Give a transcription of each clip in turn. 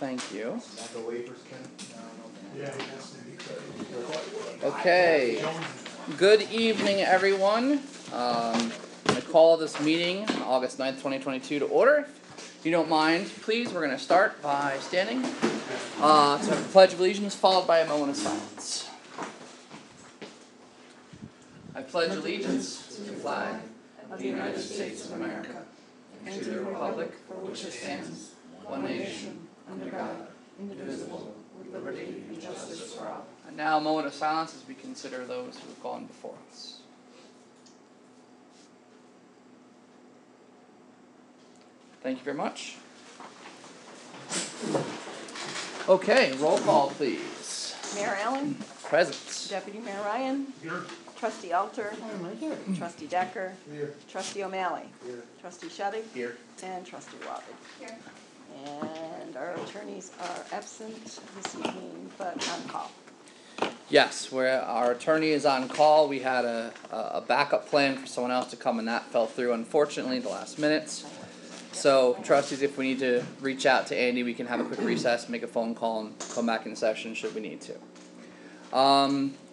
thank you. The waivers, Ken? Yeah. Okay, good evening everyone. I call this meeting on August 9th, 2022 to order. If you don't mind, please, we're going to start by standing. To have the Pledge of Allegiance followed by a moment of silence. I pledge allegiance to the flag of the United States of America and to the republic for which it stands, one nation, under God, indivisible, with liberty and justice for all. And now a moment of silence as we consider those who have gone before us. Thank you very much. Okay, roll call please. Mayor Allen. Present. Deputy Mayor Ryan. Here. Trustee Alter. Trustee Decker. Here. Trustee O'Malley. Here. Trustee Shuddy. Here. And Trustee Waddle. Here. And our attorneys are absent this evening, but on call. Yes, our attorney is on call. We had a backup plan for someone else to come and that fell through unfortunately at the last minute. So, trustees, if we need to reach out to Andy, we can have a quick recess, make a phone call, and come back in session should we need to.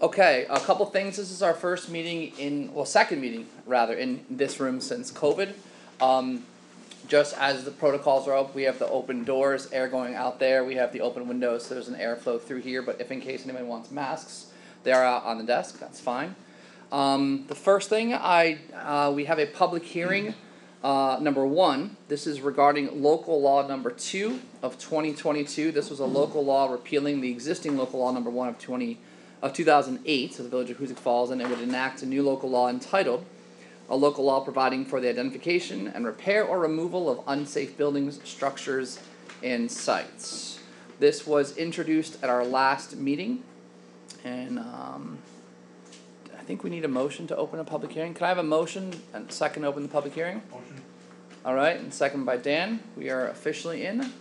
Okay, a couple things. This is our first meeting second meeting, rather, in this room since COVID. Just as the protocols are up, we have the open doors, air going out there. We have the open windows, so there's an airflow through here. But if in case anyone wants masks, they are out on the desk. That's fine. The first thing, we have a public hearing. Number 1, this is regarding local law number 2 of 2022. This was a local law repealing the existing local law number 1 of 2008 of the Village of Hoosick Falls, and it would enact a new local law entitled a local law providing for the identification and repair or removal of unsafe buildings, structures, and sites. This was introduced at our last meeting, and I think we need a motion to open a public hearing. Can I have a motion and second to open the public hearing? Motion. All right, and second by Dan. We are officially in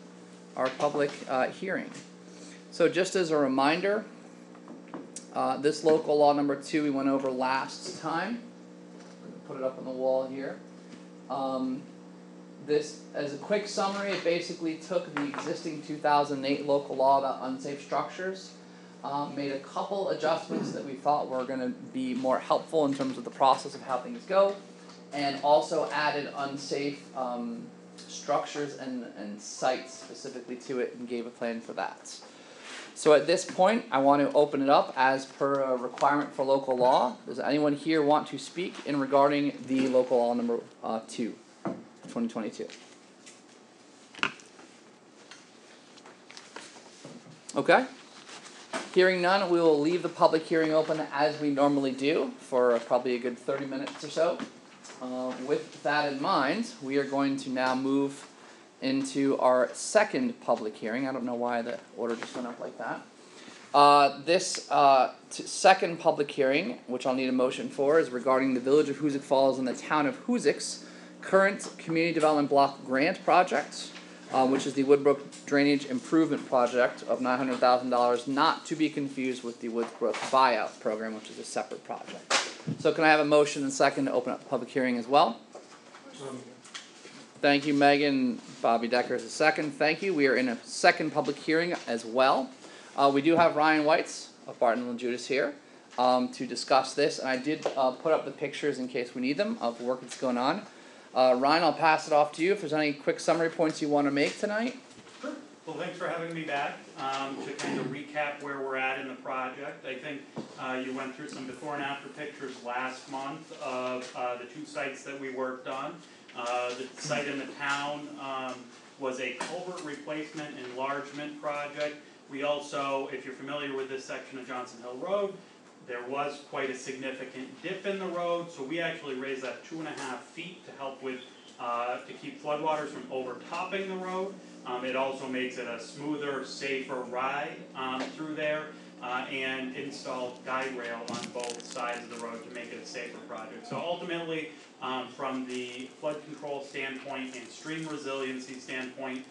our public hearing. So just as a reminder, this local law number 2 we went over last time. Put it up on the wall here. This, as a quick summary, it basically took the existing 2008 local law about unsafe structures, made a couple adjustments that we thought were going to be more helpful in terms of the process of how things go, and also added unsafe structures and sites specifically to it and gave a plan for that. So at this point, I want to open it up as per a requirement for local law. Does anyone here want to speak in regarding the local law number 2, 2022? Okay. Hearing none, we will leave the public hearing open as we normally do for probably a good 30 minutes or so. With that in mind, we are going to now move into our second public hearing. I don't know why the order just went up like that. This second public hearing, which I'll need a motion for, is regarding the Village of Hoosick Falls and the Town of Hoosick's current Community Development Block Grant Project, which is the Woodbrook Drainage Improvement Project of $900,000, not to be confused with the Woodbrook Buyout Program, which is a separate project. So can I have a motion and second to open up the public hearing as well? Thank you, Megan. Bobby Decker is a second. Thank you. We are in a second public hearing as well. We do have Ryan Weitz of Barton and Judas here to discuss this, and I did put up the pictures in case we need them of work that's going on. Ryan, I'll pass it off to you if there's any quick summary points you want to make tonight. Sure. Well, thanks for having me back to kind of recap where we're at in the project. I think you went through some before and after pictures last month of the 2 sites that we worked on. The site in the town was a culvert replacement enlargement project. We also, if you're familiar with this section of Johnson Hill Road, there was quite a significant dip in the road, so we actually raised that 2.5 feet to help with, to keep floodwaters from overtopping the road. It also makes it a smoother, safer ride through there, and installed guide rail on both sides of the road to make it a safer project. So ultimately, from the flood control standpoint and stream resiliency standpoint,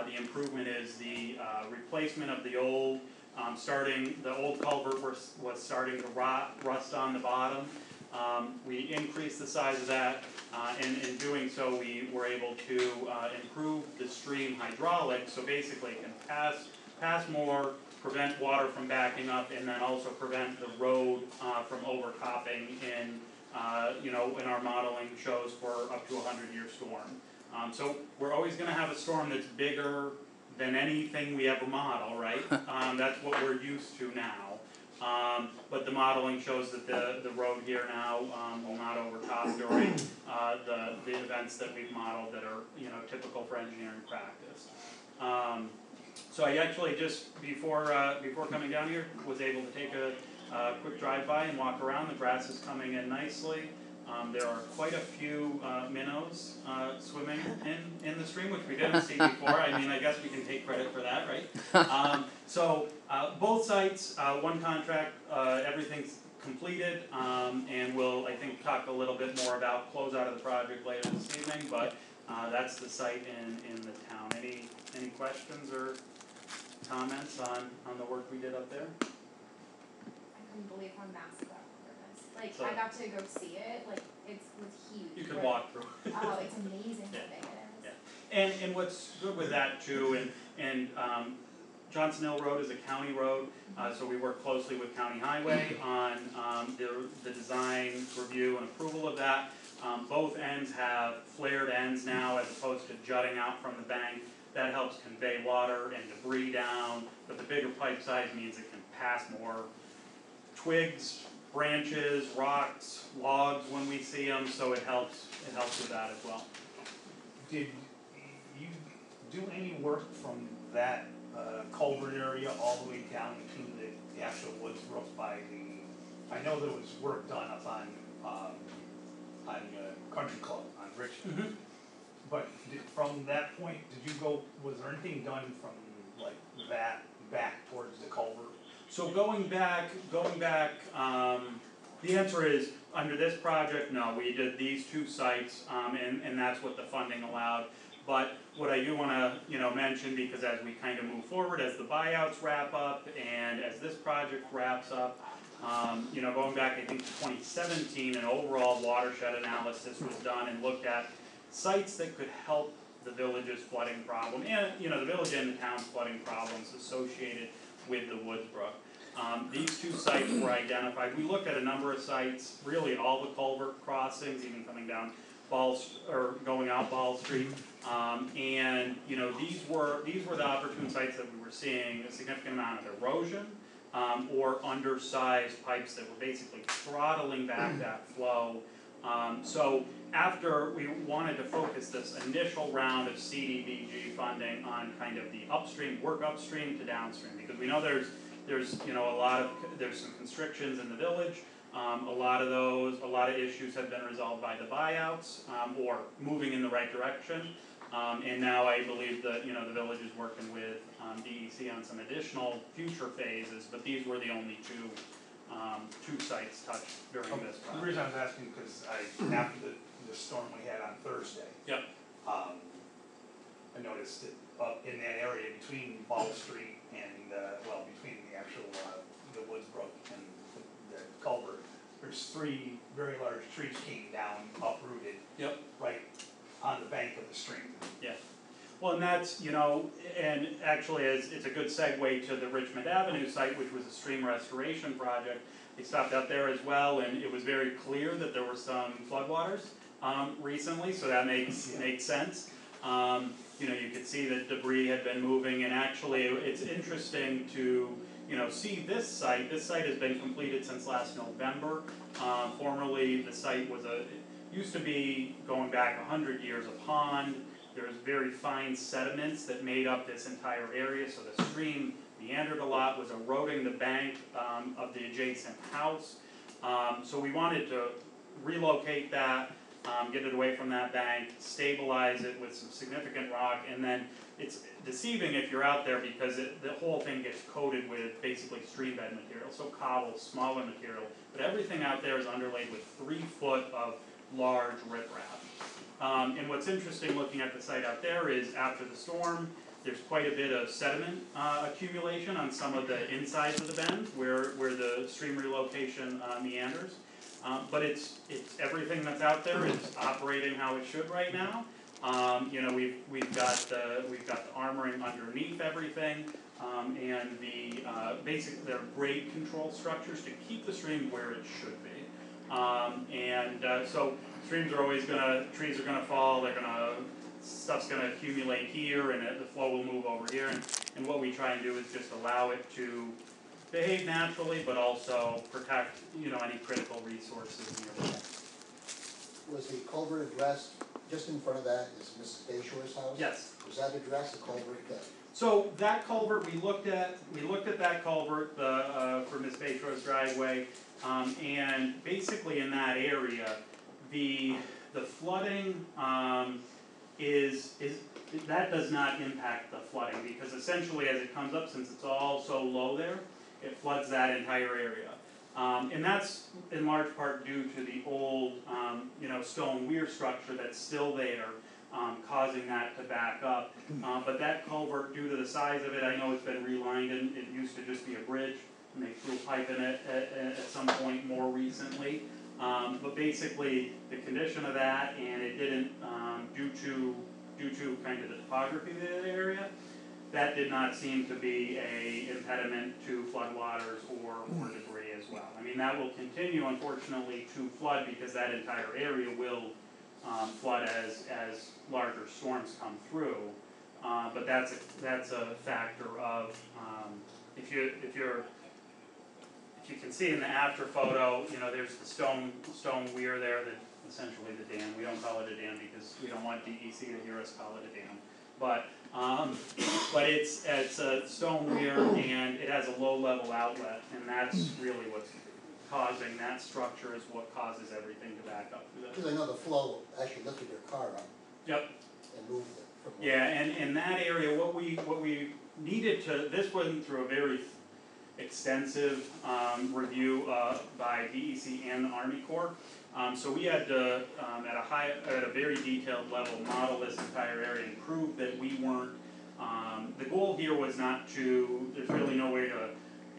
the improvement is the replacement of the old, the old culvert was starting to rust on the bottom. We increased the size of that, and in doing so, we were able to improve the stream hydraulics, so basically it can pass more, prevent water from backing up, and then also prevent the road from overtopping in, in our modeling shows for up to a 100-year storm. So we're always gonna have a storm that's bigger than anything we ever model, right? That's what we're used to now. But the modeling shows that the road here now will not overtop during the events that we've modeled that are typical for engineering practice. So I actually just before coming down here was able to take a quick drive by and walk around. The grass is coming in nicely. There are quite a few minnows swimming in the stream, which we didn't see before. I mean, I guess we can take credit for that, right? So both sites, one contract, everything's completed, and we'll, I think, talk a little bit more about closeout of the project later this evening, but that's the site in the town. Any questions or comments on the work we did up there? I couldn't believe how massive that corner is. Like, So- I got to go see it, like, it was huge. You can Like, walk through. Oh, it's amazing Yeah. how big it is. Yeah. And what's good with that too, and Johnson Hill Road is a county road, so we work closely with County Highway on the design review and approval of that. Both ends have flared ends now as opposed to jutting out from the bank. That helps convey water and debris down, but the bigger pipe size means it can pass more twigs, branches, rocks, logs when we see them, so it helps with that as well. Did you do any work from that culvert area all the way down to the actual woods brook by the, I know there was work done up on Country Club on Richmond. Mm-hmm. But from that point, was there anything done from like that back towards the culvert? So going back, the answer is, under this project, no, we did these two sites, and that's what the funding allowed. But what I do wanna, mention, because as we kind of move forward, as the buyouts wrap up, and as this project wraps up, going back, I think, to 2017, an overall watershed analysis was done and looked at sites that could help the village's flooding problem, and, the village and the town's flooding problems associated with the Woods Brook. These two sites were identified. We looked at a number of sites, really all the culvert crossings, even coming down going out Ball Street. And these were the opportune sites that we were seeing a significant amount of erosion, or undersized pipes that were basically throttling back that flow. So after we wanted to focus this initial round of CDBG funding on kind of the work upstream to downstream, because we know there's some constrictions in the village. A lot of issues have been resolved by the buyouts, or moving in the right direction. And now I believe that, the village is working with DEC on some additional future phases, but these were the only two sites touched during this project. The reason I was asking, because after the storm we had on Thursday. Yep. I noticed that up in that area between Ball Street and, between the actual, the Woods Brook and the culvert, there's 3 very large trees came down, uprooted. Yep. Right on the bank of the stream. Yeah. Well, and that's, and actually it's a good segue to the Richmond Avenue site, which was a stream restoration project. They stopped out there as well, and it was very clear that there were some floodwaters recently, so that makes sense. You could see that debris had been moving, and actually it's interesting to see this site. This site has been completed since last November. Formerly, the site used to be, going back 100 years, a pond. There's very fine sediments that made up this entire area, so the stream meandered a lot, was eroding the bank of the adjacent house. So we wanted to relocate that, get it away from that bank, stabilize it with some significant rock, and then it's deceiving if you're out there because the whole thing gets coated with basically stream bed material, so cobble, smaller material, but everything out there is underlaid with 3 foot of large riprap. And what's interesting looking at the site out there is after the storm, there's quite a bit of sediment accumulation on some of the insides of the bend where the stream relocation meanders. But it's everything that's out there, it's operating how it should right now. You know, we've got the armoring underneath everything, and the they're grade control structures to keep the stream where it should be. So streams are always trees are gonna fall, stuff's gonna accumulate here, and the flow will move over here. And what we try and do is just allow it to behave naturally, but also protect, you know, any critical resources nearby. Was the culvert addressed, just in front of that is Mrs. Bayshore's house? Yes. Was that addressed, the culvert that? So that culvert, we looked at that culvert, for Miss Bayshore's driveway, and basically in that area, the flooding, that does not impact the flooding, because essentially as it comes up, since it's all so low there, it floods that entire area. And that's in large part due to the old, you know, stone weir structure that's still there, causing that to back up. But that culvert, due to the size of it, I know it's been relined, and it used to just be a bridge, and they threw pipe in it at some point more recently. But basically, the condition of that, and it didn't, due to kind of the topography of the area, that did not seem to be a impediment to floodwaters or debris as well. I mean, that will continue, unfortunately, to flood, because that entire area will flood as larger storms come through. But that's a factor of, if you can see in the after photo, you know, there's the stone weir there, that essentially the dam. We don't call it a dam because we don't want DEC to hear us call it a dam. But it's a stone weir, and it has a low level outlet, and that's really what's causing that structure, is what causes everything to back up through that. Because I know the flow actually lifted your car up. Yep. And moved it from. Yeah, and in that area, what we needed to, this went through a very extensive review by DEC and the Army Corps. So we had to, at a very detailed level, model this entire area and prove that we weren't, the goal here was not to, there's really no way to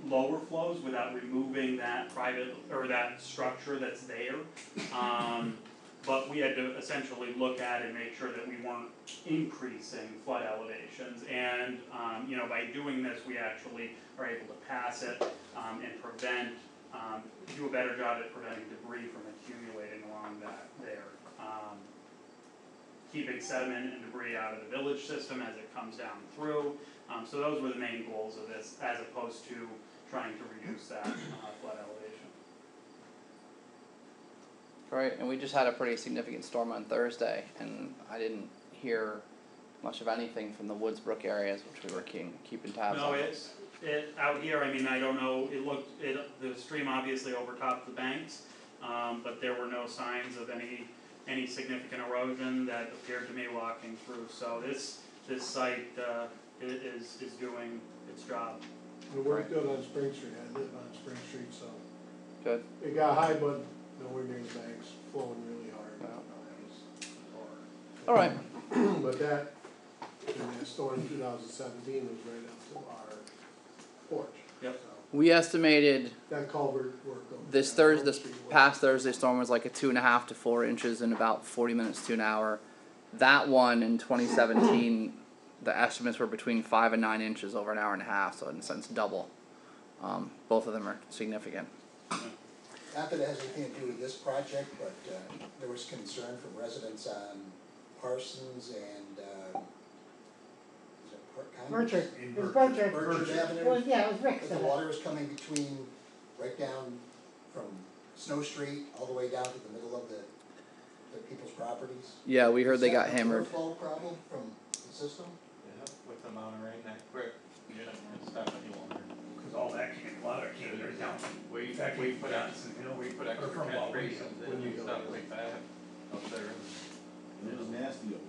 lower flows without removing that that structure that's there. But we had to essentially look at and make sure that we weren't increasing flood elevations. And you know, by doing this, we actually are able to pass it and prevent, do a better job at preventing debris from accumulating along there. Keeping sediment and debris out of the village system as it comes down through. So those were the main goals of this, as opposed to trying to reduce that flood elevation. Right, and we just had a pretty significant storm on Thursday, and I didn't hear much of anything from the Woodsbrook areas, which we were keeping tabs on. No, it out here, I mean, I don't know, the stream obviously overtopped the banks, but there were no signs of any significant erosion that appeared to me walking through. So this site is doing its job. We worked good on Spring Street, I live on Spring Street, so. Good. It got high, but nowhere near the banks, flowing really hard. Yeah. That was hard. Alright. But that, in that storm in 2017 was right up to our porch. Yep. So We estimated that culvert worked over. this past Thursday storm was like a 2.5 to 4 inches in about 40 minutes to an hour. That one in 2017, the estimates were between 5 and 9 inches over an hour and a half, so in a sense double. Both of them are significant. Not that it has anything to do with this project, but there was concern from residents on Parsons and, is it Burchard, In it was Burchard. Burchard. Burchard Avenue? Well, yeah, it was Rick's. But the water is coming between, right down from Snow Street, all the way down to the middle of the people's properties. Yeah, we heard Is they that got an hammered. overflow problem from the system? Yeah, with the amount of rain that quick, yeah, it's not any longer. Cause all that came, a lot of that came right down. We Actually, put out, Johnson Hill. we put Or extra from catch Walgreens. basins in and stuff like that up there. It was nasty over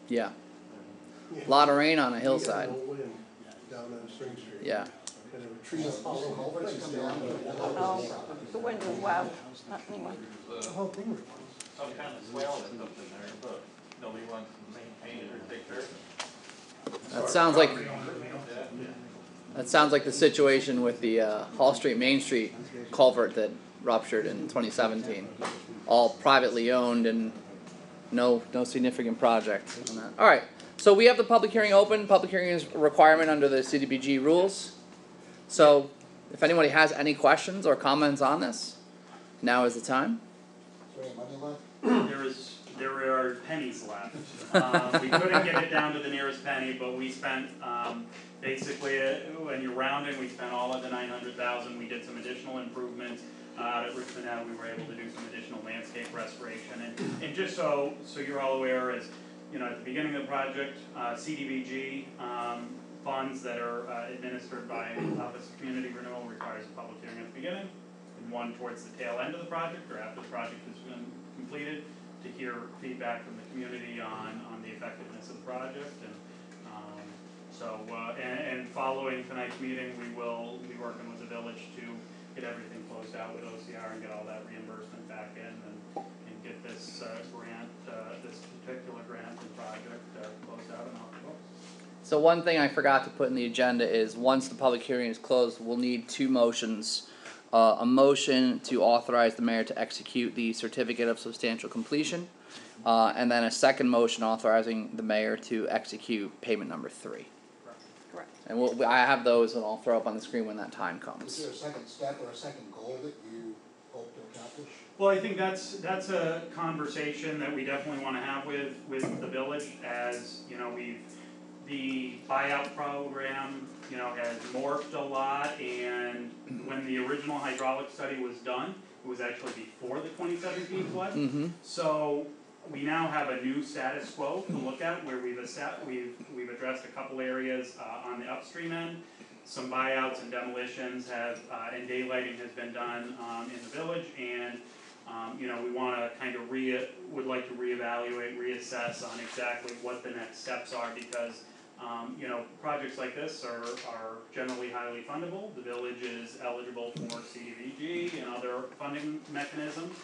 Yeah, Yeah. a lot of rain on a We hillside. got no wind down on Spring Street. Yeah. And there were trees all Some over the culverts place. come down, but Oh, the wind was wild, anyway. The whole thing was. Some kind of swell that's up in there, but nobody wants to maintain it or take care of it. That sounds like Yeah. that sounds like the situation with the Hall Street Main Street culvert that ruptured in 2017. All privately owned and no significant project on that. All right, so we have the public hearing open. Public hearing is a requirement under the CDBG rules. So if anybody has any questions or comments on this, now is the time. Is there any money left? There are pennies left. We couldn't get it down to the nearest penny, but we spent, basically, when you're rounding, we spent all of the 900,000. We did some additional improvements out at Richmond Ave. We were able to do some additional landscape restoration. And just so you're all aware, as you know, at the beginning of the project, CDBG funds that are administered by Office of Community Renewal requires a public hearing at the beginning, and one towards the tail end of the project, or after the project has been completed, to hear feedback from the community on the effectiveness of the project. And following tonight's meeting, we will be working with the village to get everything closed out with OCR and get all that reimbursement back in and get this grant, this particular grant and project closed out and off the books. So one thing I forgot to put in the agenda is once the public hearing is closed, we'll need two motions. A motion to authorize the mayor to execute the certificate of substantial completion, and then a second motion authorizing the mayor to execute payment number 3. Correct. And I have those, and I'll throw up on the screen when that time Is comes. there a second step or a second goal that you hope to accomplish? Well, I think that's a conversation that we definitely want to have with the village, as you know, the buyout program, you know, has morphed a lot, and when the original hydraulic study was done, it was actually before the 2017 flood. Mm-hmm. So we now have a new status quo to look at, where we've addressed a couple areas on the upstream end. Some buyouts and demolitions have and daylighting has been done in the village, and you know, we want to kind of would like to reevaluate, reassess on exactly what the next steps are, because you know, projects like this are generally highly fundable. The village is eligible for CDBG and other funding mechanisms.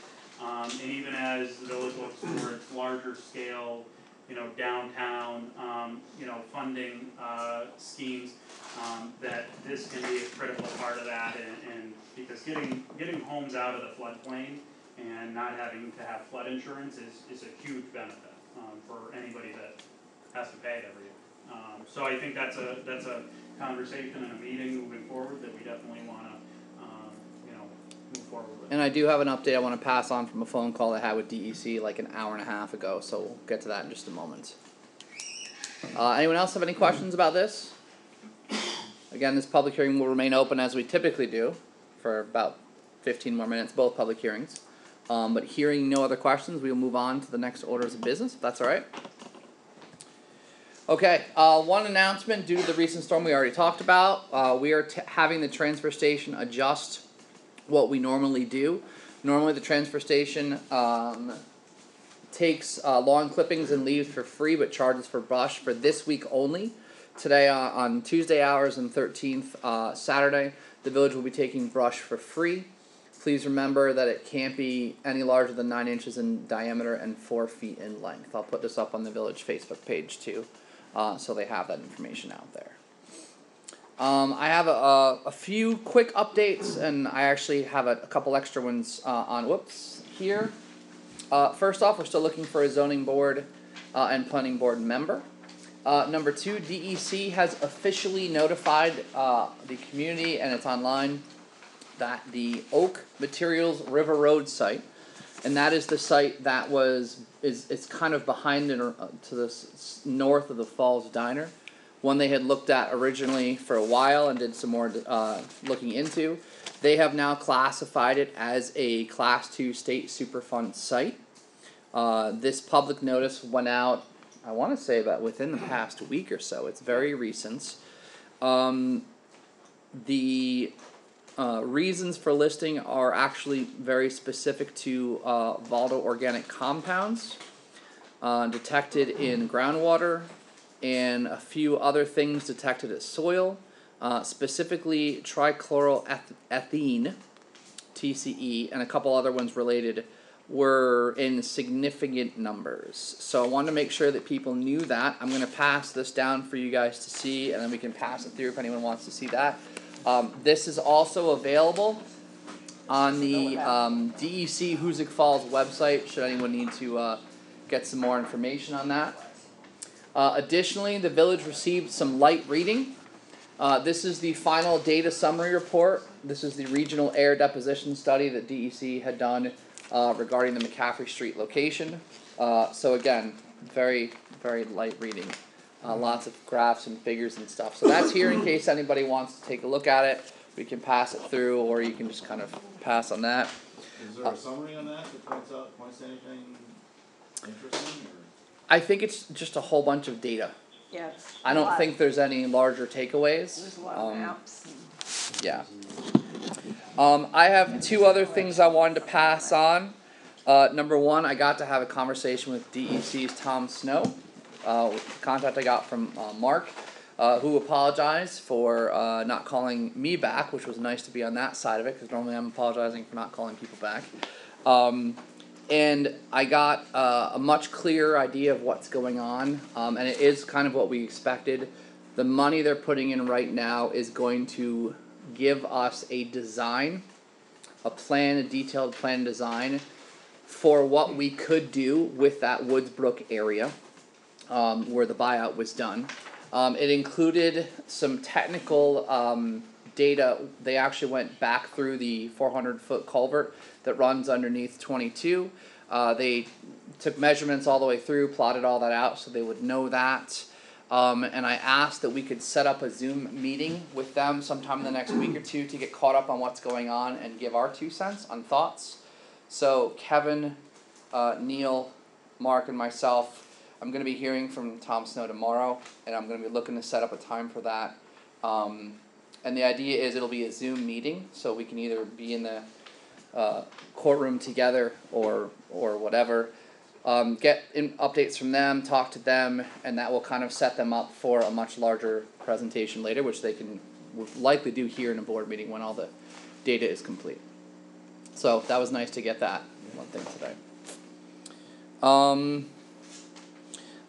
And even as the village looks towards larger scale, you know, downtown, you know, funding schemes, that this can be a critical part of that, and because getting homes out of the floodplain and not having to have flood insurance is a huge benefit for anybody that has to pay it every year. So I think that's a conversation and a meeting moving forward that we definitely want to you know, move forward with. And I do have an update I want to pass on from a phone call I had with DEC like an hour and a half ago, so we'll get to that in just a moment. Anyone else have any questions about this? Again, this public hearing will remain open as we typically do for about 15 more minutes, both public hearings. But hearing no other questions, we will move on to the next orders of business, if that's all right. Okay, one announcement due to the recent storm we already talked about. We are having the transfer station adjust what we normally do. Normally the transfer station takes lawn clippings and leaves for free, but charges for brush for this week only. Today on Tuesday hours and 13th Saturday, the village will be taking brush for free. Please remember that it can't be any larger than 9 inches in diameter and 4 feet in length. I'll put this up on the village Facebook page too, so they have that information out there. I have a few quick updates, and I actually have a couple extra ones on here. First off, we're still looking for a zoning board and planning board member. Number 2, DEC has officially notified the community, and it's online, that the Oak Materials River Road site, and that is the site that it's kind of behind to the north of the Falls Diner, one they had looked at originally for a while and did some more looking into. They have now classified it as a Class 2 state Superfund site. This public notice went out, I want to say about within the past week or so. It's very recent. The reasons for listing are actually very specific to volatile organic compounds detected in groundwater, and a few other things detected as soil, specifically trichloroethene, TCE, and a couple other ones related, were in significant numbers. So I wanted to make sure that people knew that. I'm going to pass this down for you guys to see, and then we can pass it through if anyone wants to see that. This is also available on the DEC Hoosick Falls website, should anyone need to get some more information on that. Additionally, the village received some light reading. This is the final data summary report. This is the regional air deposition study that DEC had done regarding the McCaffrey Street location. So again, very, very light reading. Lots of graphs and figures and stuff. So that's here in case anybody wants to take a look at it. We can pass it through, or you can just kind of pass on that. Is there a summary on that points anything interesting, or? I think it's just a whole bunch of data. Yes. I don't think there's any larger takeaways. There's a lot of maps. Yeah. I have two other things I wanted to pass on. Number one, I got to have a conversation with DEC's Tom Snow. Contact I got from Mark, who apologized for not calling me back, which was nice to be on that side of it, because normally I'm apologizing for not calling people back. And I got a much clearer idea of what's going on, and it is kind of what we expected. The money they're putting in right now is going to give us a design, a plan, a detailed plan design for what we could do with that Woodsbrook area where the buyout was done. It included some technical data. They actually went back through the 400-foot culvert that runs underneath 22. They took measurements all the way through, plotted all that out so they would know that. And I asked that we could set up a Zoom meeting with them sometime in the next week or two to get caught up on what's going on and give our 2 cents on thoughts. So Kevin, Neil, Mark, and myself, I'm going to be hearing from Tom Snow tomorrow, and I'm going to be looking to set up a time for that. And the idea is it'll be a Zoom meeting, so we can either be in the courtroom together or whatever. Get updates from them, talk to them, and that will kind of set them up for a much larger presentation later, which they will likely do here in a board meeting when all the data is complete. So that was nice to get that one thing today.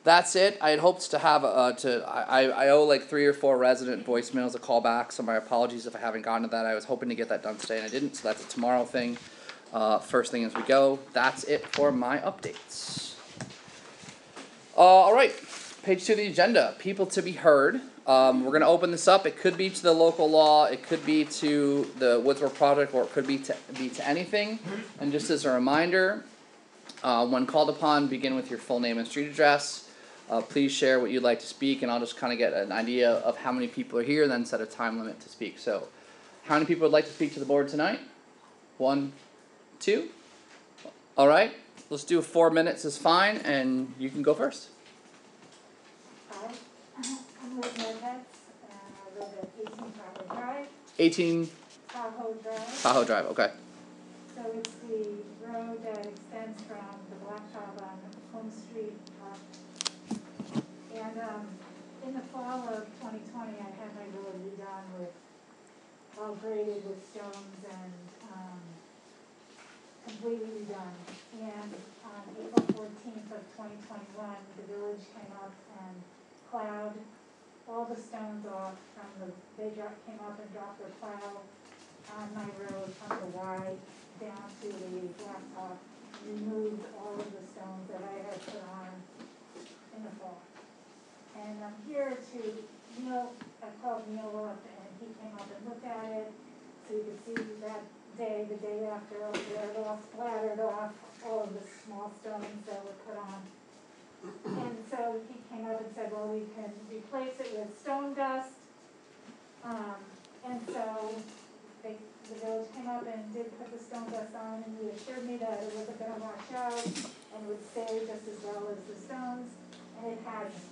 That's it. I had hoped to have I owe like 3 or 4 resident voicemails a call back, so my apologies if I haven't gotten to that. I was hoping to get that done today and I didn't, so that's a tomorrow thing. First thing as we go. That's it for my updates. Alright, page 2 of the agenda. People to be heard. We're going to open this up. It could be to the local law, it could be to the Woodsbrook project, or it could be to anything. And just as a reminder, when called upon, begin with your full name and street address. Please share what you'd like to speak, and I'll just kind of get an idea of how many people are here, and then set a time limit to speak. So, how many people would like to speak to the board tonight? 1, 2? Alright, let's do 4 minutes is fine, and you can go first. Hi, I'm Liz Medved, and I live at 18 Tahoe Drive. 18 Tahoe Drive. Tahoe Drive, okay. So it's the road that extends from the blacktop on Home Street up. And in the fall of 2020, I had my road redone with, all graded with stones and completely redone. And on April 14th of 2021, the village came up and plowed all the stones off from came up and dropped their plow on my road from the Y down to the blacktop, removed all of the stones that I had put on in the fall. And I'm here to I called Neil up and he came up and looked at it, so you could see that day, the day after, where it all splattered off all of the small stones that were put on. And so he came up and said, well, we can replace it with stone dust. And so the village came up and did put the stone dust on, and he assured me that it wasn't going to wash out and would stay just as well as the stones, and it hasn't.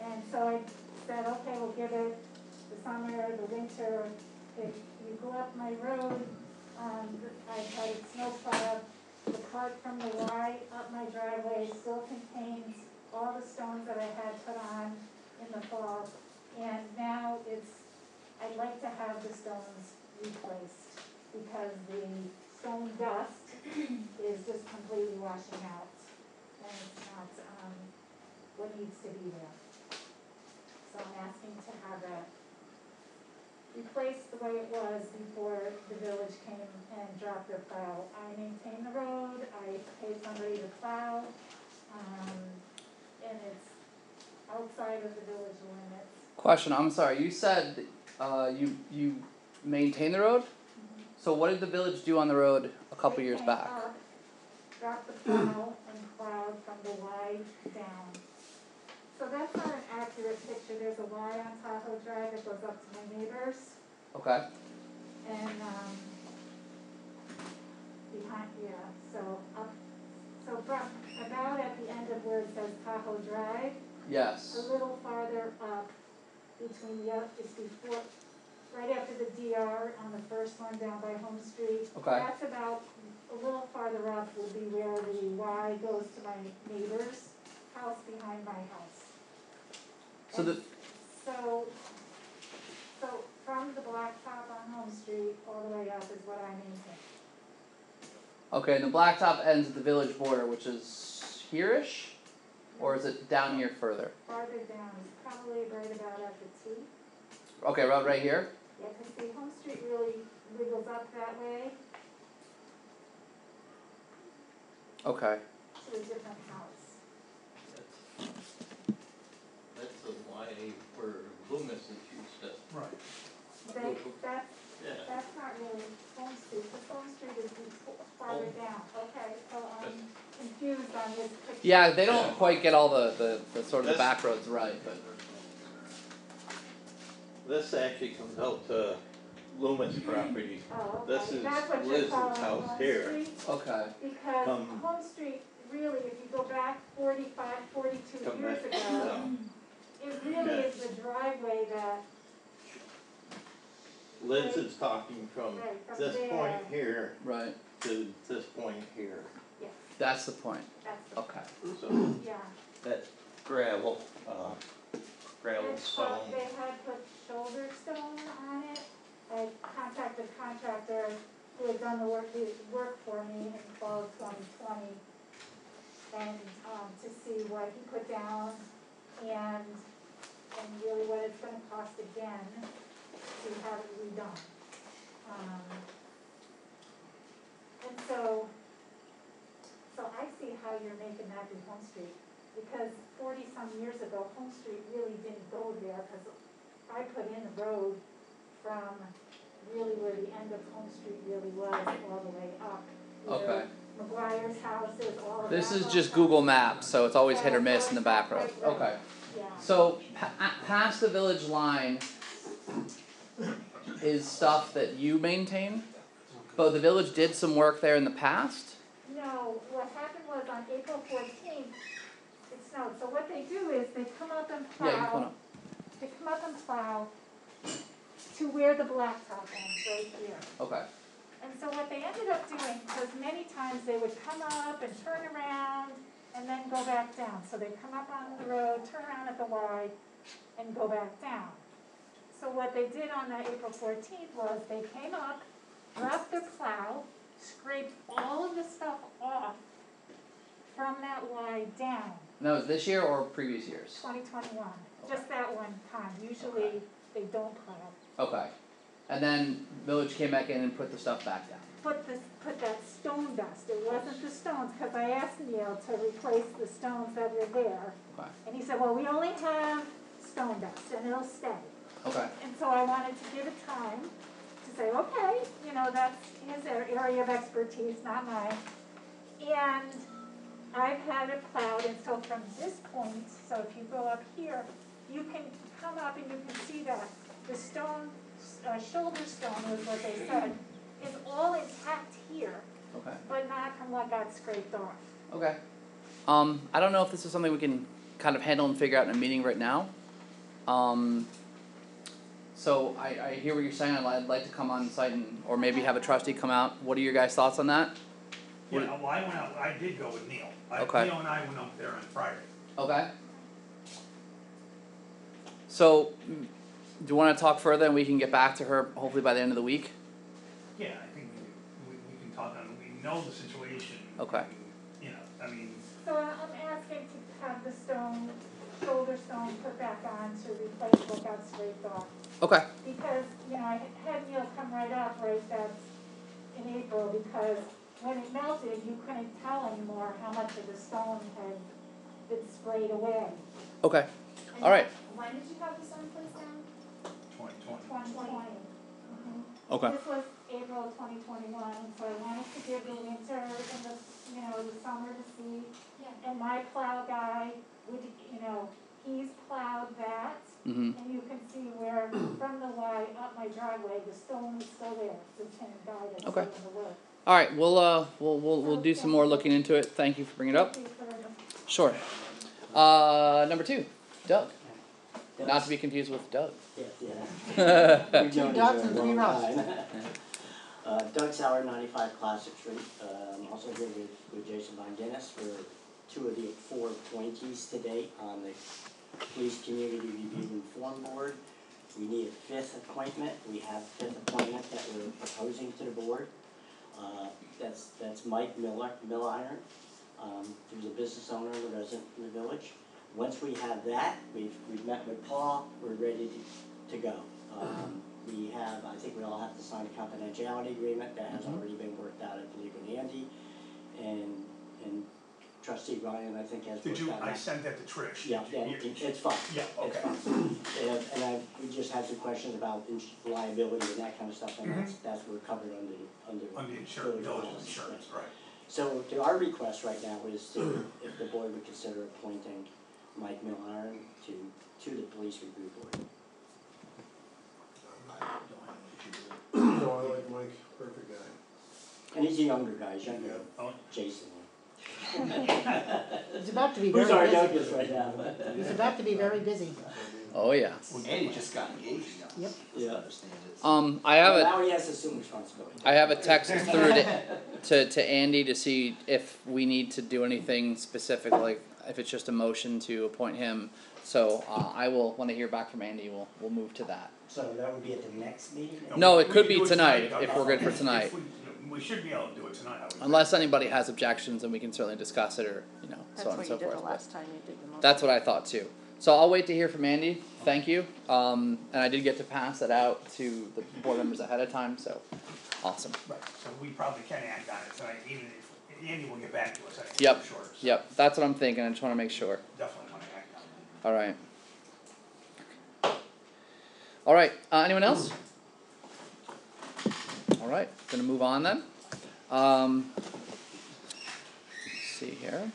And so I said, okay, we'll give it the summer, the winter. If you go up my road, I had it snowplowed. The part from the Y up my driveway still contains all the stones that I had put on in the fall. And now I'd like to have the stones replaced because the stone dust is just completely washing out. And it's not what needs to be there. So I'm asking to have that replaced the way it was before the village came and dropped their plow. I maintain the road, I paid somebody to plow, and it's outside of the village limits. Question, I'm sorry, you said you maintain the road? So what did the village do on the road a couple They years came back? up, dropped the plow and plowed from the Y down. So that's not an accurate picture, there's a Y on Tahoe Drive that goes up to my neighbors, Okay, and, behind, yeah, so up, so from about at the end of where it says Tahoe Drive, a yes, little farther up, between the, it's before, right after the DR on the first one down by Home Street. Okay. That's about, a little farther up will be where the Y goes to my neighbor's house behind my house. so the, So from the blacktop on Home Street all the way up is what I maintain. okay, and the blacktop ends at the village border, which is here-ish? Or is it down here further? Farther down is probably right about at the T. Okay, right here? Yeah, 'cause see, Home Street really wiggles up that way Okay, to a different house. That's the way where Loomis is used to. Right. That's not really Home Street, because Home Street is farther down. Okay, so I'm confused on this picture. yeah, they don't quite get all the sort of the This- back roads right, but, This actually comes out to Loomis property. Oh, This okay, is that's what you're Liz's calling house Home here. Street? okay, Because Come- Home Street, really, if you go back 45, 42 Come years back ago, down. it really is the driveway that, Liz is talking from right, from this there. point here right, to this point here. Yes, that's the point, that's the, okay. So yeah. that's gravel, gravel And stone. they had put shoulder stone on it. I contacted a contractor who had done the work for me in fall of 2020. And, to see what he put down and really what it's gonna cost again to have it redone. And so I see how you're making that be Home Street, because 40-some years ago, Home Street really didn't go there, because I put in a road from really where the end of Home Street really was, all the way up. Okay. McGuire's houses, all of that. This is goes just up. Google Maps, so it's always hit or Yeah, miss so in the it's back not road, quite right. okay. Yeah. So, past the village line is stuff that you maintain? But the village did some work there in the past? No, what happened was on April 14th, it snowed. So what they do is they come up and plow. Yeah, you come up. They come up and plow to where the blacktop ends, right here. Okay, And so what they ended up doing, because many times they would come up and turn around and then go back down. So they'd come up on the road, turn around at the Y, and go back down. So what they did on that April 14th was they came up, dropped their plow, scraped all of the stuff off from that Y down, that was this year or previous years? 2021, just that one time. Usually they don't plow. Okay, and then village came back in and put the stuff back down? Put that stone dust, it wasn't the stones, because I asked Neil to replace the stones that were there. Okay, And he said, well, we only have stone dust and it'll stay. okay, And so I wanted to give it time to say, okay, that's his area of expertise, not mine. And I've had it plowed, and so from this point, so if you go up here, you can come up and you can see that the stone, shoulder stone was what they said, is all intact here, okay, but not from what got scraped off. okay. I don't know if this is something we can kind of handle and figure out in a meeting right now. So I hear what you're saying, I'd like to come on site and, or maybe have a trustee come out, what are your guys' thoughts on that? Yeah, well, I went out, I did go with Neil. Okay. Neil and I went up there on Friday. Okay. So, do you wanna talk further and we can get back to her hopefully by the end of the week? Yeah, I think we can talk on, we know the situation. Okay. I mean, So I'm asking to have the shoulder stone put back on to replace what got scraped off. Okay, Because, I had Neil come right up, right, that's in April, because when it melted, you couldn't tell anymore how much of the stone had been sprayed away. Okay. All right. When did you have the sun placed down? 2020. 2020. Okay. This was April 2021, so I wanted to give the winter and the summer to see. Yeah. And my plow guy would, he's plowed that, Mhm. and you can see where from the Y up my driveway, the stone is still there. It's the same guy that's Okay. doing the work. All right. We'll do some more looking into it. Thank you for bringing it up. Thank you for Sure. Number 2, Doug. Not to be confused with Doug. Two ducks and 3 rows. Doug Sauer, 95 Classic Street. I'm also here with Jason Von Guinness for 2 of the 4 appointees to date on the Police Community Review and Reform Board. We need a 5th appointment. We have a 5th appointment that we're proposing to the board. That's Mike Milliron, who's a business owner and a resident in the village. Once we have that, we've met with Paul, we're ready to go. I think we all have to sign a confidentiality agreement that has already been worked out, I believe, with Andy, and Trustee Ryan, I think, has worked out. I sent that to Trish. Yeah, it's fine. Yeah, okay. It's fine. We just had some questions about liability and that kind of stuff, and that's we're covered under insurance, village insurance, right. So our request right now is if the board would consider appointing Mike Milliron to the police review board. No, I like Mike, perfect guy. And he's a younger guy, he's younger Oh. than Jason. He's about to be Who's our very busy. youngest right now? He's about to be very busy. Oh yeah. Andy just got engaged. Yep. Yeah. I have Well, a now he has to assume responsibility. I have a text through to Andy to see if we need to do anything specific, like if it's just a motion to appoint him. So I will, when I hear back from Andy, we'll move to that. So that would be at the next meeting? No, we it could can be do it tonight if we're good for If tonight. We should be able to do it tonight, I would think. Unless anybody has objections, then we can certainly discuss it, or That's so on what and so you did forth. the but- last time you did the motion. That's what I thought too. So I'll wait to hear from Andy. Thank you. And I did get to pass that out to the board members ahead of time, so awesome. Right, so we probably can act on it tonight, even if Andy will get back to us, I think, Yep. for sure. So Yep, that's what I'm thinking. I just want to make sure. definitely wanna act on it. All right. All right. Anyone else? All right. Gonna move on then. Let's see here.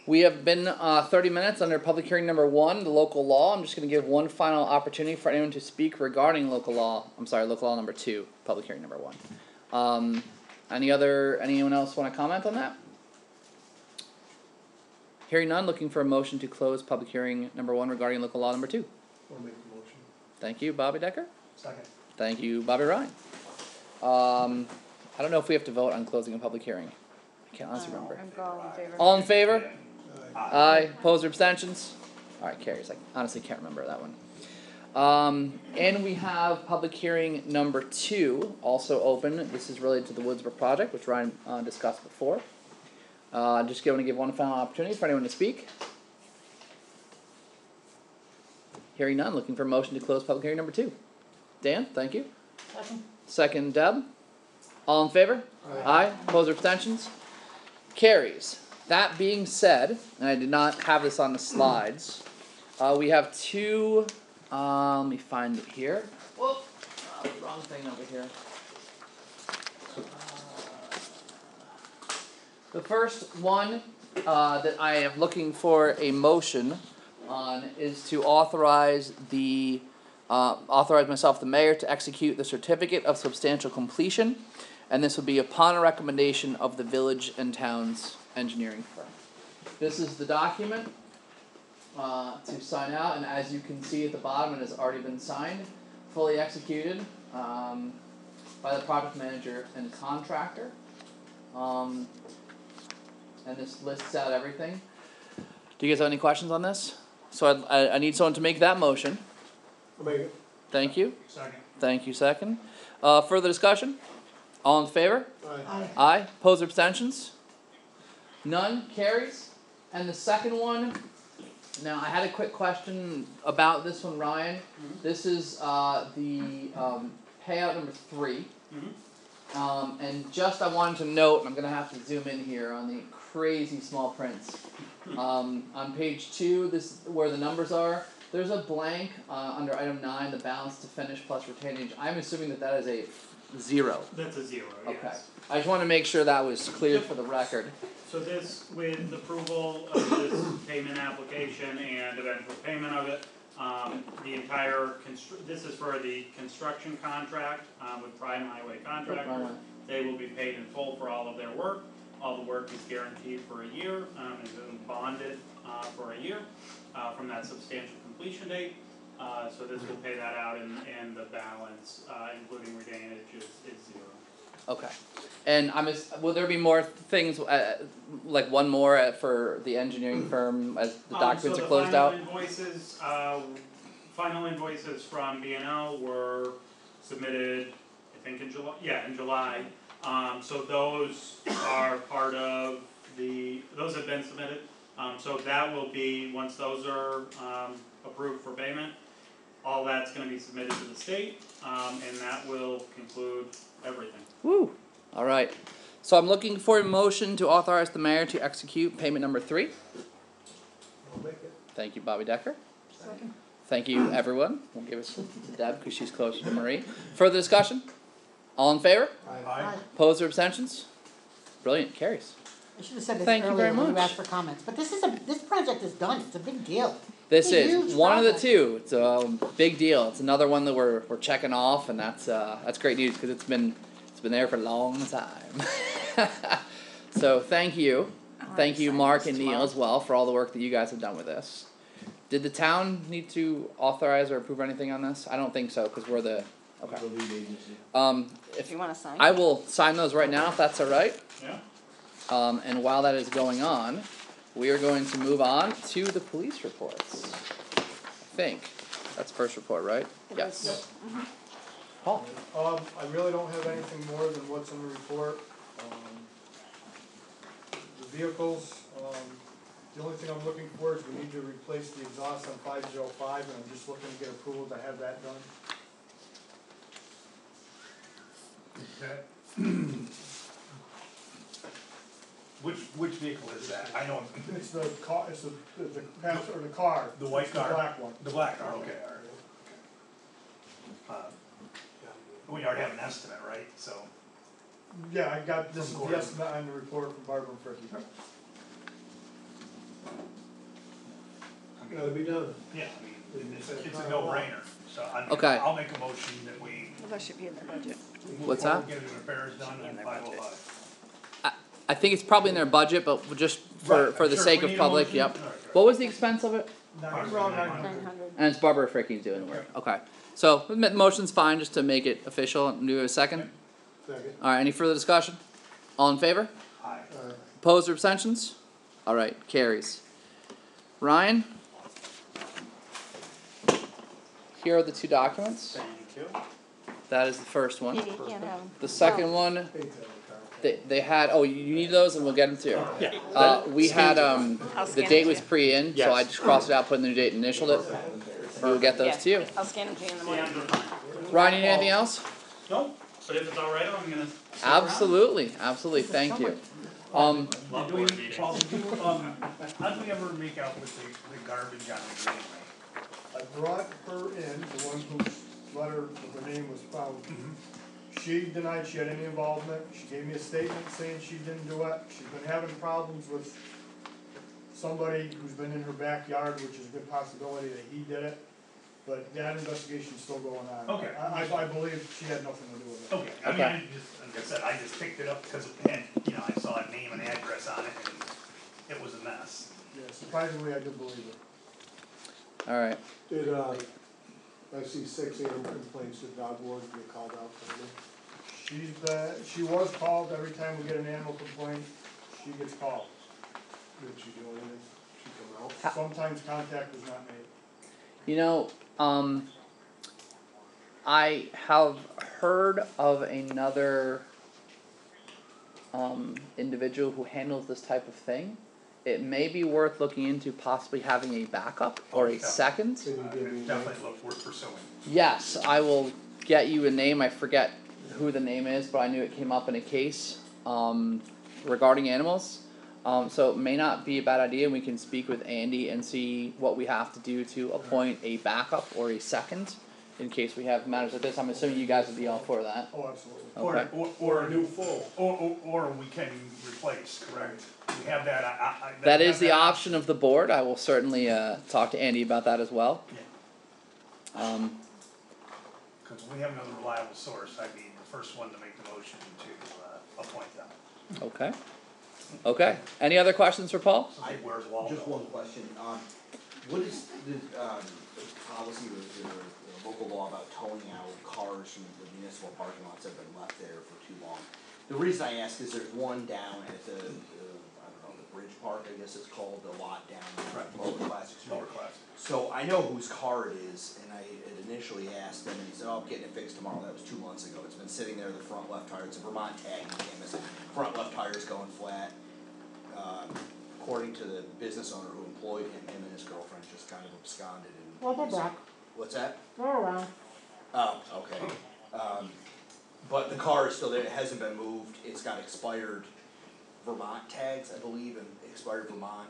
We have been 30 minutes under public hearing number 1, the local law. I'm just going to give one final opportunity for anyone to speak regarding local law. I'm sorry, local law number 2, public hearing number 1. Anyone else want to comment on that? Hearing none, looking for a motion to close public hearing number 1 regarding local law number 2. I'll make the motion. Thank you, Bobby Decker. Second. Thank you, Bobby Ryan. I don't know if we have to vote on closing a public hearing. I can't honestly remember. I'm all in favor. All in favor? Yeah. Aye. Opposed or abstentions? Alright, carries. I honestly can't remember that one. And we have public hearing number 2 also open. This is related to the Woodsboro project, which Ryan discussed before. Just going to give one final opportunity for anyone to speak. Hearing none, looking for a motion to close public hearing number 2. Dan, thank you. Second, Deb. All in favor? Aye. Opposed or abstentions? Carries. That being said, and I did not have this on the slides, we have 2, let me find it here. Whoa, wrong thing over here. The first one that I am looking for a motion on is to authorize myself, the mayor, to execute the certificate of substantial completion, and this would be upon a recommendation of the village and town's engineering firm. This is the document to sign out, and as you can see at the bottom, it has already been signed, fully executed by the project manager and contractor. And this lists out everything. Do you guys have any questions on this? So I need someone to make that motion. I'll make it. Thank you. Second. Thank you, second. Further discussion? All in favor? Aye. Aye. Opposed or abstentions? None. Carries. And the second one Now, I had a quick question about this one, Ryan. This is the payout number 3. And just I wanted to note, and I'm going to have to zoom in here on the crazy small prints. On page 2, this where the numbers are, there's a blank under item 9, the balance to finish plus retainage. I'm assuming that that is a 0. That's a 0, yes. Okay. I just want to make sure that was clear for the record. So this, with approval of this payment application and eventual payment of it, the entire this is for the construction contract with Prime Highway Contractors. They will be paid in full for all of their work. All the work is guaranteed for a year, and then bonded for a year from that substantial completion date. So this will pay that out, and the balance, including retainage, is 0. Okay. And will there be more things, like one more for the engineering firm as the documents are closed out? Final invoices from B&L were submitted, I think in July, in July. So those are part of those have been submitted. So that will be, once those are approved for payment, all that's gonna be submitted to the state, and that will conclude everything. Woo! Alright. So I'm looking for a motion to authorize the mayor to execute payment number 3. I'll make it. Thank you, Bobby Decker. Second. Thank you, everyone. We'll give it to Deb because she's closer to Marie. Further discussion? All in favor? Aye. Opposed or abstentions? Brilliant. Carries. I should have said this Thank you earlier very when you much. asked for comments, but this project is done, it's a big deal. This It's a is huge one of the project. 2. It's a big deal. It's another one that we're checking off, and that's great news because it's been there for a long time. So thank you, Mark and Neil as well for all the work that you guys have done with this. Did the town need to authorize or approve anything on this? I don't think so because we're the okay. The lead agency. If you wanna sign. I will sign those right now if that's all right. Yeah. And while that is going on, we are going to move on to the police reports. I think that's first report, right? It Yes. is. Paul. I really don't have anything more than what's in the report. The vehicles, the only thing I'm looking for is we need to replace the exhaust on 505, and I'm just looking to get approval to have that done. Okay. Which vehicle is that? I know. It's the car, it's the car. The white It's car? The black one. The black car, okay, alright. We already have an estimate, right, so. Yeah, I got, this is From the Gordon. estimate on the report from Barbara and Fricky. Gotta be done. Yeah, I mean, it's a no-brainer, so Okay. I'll make a motion that we Well, that should be in the budget. move What's forward, that? get the repairs done in in their 505. I think it's probably in their budget, but just for Right, the sure, sake we of need a public, motion. yep. All right, What was the expense of it? Around 900. 900. And it's Barbara Fricke's doing the work. Okay. So the motion's fine just to make it official. Do we have a second? Second. Alright, any further discussion? All in favor? Aye. Opposed or abstentions? Alright, carries. Ryan? Here are the 2 documents. Thank you. That is the first one. You can't have them. The second one, they had, you need those and we'll get them too. Yeah. We had, I'll the scan date it was to you. pre-in, so I just crossed it out, put in the new date, and initialed it. We'll get those to you. I'll scan them to you in the morning. Ryan, you need anything else? No, but if it's alright, I'm gonna. stick Absolutely, thank you. around. Love Paul, board meetings. how did we ever make out with the garbage on the greenway? I brought her in, the one whose letter of her name was found. She denied she had any involvement. She gave me a statement saying she didn't do it. She's been having problems with somebody who's been in her backyard, which is a good possibility that he did it. But that investigation's still going on. Okay. I believe she had nothing to do with it. Okay, I mean, I just, like I said, I just picked it up because it had, I saw a name and address on it and it was a mess. Yeah, surprisingly, I do believe it. Alright, Did, I see 6 animal complaints, did dog warden get called out for me? She was called every time we get an animal complaint, she gets called. Did she do anything? She come out? Sometimes contact was not made. I have heard of another individual who handles this type of thing, it may be worth looking into possibly having a backup or a second. Definitely worth pursuing. Yes, I will get you a name. I forget who the name is, but I knew it came up in a case regarding animals. So it may not be a bad idea. We can speak with Andy and see what we have to do to appoint a backup or a second in case we have matters like this. I'm assuming you guys would be all for that. Oh, absolutely. Okay. Or a new full. Or we can replace, correct? We have that, That is the option of the board. I will certainly talk to Andy about that as well. Because when we have another reliable source, I'd be the first one to make the motion to appoint them. Okay. Okay. Any other questions for Paul? Where's Waldo? Just one question, what is the policy or the local law about towing out cars from the municipal parking lots that have been left there for too long? The reason I ask is there's one down at the, I don't know, the Bridge Park, I guess it's called, the lot down there, Lower Classic Street. Lower class. So I know whose car it is, and I had initially asked him, and he said, oh, I'm getting it fixed tomorrow. That was 2 months ago. It's been sitting there, the front left tire, it's a Vermont tag, you can't miss it. Front left tire's going flat. According to the business owner who employed him and his girlfriend just kind of absconded and. Well, they're back. What's that? They're around. Oh, okay. But the car is still there, it hasn't been moved, it's got expired Vermont tags, I believe, and expired Vermont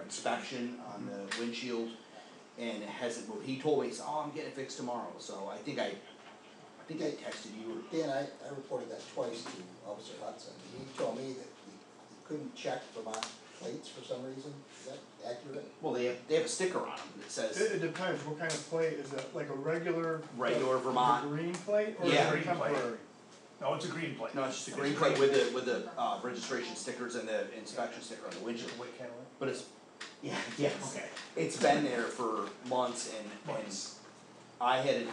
inspection on the windshield, and it hasn't moved. He told me, he said, oh, I'm getting it fixed tomorrow, so I think I texted you. Dan, I reported that twice to Officer Hudson. He told me that he couldn't check Vermont plates for some reason. Is that accurate? Well, they have a sticker on them that says. It depends, what kind of plate, is it like a regular? Vermont. The green plate, or is Yeah. it temporary? No, it's a green plate. No, it's just a green plate with the registration stickers and the inspection sticker on the windshield. But it's, yes. Okay. It's been there for months and I had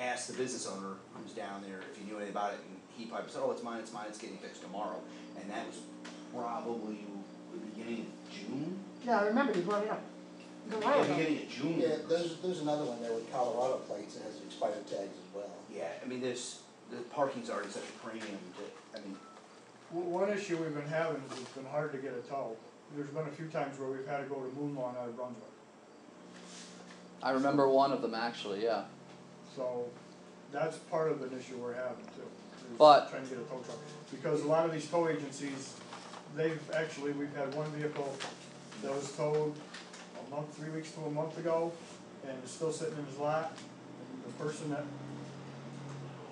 asked the business owner who's down there if he knew anything about it, and he probably said, oh, it's mine, it's getting fixed tomorrow. And that was probably the beginning of June? Yeah, I remember you brought it up. Beginning of June. Yeah, there's another one there with Colorado plates that has expired tags as well. Yeah, I mean, the parking's already such a premium to, I mean. One issue we've been having is it's been hard to get a tow. There's been a few times where we've had to go to Moon Lawn out of Brunswick. I remember one of them actually, yeah. So that's part of an issue we're having too. Is But- trying to get a tow truck. Because a lot of these tow agencies, we've had one vehicle that was towed a month, 3 weeks to a month ago, and it's still sitting in his lot. And the person that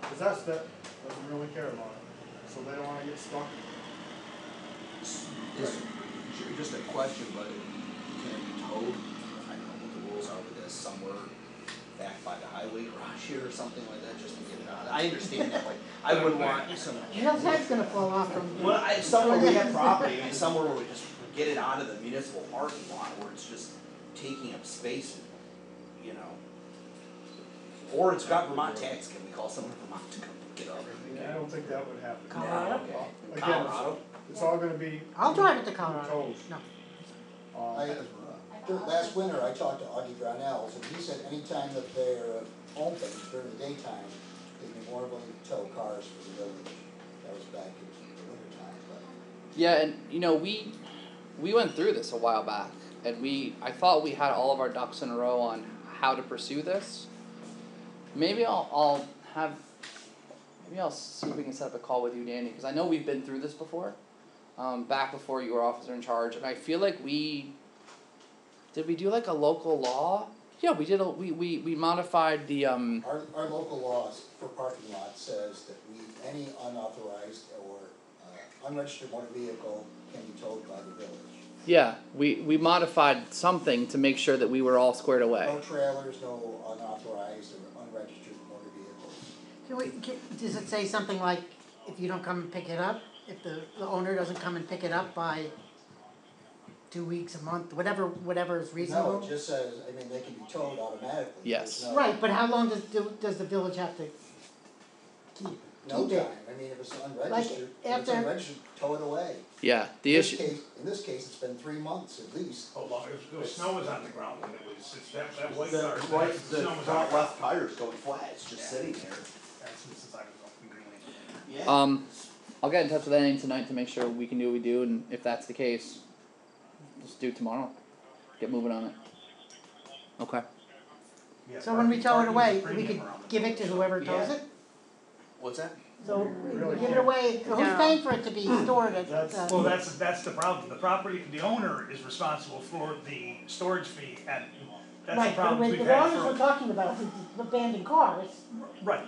possessed it doesn't really care about it, so they don't wanna get stuck. Just a question, but can it be towed? I don't know what the rules are with this, somewhere back by the highway garage here or something like that, just to get it out. I understand that, like, I wouldn't want some. Your head's gonna fall off from. Well, somewhere we have property, I mean, somewhere where we just get it out of the municipal parking lot where it's just taking up space, you know. Or it's got Vermont tags, can we call someone from Vermont to come pick it up? I don't think that would happen. Colorado? Okay. Again, Colorado? it's all gonna be. I'll drive it to Colorado. Tows. No. Last winter, I talked to Augie Brownells, and he said anytime that they're open during the daytime, they'd be more willing to tow cars for the village. That was back in the winter time, but. Yeah, and you know, we went through this a while back, and I thought we had all of our ducks in a row on how to pursue this. Maybe I'll see if we can set up a call with you, Danny, because I know we've been through this before, back before you were officer in charge, and I feel like did we do like a local law? Yeah, we did. We modified the. Our local laws for parking lots says that any unauthorized or unregistered motor vehicle can be towed by the village. Yeah, we modified something to make sure that we were all squared away. No trailers, no unauthorized or unregistered motor vehicles. Does it say something like, if you don't come and pick it up, if the owner doesn't come and pick it up by 2 weeks, a month, whatever is reasonable? No, it just says, I mean, they can be towed automatically. Yes. There's Right, but how long does the village have to keep No it? time, I mean, if it's unregistered, tow it away. Yeah, the issue. In this case, it's been 3 months at least. Oh, long, the snow was on the ground when it was, that white The car, right, the the snow was on the front ground. left tire's going flat, it's just sitting there. That's since I was up in Greenland. Yeah. I'll get in touch with Andy tonight to make sure we can do what we do, and if that's the case, Just do it tomorrow. Get moving on it. Okay. Yeah, So when we tow it parking's a away, we premium could around the give it to whoever tows Yeah. it? What's that? So Really we give it can't. away, who's No. paying for it to be stored at, That's- Well, that's the problem, the owner is responsible for the storage fee, and that's the right, but problem with we've the had owners we're for, talking about, who abandoned cars, right.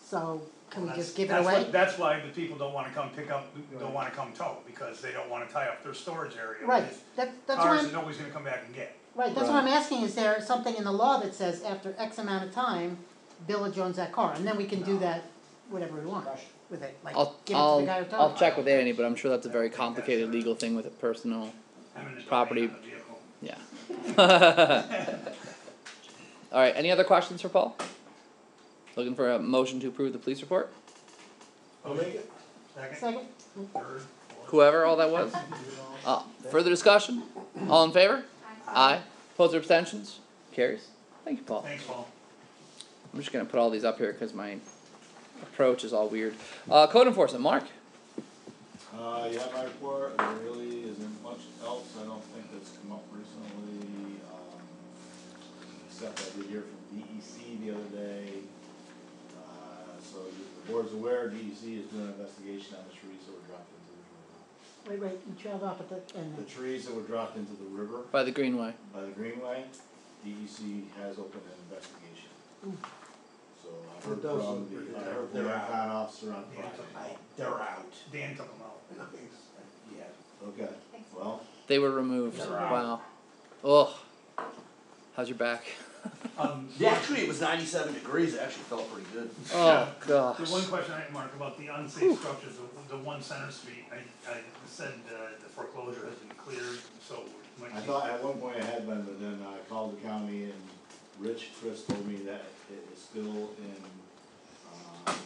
so can we That's- just give it that's away? what- That's why the people don't wanna come pick up, don't wanna come tow, because they don't wanna tie up their storage area Right, with that's what cars I'm, that nobody's gonna come back and get. right, that's what I'm asking, is there something in the law that says after X amount of time, village owns that car, and then we can do that, whatever we want with it, like, give it to the guy who tows it. I'll check with Annie, but I'm sure that's a very complicated legal thing with a personal, Eminent Property. domain on a vehicle. yeah. Alright, any other questions for Paul? Looking for a motion to approve the police report? I'll make it. Second, Second, third, fourth. Whoever all that was? Further discussion? All in favor? Aye. Opposed or abstentions? Carries. Thank you, Paul. Thanks, Paul. I'm just gonna put all these up here because my approach is all weird. Code enforcement, Mark? Yeah, my report, there really isn't much else, I don't think that's come up recently, except I did hear from DEC the other day. So the board's aware, DEC is doing an investigation on the trees that were dropped into the river. wait, you trailed off at the end. The trees that were dropped into the river By the Greenway. by the Greenway, DEC has opened an investigation. So I heard Those from are- I heard from they're the out. town officer on Yeah. Friday. They're out. Dan took them out. Yeah. Okay, well, They were removed. They're out. Wow. Ugh. How's your back? Yeah, actually, it was 97 degrees, it actually felt pretty good. Oh, The gosh. one question I had, Mark, about the unsafe structures, the one Center Street, I said, the foreclosure has been cleared, so it might I be. thought at one point I had been, but then I called the county and Rich Chris told me that it is still in, under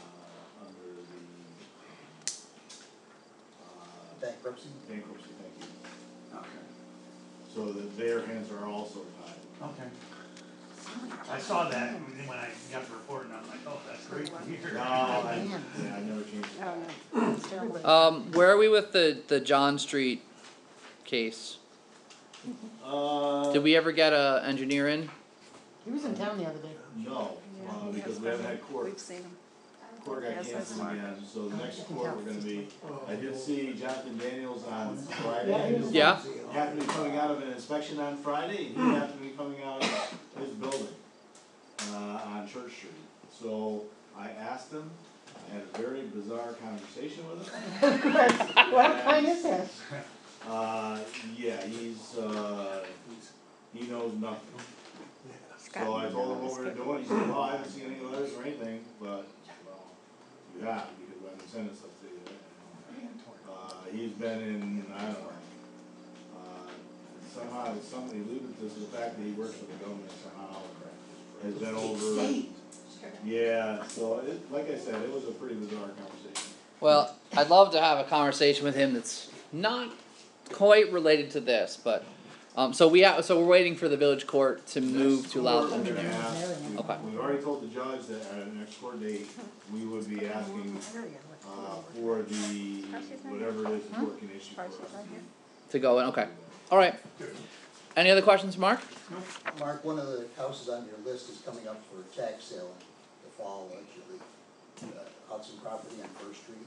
the, Bankruptcy? bankruptcy, thank you. Okay. So that their hands are also tied. Okay. I saw that when I got the report, and I'm like, oh, that's great to hear. No, I never changed it. Oh, no, it's terrible. Where are we with the John Street case? Did we ever get a engineer in? He was in town the other day. No, Yeah, he because has we haven't been. had court. We've seen him. Court got Yes, that's canceled again, so the next court we're gonna be, I did see Jonathan Daniels on Yeah, Friday. he was- Yeah? He happened to be coming out of an inspection on Friday, and he happened to be coming out of his building, on Church Street. So I asked him, I had a very bizarre conversation with him. What kind is that? Yeah, he knows nothing. So I told him what we were doing, he said, well, I haven't seen any letters or anything, but, well, you have, because I've been sending stuff to you. He's been in, I don't know, somehow, somebody alluded to the fact that he works for the government somehow, has been over. Yeah, so it, like I said, it was a pretty bizarre conversation. Well, I'd love to have a conversation with him that's not quite related to this, but so we're waiting for the village court to move to allow the engineer. Okay. We've already told the judge that at our next court date, we would be asking, for the, whatever it is, the working issue for us. To go in, okay. Alright. Any other questions, Mark? Mark, one of the houses on your list is coming up for tax sale in the fall, actually. Hudson property on First Street.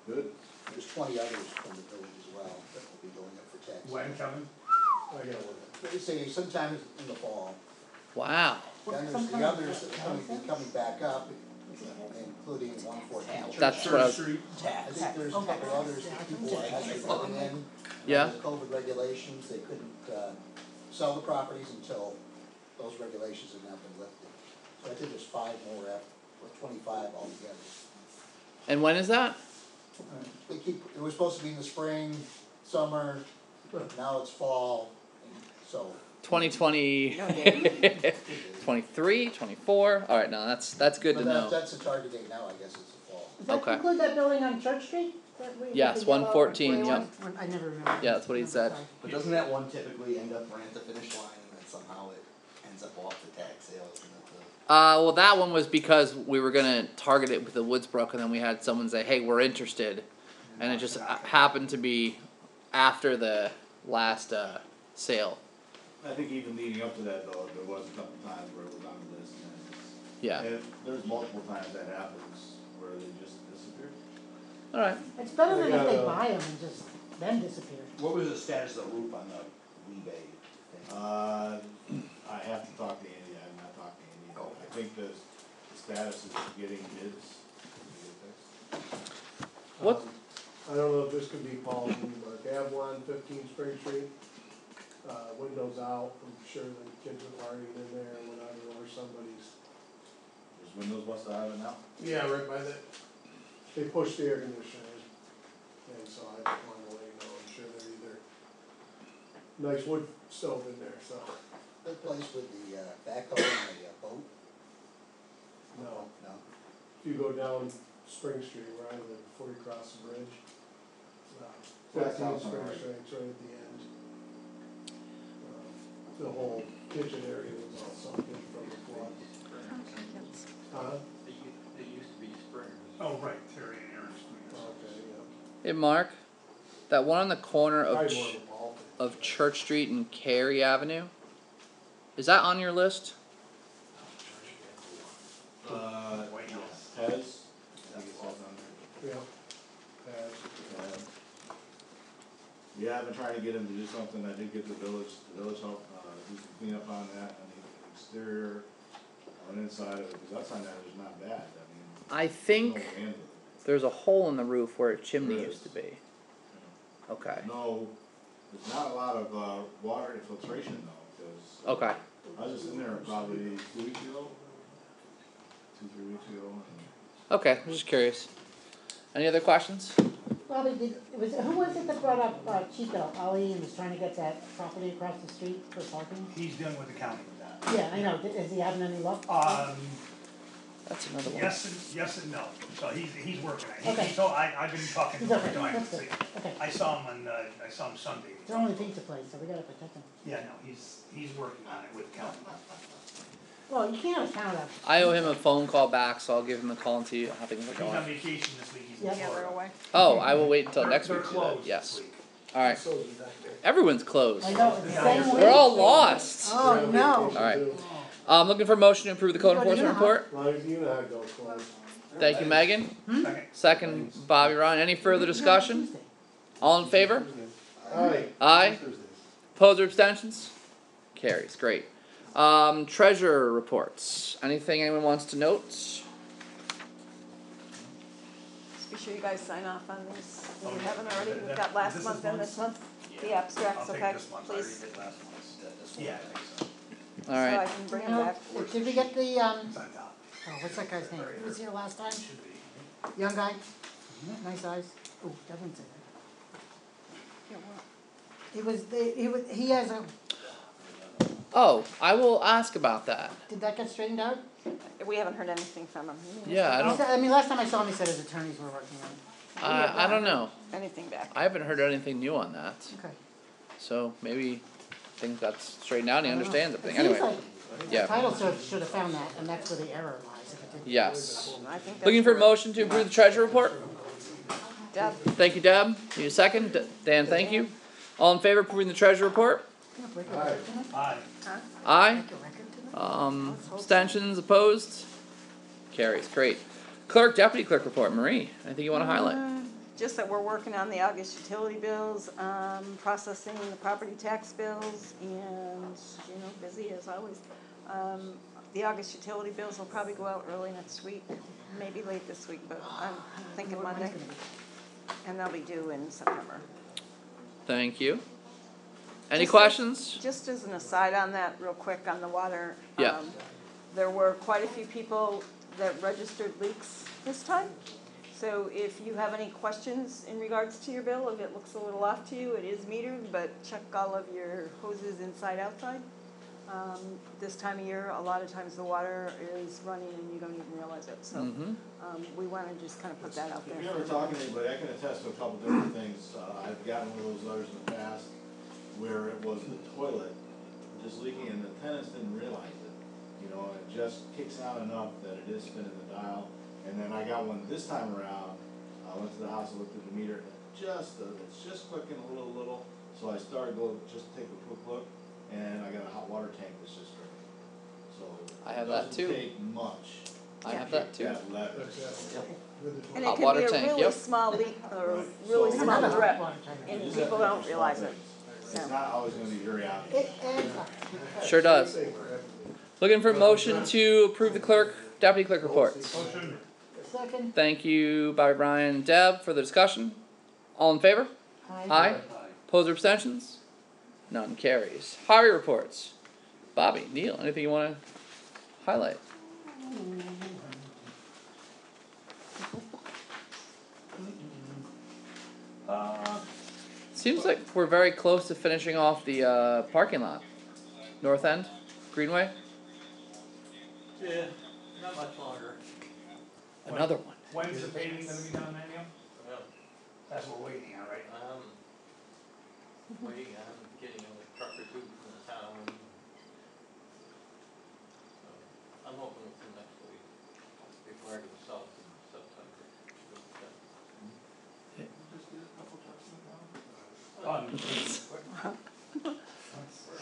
Good. There's 20 others from the village as well that will be going up for tax sale. When, Kevin? They say sometime in the fall. Wow. Then there's the others that are coming back up, including 114 Church. That's what I was, I think there's a couple others that people are actually putting in. Yeah. Because of COVID regulations, they couldn't sell the properties until those regulations have now been lifted. So I think there's 5 more, or 25 altogether. and when is that? It was supposed to be in the spring, summer, now it's fall, so. 2020, 23, 24? Alright, no, that's good to But know. that's the target date now, I guess it's the fall. Does that Okay. include that building on Church Street? Yes, 114, yep. I never remember. Yeah, that's what he said. But doesn't that one typically end up right at the finish line, and then somehow it ends up off the tax sales and Well, that one was because we were gonna target it with the Woodsbrook, and then we had someone say, "Hey, we're interested," and it just happened to be after the last sale. I think even leading up to that though, there was a couple times where it was on the list and Yeah. and there's multiple times that happens where they just disappear. Alright. It's better than if they Yeah. buy them and just then disappear. What was the status of the roof on the rebate thing? I have to talk to Andy, I have not talked to Andy. I think the status is getting bids to get fixed. What? I don't know if this could be Paul, but Avalon 15 Spring Street, windows out, I'm sure the kids are partying in there, and went out or somebody's. There's windows busted out of it now? Yeah, right by the, they pushed the air conditioner, and so I just wanted to let you know, I'm sure they're either, nice wood stove in there, so, The place with the backhoe and the boat? no. No? If you go down Spring Street, where I live, before you cross the bridge, That's 15 outside, Spring right. Street, it's right at the end. The whole kitchen area was all sunken from the flood. It used to be Springers. Oh, right, Terry and Aaron Springers. Okay, yeah. Hey Mark, that one on the corner of Probably more of a ball thing. of Church Street and Cary Avenue, is that on your list? Yes. Tez, I think it says on there. Yeah. Yeah, I've been trying to get him to do something, I did get the village help, do some cleanup on that, on the exterior, on the inside of it, because outside that is not bad, I no think hands with it. there's a hole in the roof where a chimney There used is. to be. Okay. No, there's not a lot of, water infiltration though, because Okay. I was just in there probably 2 weeks ago, 2-3 weeks ago, and Okay, just curious. Any other questions? Bobby, who was it that brought up Chico, Ali, and was trying to get that property across the street for parking? He's done with the county with that. Yeah, I know, is he having any luck? That's another one. Yes and no, so he's working on it. Okay. So I've been talking to He's him okay, every time, that's good, okay. I saw him Sunday. It's our only pizza place, so we gotta protect him. Yeah, no, he's working on it with the county. Well, you can't count up. I owe him a phone call back, so I'll give him a call and see how things are He's on going. vacation this week, he's in Yeah. Yeah, they're Florida. away. Oh, I will wait until next They're week to do that. closed Yes. this week. Alright. So is that there. Everyone's closed. I know, it's the same week. We're all lost. Oh, no. Alright. Looking for a motion to approve the code Go to enforcement Unihawk. report. Like, you know how it goes, close. Thank you, Megan. Second. Second, Bobby Ron. Any further discussion? All in favor? Alright. Aye. Opposed or abstentions? Carries, great. Treasurer reports. Anything anyone wants to note? Just be sure you guys sign off on these, if you haven't already, we've got last This is month and month's? this month, the I'll abstracts, take okay, this month, I already please, did last month's. Yeah, I think so. so I Alright. can bring You them know, back. did we get the, It's on top. oh, what's that guy's name? Who was here last time? Should be. Young guy? Nice eyes. Oh, Devin's in Yeah, well, there. He has a, Oh, I will ask about that. did that get straightened out? We haven't heard anything from him. Yeah, I He don't, said, last time I saw him, he said his attorneys were working on it. I don't know. Anything back. I haven't heard anything new on that. Okay. So maybe things got straightened out and he I don't know. understands everything. It seems Anyway, like the yeah. title search should have found that, and that's where the error lies, if it didn't. Yes. I think that's Looking for a where- motion to approve the treasurer report? Deb, Thank you, Deb. Need a second? Dan, thank you. All in favor of approving the treasurer report? Can I break a record tonight? Aye. Aye. Break a record tonight? Abstentions, opposed? Carries, great. Clerk, deputy clerk report, Marie, anything you wanna highlight? just that we're working on the August utility bills, processing the property tax bills, and, busy as always. The August utility bills will probably go out early next week, maybe late this week, but I'm thinking When's it Monday, gonna be? and they'll be due in September. Thank you. Any Just questions? Just as an aside on that, real quick, on the water. Yeah. There were quite a few people that registered leaks this time. So if you have any questions in regards to your bill, if it looks a little off to you, it is metered, but check all of your hoses inside, outside. This time of year, a lot of times the water is running and you don't even realize it, so, we wanna just kinda put that out there. If you ever talk to anybody, I can attest to a couple different things. I've gotten one of those letters in the past where it was the toilet just leaking and the tenants didn't realize it. It just kicks out enough that it is spinning the dial. And then I got one this time around, I went to the house and looked at the meter, it's just clicking a little, so I started to just take a quick look, and I got a hot water tank that's just dripping. So I have it that too. doesn't take much I Yeah. have that too. that letter. And Hot it can water be a tank, really yep. small leak or Right. really So- small Another drip, water tank. and people don't realize it. It's not always gonna be very obvious. It adds up. Sure does. Looking for a motion to approve the deputy clerk reports. Motion. Second, Thank you, Bobby, Brian, Deb, for the discussion. All in favor? Aye. Opposed or abstentions? None carries. Highway reports. Bobby, Neil, anything you wanna highlight? Seems like we're very close to finishing off the parking lot. North end, Greenway, Yeah, not much longer. another one. When's the paving gonna be done, Daniel? Well, That's what we're waiting on, right? waiting on getting a truck or two from the town. So, I'm hoping within next week, before I go south in September.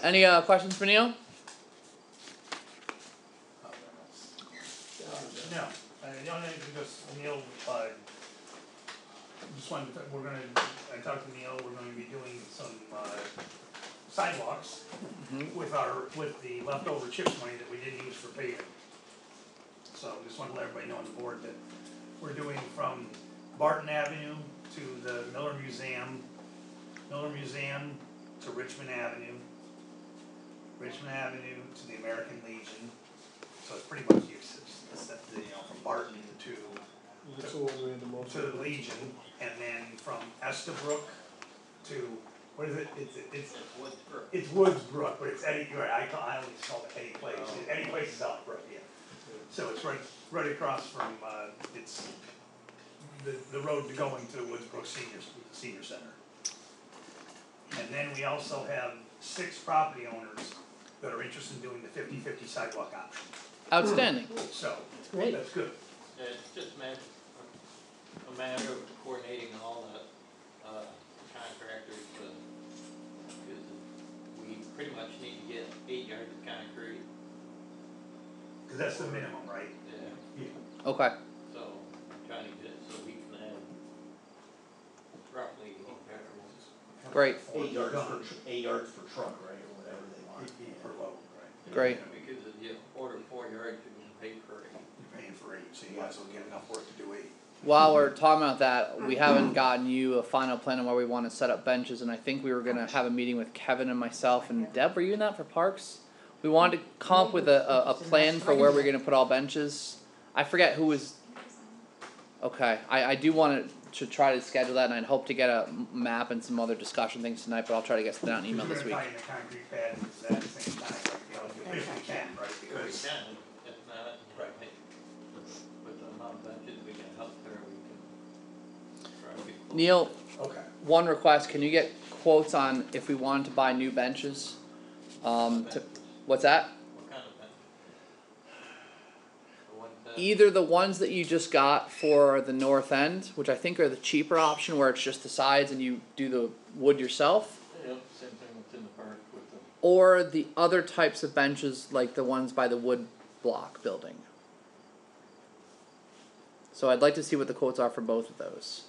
Any questions for Neil? No, the only thing just, Neil, just wanted to, I talked to Neil, we're gonna be doing some, sidewalks with the leftover CHIPS money that we didn't use for paving. So just want to let everybody know on the board that we're doing from Barton Avenue to the Miller Museum to Richmond Avenue to the American Legion. So it's pretty much useless, from Barton to That's the one we had the most. the Legion, and then from Estabrook to, what is it? It's Woodsboro. It's Woodsbrook, but it's Eddie, you're right, I always call it Eddie Place. Eddie Place is Southbrook, yeah. So it's right across from, it's the road to going to Woodsbrook Senior Center. And then we also have 6 property owners that are interested in doing the 50-50 sidewalk option. Outstanding. So, great. that's good. It's just a matter of coordinating all the contractors, because we pretty much need to get 8 yards of concrete. Cause that's the minimum, right? Yeah. Okay. So I'm trying to get it so we can have roughly 8 yards. Great. 8 yards per truck, right, or whatever they want. Per load, right? Great. Because if you order 4 yards, you're gonna pay for 8. You're paying for 8, so you might as well get enough work to do 8. While we're talking about that, we haven't gotten you a final plan on where we want to set up benches, and I think we were gonna have a meeting with Kevin and myself and Deb. Were you in that for parks? We wanted to come up with a plan for where we're gonna put all benches. I forget who was. Okay, I do want to try to schedule that, and I'd hope to get a map and some other discussion things tonight, but I'll try to get something out in email this week. We're gonna tie in the concrete pad at the same time, right, if we can, right, If we because. can, if not, Right. with the amount of benches we can help there, we can try to get close. Neil, Okay. one request: can you get quotes on if we wanted to buy new benches? What's that? What kind of bench? The ones that. Either the ones that you just got for the north end, which I think are the cheaper option, where it's just the sides and you do the wood yourself, Yep, same thing that's in the park with the. or the other types of benches like the ones by the wood block building. So I'd like to see what the quotes are for both of those.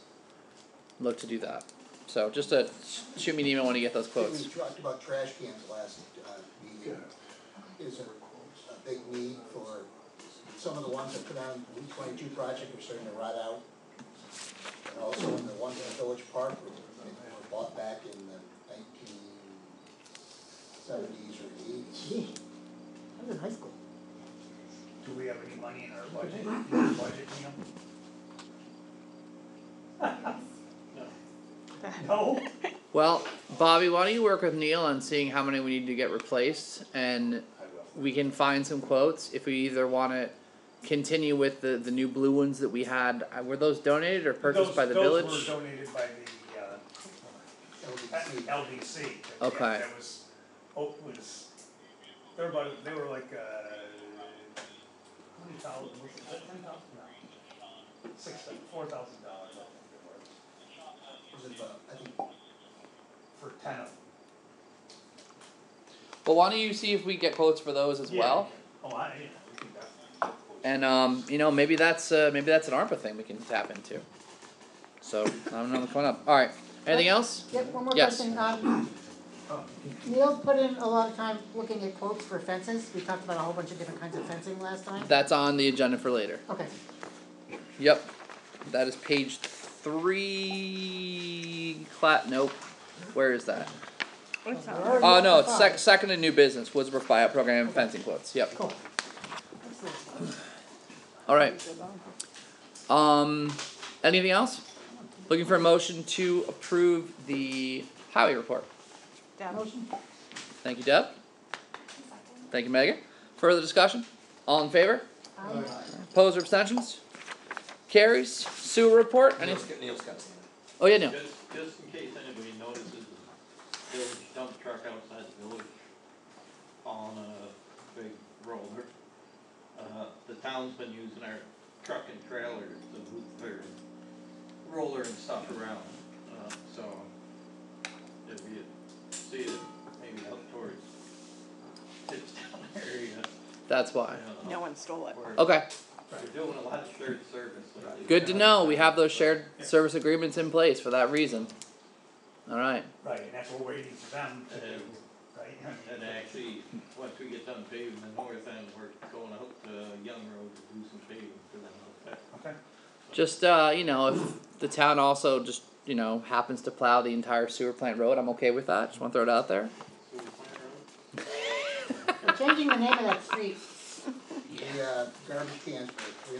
Look to do that. So just shoot me an email when you get those quotes. We talked about trash cans last meeting. Is there a big need for some of the ones that put on the Route 22 project are starting to rot out? And also in the ones in the Village Park were bought back in the 1970s or the 80s. Gee, I was in high school. Do we have any money in our budget, Neil? No? Well, Bobby, why don't you work with Neil on seeing how many we need to get replaced, and we can find some quotes if we either want to continue with the new blue ones that we had. Were those donated or purchased by the village? Those were donated by the LDC. Okay. That was, they were like, how many thousand, was it $10,000? No. $4,000, I think they were. Cause if, I think, for 10 of them. Well, why don't you see if we get quotes for those as Yeah. well? Oh, we can definitely. And you know, maybe that's an ARPA thing we can tap into. So I don't know what's coming up. All right. Anything else? Yep, one more Yes. question, Oh, Neil put in a lot of time looking at quotes for fences, we talked about a whole bunch of different kinds of fencing last time. That's on the agenda for later. Okay, Yep. That is page 3. Nope. Where is that? It's We're not- already Oh up no, to it's five. second in new business. Woodsbrook buyout program and fencing quotes. Yep. Cool. All right. Anything else? Looking for a motion to approve the highway report. Deb. Motion? Thank you, Deb. Thank you, Megan. Further discussion? All in favor? Aye. Opposed or abstentions? Carries. Sewer report? Any? Neil's got something. Oh yeah, Neil. Just in case anybody notices, the village dump truck outside the village on a big roller. The town's been using our truck and trailer to move their roller and stuff around, so if you see it, maybe out towards Pittstown area. That's why. No one stole it. Okay. We're doing a lot of shared service. lately. Good to know. We have those shared service agreements in place for that reason. All right. right, and that's what we're waiting for them to do, right? And actually, once we get done paving the north end, we're going out to Young Road to do some paving for them out there. Okay. Just you know, if the town also just happens to plow the entire sewer plant road, I'm okay with that. Just want to throw it out there. Sewer plant road? We're changing the name of that street. the, garbage cans for $332,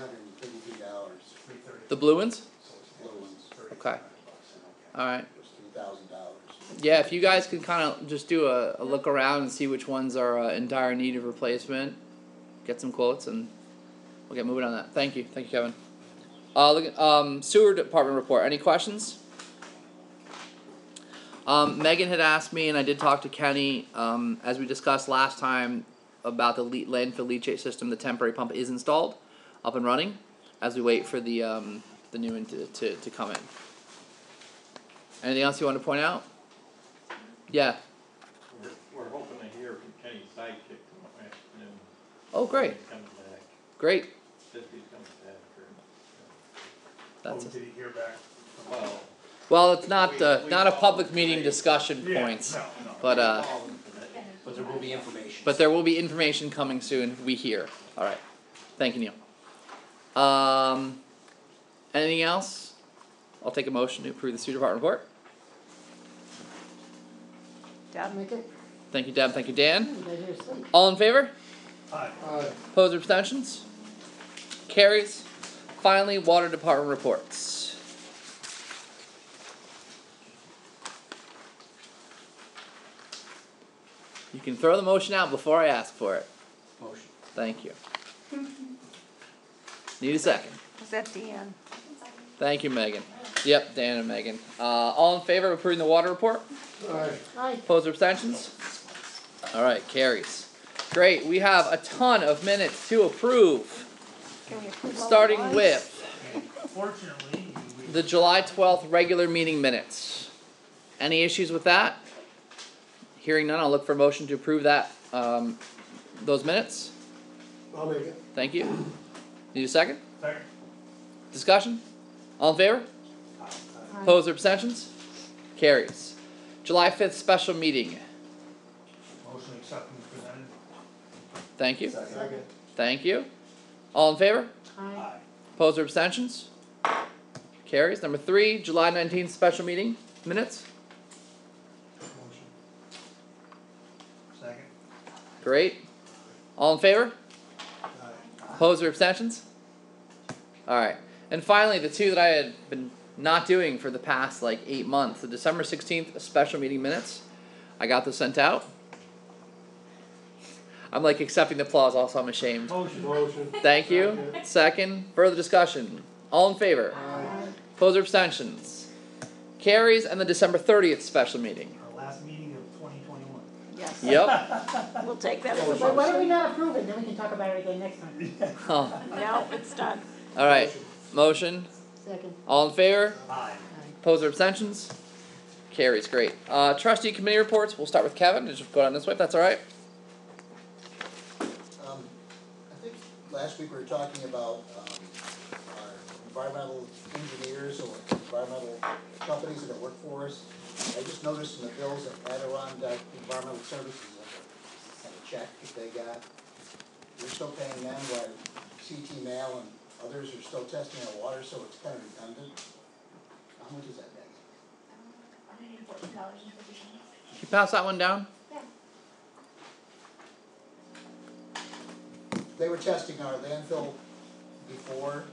The blue ones. little ones, Okay. All right. it was $3,000. Yeah, if you guys could kind of just do a look around and see which ones are in dire need of replacement, get some quotes, and we'll get moving on that. Thank you, Kevin. Sewer department report. Any questions? Megan had asked me, and I did talk to Kenny, as we discussed last time about the landfill leachate system. The temporary pump is installed, up and running, as we wait for the new one to come in. Anything else you want to point out? Yeah. We're hoping to hear from Kenny's sidekick tomorrow afternoon. Oh, great. He's coming back, Great. says he's coming back That's Did he hear back? for, well, it's not a public meeting discussion Yeah, points, no. but But there will be information. but there will be information coming soon. We hear. All right. Thank you, Neil. Anything else? I'll take a motion to approve the sewer department report. Deb. Make it, Thank you, Deb. Thank you, Dan. you guys here asleep. All in favor? Aye. Opposed or abstentions? Carries. Finally, water department reports. You can throw the motion out before I ask for it. Motion. Thank you. Need a second. Is that Deanne? Thank you, Megan. Yep, Dan and Megan. All in favor of approving the water report? Aye. Opposed or abstentions? Alright, carries. Great, we have a ton of minutes to approve. Can we approve all at Starting once? with Fortunately, the July 12th regular meeting minutes. Any issues with that? Hearing none, I'll look for a motion to approve that, those minutes. I'll make it. Thank you. Need a second? Second. Discussion? All in favor? Opposed or abstentions? Carries. July 5th special meeting. Motion accepted and presented. Thank you. Second. Thank you. All in favor? Aye. Opposed or abstentions? Carries. Number 3, July 19th special meeting minutes. Motion. Second. Great. All in favor? Aye. Opposed or abstentions? Alright. And finally, the two that I had been not doing for the past 8 months. The December 16th special meeting minutes. I got those sent out. I'm accepting the applause, also I'm ashamed. Motion. Thank you. Second. Further discussion. All in favor? Aye. Opposed or abstentions? Carries. And the December 30th special meeting. Our last meeting of 2021. Yes. Yep. We'll take that as a Wait, why motion. don't we not approve it, then we can talk about it again next time. Oh. No, it's done. Alright. Motion. Second. All in favor? Aye. Aye. Opposed or abstentions? Carries, great. Trustee committee reports, we'll start with Kevin, just go down this way if that's alright. I think last week we were talking about, our environmental engineers or environmental companies that work for us. I just noticed in the bills that Adirondack Environmental Services had a check that they got. We're still paying them while CT Mail and others are still testing our water, so it's kind of redundant. How much is that, Maggie? $114.50. Can you pass that one down? Yeah. They were testing our landfill before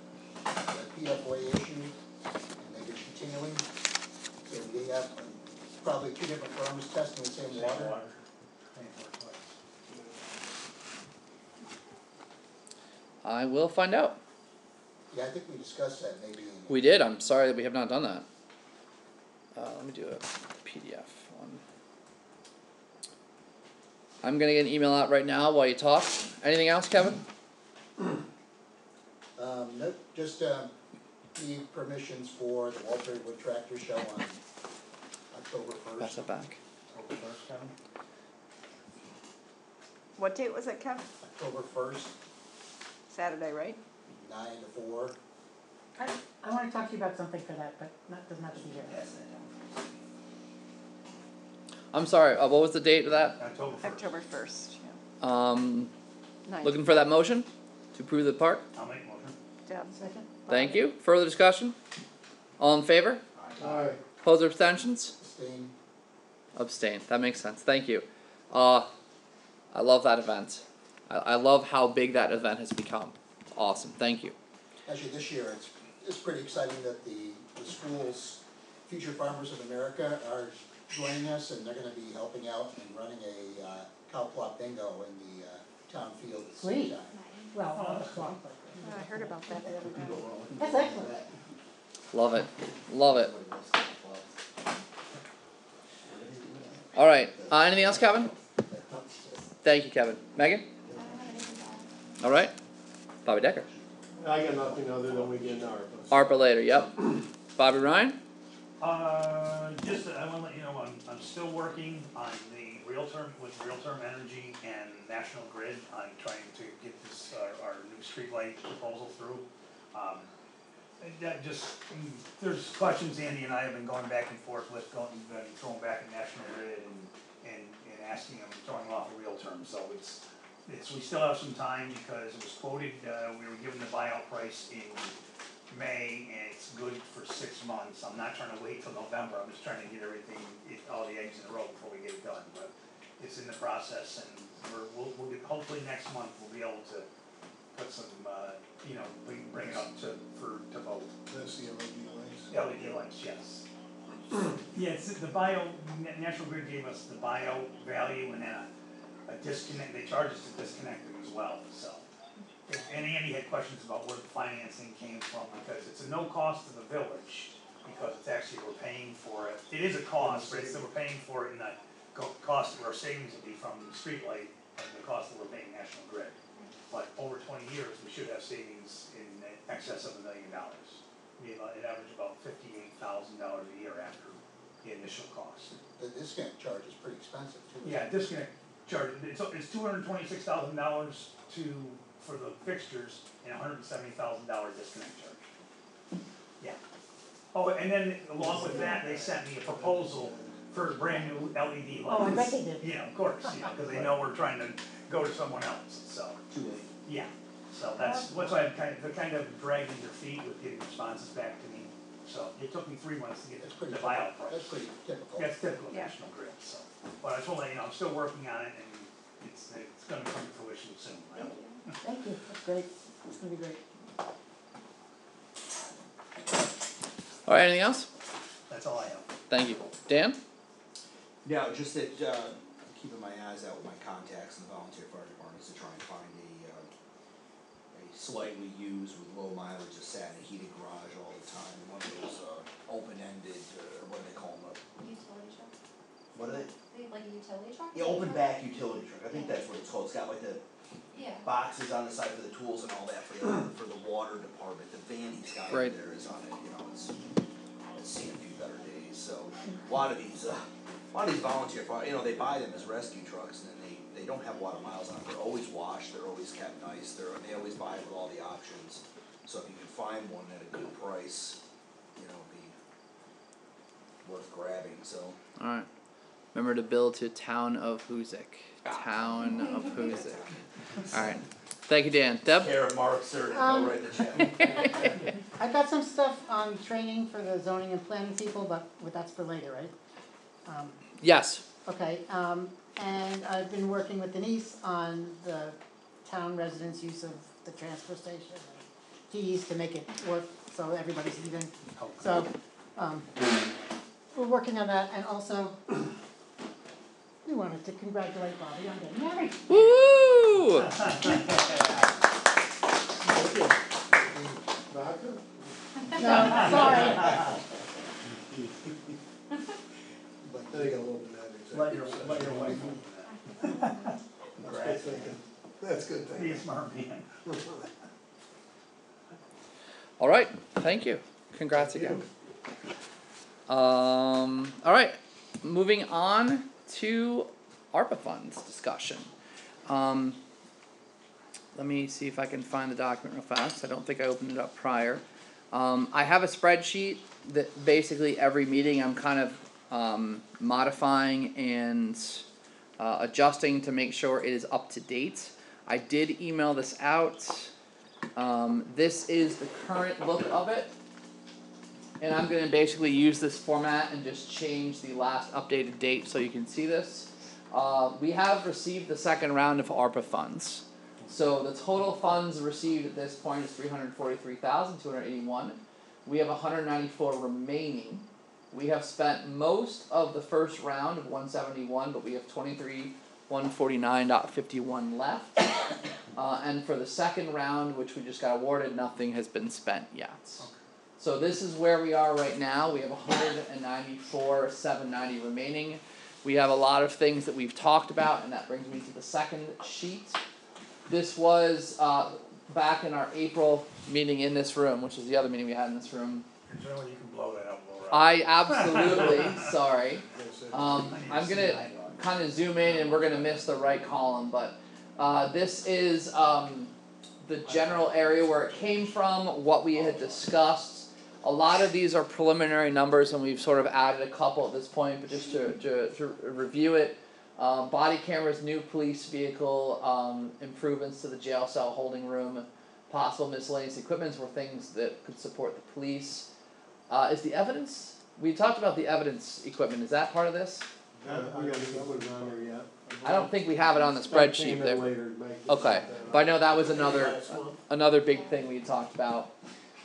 the PFOA issue, and they've been continuing. So we have probably two different firms testing the same water. I will find out. Yeah, I think we discussed that maybe in. We did, I'm sorry that we have not done that. Let me do a PDF one. I'm gonna get an email out right now while you talk. Anything else, Kevin? Nope, just, need permissions for the Walter Wood Tractor Show on October first. Pass it back. October first, Kevin? What date was it, Kev? October first, Saturday, right? 9 to 4. I wanna talk to you about something for that, but doesn't have to be here. I'm sorry, what was the date of that? October first. October 1st, yeah. Ninth. Looking for that motion to approve the park? I'll make a motion. Deb. Second? Thank you. Further discussion? All in favor? Aye. Opposed or abstentions? Abstain. Abstain. That makes sense. Thank you. I love that event. I love how big that event has become. Awesome. Thank you. Actually, this year, it's pretty exciting that the schools, Future Farmers of America, are joining us, and they're gonna be helping out and running a cow plot bingo in the town field at the same Sweet. time. Well, not the clock, but. I heard about that the other day. That's excellent. Love it. Love it. Alright. Anything else, Kevin? Thank you, Kevin. Megan? Alright. Bobby Decker. I got nothing other than we get ARPA. ARPA later, yep. Bobby Ryan? Just, I wanna let you know, I'm still working on the with Real-Term Energy and National Grid on trying to get this, our new streetlight proposal through. That just, there's questions Andy and I have been going back and forth with, been throwing back at National Grid and asking them, throwing off a Real-Term, so it's, we still have some time because it was quoted, we were given the buyout price in May, and it's good for 6 months. I'm not trying to wait till November, I'm just trying to get everything, all the eggs in a row before we get it done, but it's in the process, and we'll get, hopefully next month, we'll be able to put some, we can bring it up to vote. That's the LED lights. LED lights, yes. Yeah, it's the National Grid gave us the bio value and then a disconnect, they charge us to disconnect it as well, so. And Andy had questions about where the financing came from, because it's a no cost to the village, because it's actually, we're paying for it. It is a cost, but it's that we're paying for it in the cost of our savings would be from the streetlight and the cost that we're paying National Grid. But over 20 years, we should have savings in excess of $1 million. We average about $58,000 a year after the initial cost. The disconnect charge is pretty expensive too. Yeah, disconnect charge, it's $226,000 for the fixtures and $170,000 disconnect charge. Yeah. Oh, and then along with that, they sent me a proposal for brand new LED lights. Oh, I bet they did. Yeah, of course, because they know we're trying to go to someone else, so. Yeah, so that's why I'm kind of dragging their feet with getting responses back to me. So it took me 3 months to get the buyout price. That's pretty typical. That's typical of Yeah. National Grid, so. But I just wanna let you know, I'm still working on it and it's gonna come to fruition soon, I hope. Thank you, that's great, that's gonna be great. Alright, anything else? That's all I have. Thank you. Dan? No, just that, I'm keeping my eyes out with my contacts in the volunteer fire departments to try and find a slightly used with low mileage, just sat in a heated garage all the time, one of those, open-ended, what do they call them, Utility truck? what are they? Like a utility truck? Yeah, open back utility truck, I think that's what it's called, it's got like the Yeah. boxes on the side for the tools and all that for the water department, the van he's got in Right. there is on it, it's seen a few better days, so a lot of these volunteer fire, they buy them as rescue trucks and then they don't have a lot of miles on them. They're always washed, they're always kept nice, they always buy it with all the options. So if you can find one at a good price, it'd be worth grabbing, so. Alright. Remember to bill to Town of Hoosick. Town of Hoosick. Alright. Thank you, Dan. Deb? Care of Mark, sir, go write the check. I've got some stuff on training for the zoning and planning people, but that's for later, right? Yes. Okay, and I've been working with Denise on the town residents' use of the transfer station and keys to make it work so everybody's even. So, we're working on that, and also, we wanted to congratulate Bobby on getting married. Woo! No, sorry. But they got a little bit of Let your wife know that. That's good thinking. That's good thinking. Be a smart man. Alright, thank you. Congrats again. Alright, moving on to ARPA funds discussion. Let me see if I can find the document real fast. I don't think I opened it up prior. I have a spreadsheet that basically every meeting I'm kind of modifying and adjusting to make sure it is up to date. I did email this out. This is the current look of it. And I'm going to basically use this format and just change the last updated date so you can see this. We have received the second round of ARPA funds. So the total funds received at this point is $343,281. We have 194 remaining. We have spent most of the first round of 171, but we have 149.51 left. And for the second round, which we just got awarded, nothing has been spent yet. Okay. So this is where we are right now. We have 194,790 remaining. We have a lot of things that we've talked about, and that brings me to the second sheet. This was back in our April meeting in this room, which is the other meeting we had in this room. Is there any way you can blow that up, Laura? I absolutely, sorry. I'm gonna kind of zoom in and we're gonna miss the right column, but this is the general area where it came from, what we had discussed. A lot of these are preliminary numbers and we've sort of added a couple at this point, but just to review it. Body cameras, new police vehicle, improvements to the jail cell holding room, possible miscellaneous equipments were things that could support the police. Is the evidence? We talked about the evidence equipment. Is that part of this? I don't think we have it on the spreadsheet there. Okay, but I know that was another big thing we talked about.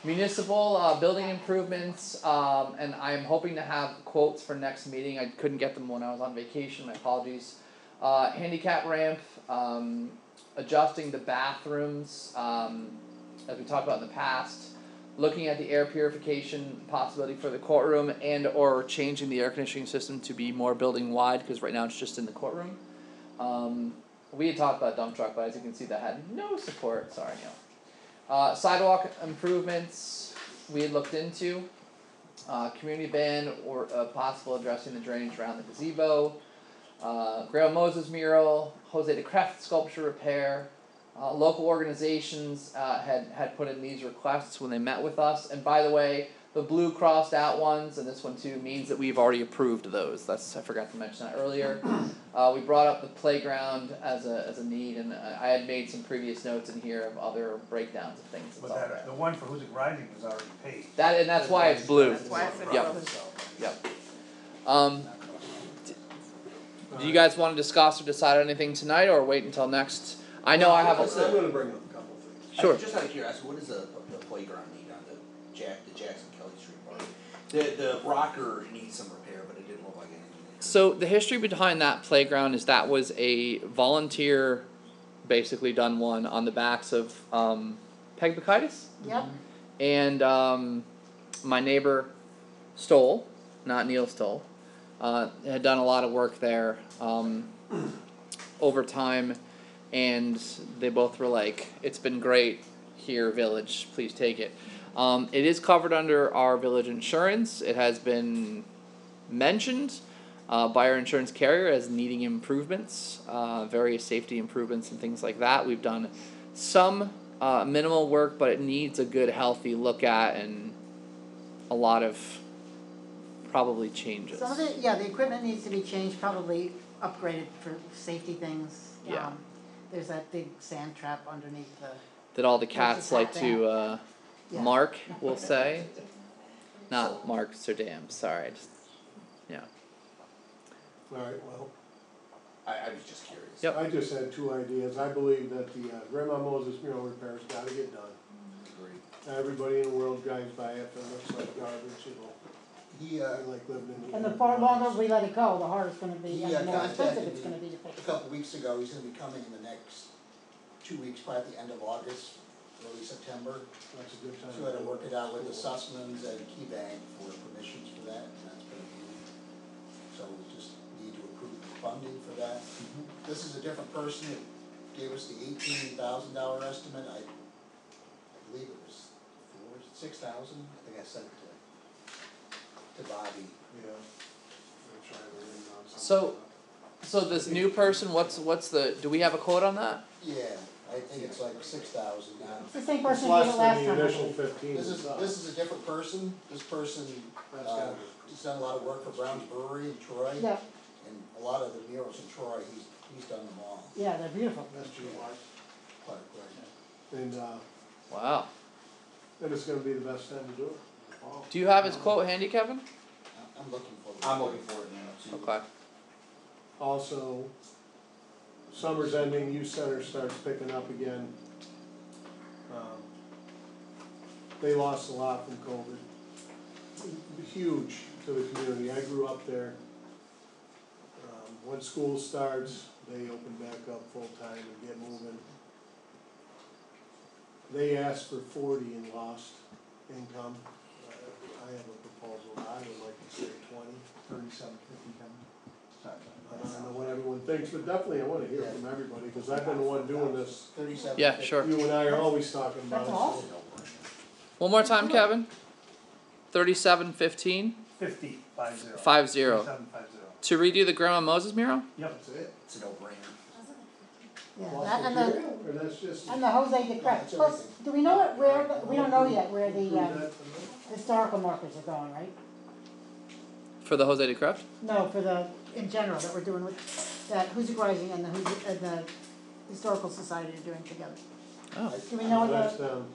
Municipal building improvements, and I'm hoping to have quotes for next meeting. I couldn't get them when I was on vacation, my apologies. Handicap ramp, adjusting the bathrooms, as we talked about in the past. Looking at the air purification possibility for the courtroom and or changing the air conditioning system to be more building wide, because right now it's just in the courtroom. We had talked about dump truck, but as you can see that had no support, sorry Neil. Sidewalk improvements we had looked into, community ban or possible addressing the drainage around the gazebo, Grail Moses mural, Jose de Creft sculpture repair. Local organizations had put in these requests when they met with us, and by the way, the blue crossed out ones, and this one too, means that we've already approved those. I forgot to mention that earlier. We brought up the playground as a need, and I had made some previous notes in here of other breakdowns of things. But that, the one for Hoosick Rising was already paid. That's why it's blue. That's why it's Yep. Yep. Do you guys want to discuss or decide on anything tonight, or wait until next? I know I have I'm gonna bring up a couple things. Sure. Just out of curiosity, what is the playground need on the Jackson Kelly Street part? The rocker needs some repair, but it didn't look like anything. So the history behind that playground is that was a volunteer, basically done one on the backs of Peg Bacchitis. Yep. And my neighbor Stoll, not Neil Stoll, had done a lot of work there over time, and they both were like, "It's been great here, village. Please take it." It is covered under our village insurance. It has been mentioned by our insurance carrier as needing improvements, various safety improvements and things like that. We've done some minimal work, but it needs a good, healthy look at and a lot of probably changes. Some of it, yeah, the equipment needs to be changed, probably upgraded for safety things. Yeah. There's that big sand trap underneath the, That all the cats like to yeah. mark, we'll say. Not Mark Serdam, sorry. Yeah. Alright, well, I was just curious. Yep. I just had two ideas. I believe that the Grandma Moses mural repair's gotta get done. Agreed. Everybody in the world drives by it, and it looks like garbage, it'll, He, like living in the. And the far longer we let it go, the harder it's gonna be, He, and the more contacted expensive it's me gonna be to a fix. couple weeks ago, he's gonna be coming in the next 2 weeks, probably at the end of August, early September. That's a good time. Try to work it out with the Sussmans and Key Bank for permissions for that, and that's been approved. So we just need to approve the funding for that. This is a different person that gave us the $18,000 estimate. I believe it was $6,000. I think I sent it to Bobby. Yeah. I'm trying to write down something. So this new person, what's the, do we have a quote on that? Yeah, I think it's like 6,000 now. It's the same It's person who did less it last than time. the I initial believe. 15. This is a different person. This person, That's gotta be. he's done a lot of work for Brown's Brewery in Troy. Yeah, And a lot of the murals in Troy, he's done them all. yeah, they're beautiful. That's G. Clark, right. And, Wow. and it's gonna be the best time to do it. Fall. Do you have his quote handy, Kevin? I'm looking for it. I'm looking for it now too. Okay. Also, summer's ending, youth center starts picking up again. They lost a lot from COVID. Huge to the community. I grew up there. When school starts, they open back up full-time and get moving. They asked for 40 in lost income. I have a proposal. I would like to say 20. 37.50 I don't know what everyone thinks, but definitely I wanna hear from everybody, cause I've been the one doing this. 37. Yeah, sure. You and I are always talking about it. That's awesome. One more time, Kevin. 3715 50, 50. 50 3750. to redo the Grandma Moses mural. Yep. That's it. It's a no-brainer. Yeah, Lost that and the, material, or that's just. and the Jose de Cret. That's Plus, everything. do we know where, we don't know yet where Approve the, that tonight? historical markers are going, right? For the Jose de Craft? No, for the, in general, that we're doing with, that Hoosick Rising and the Historical Society are doing together. Oh. Do we know That's the, down,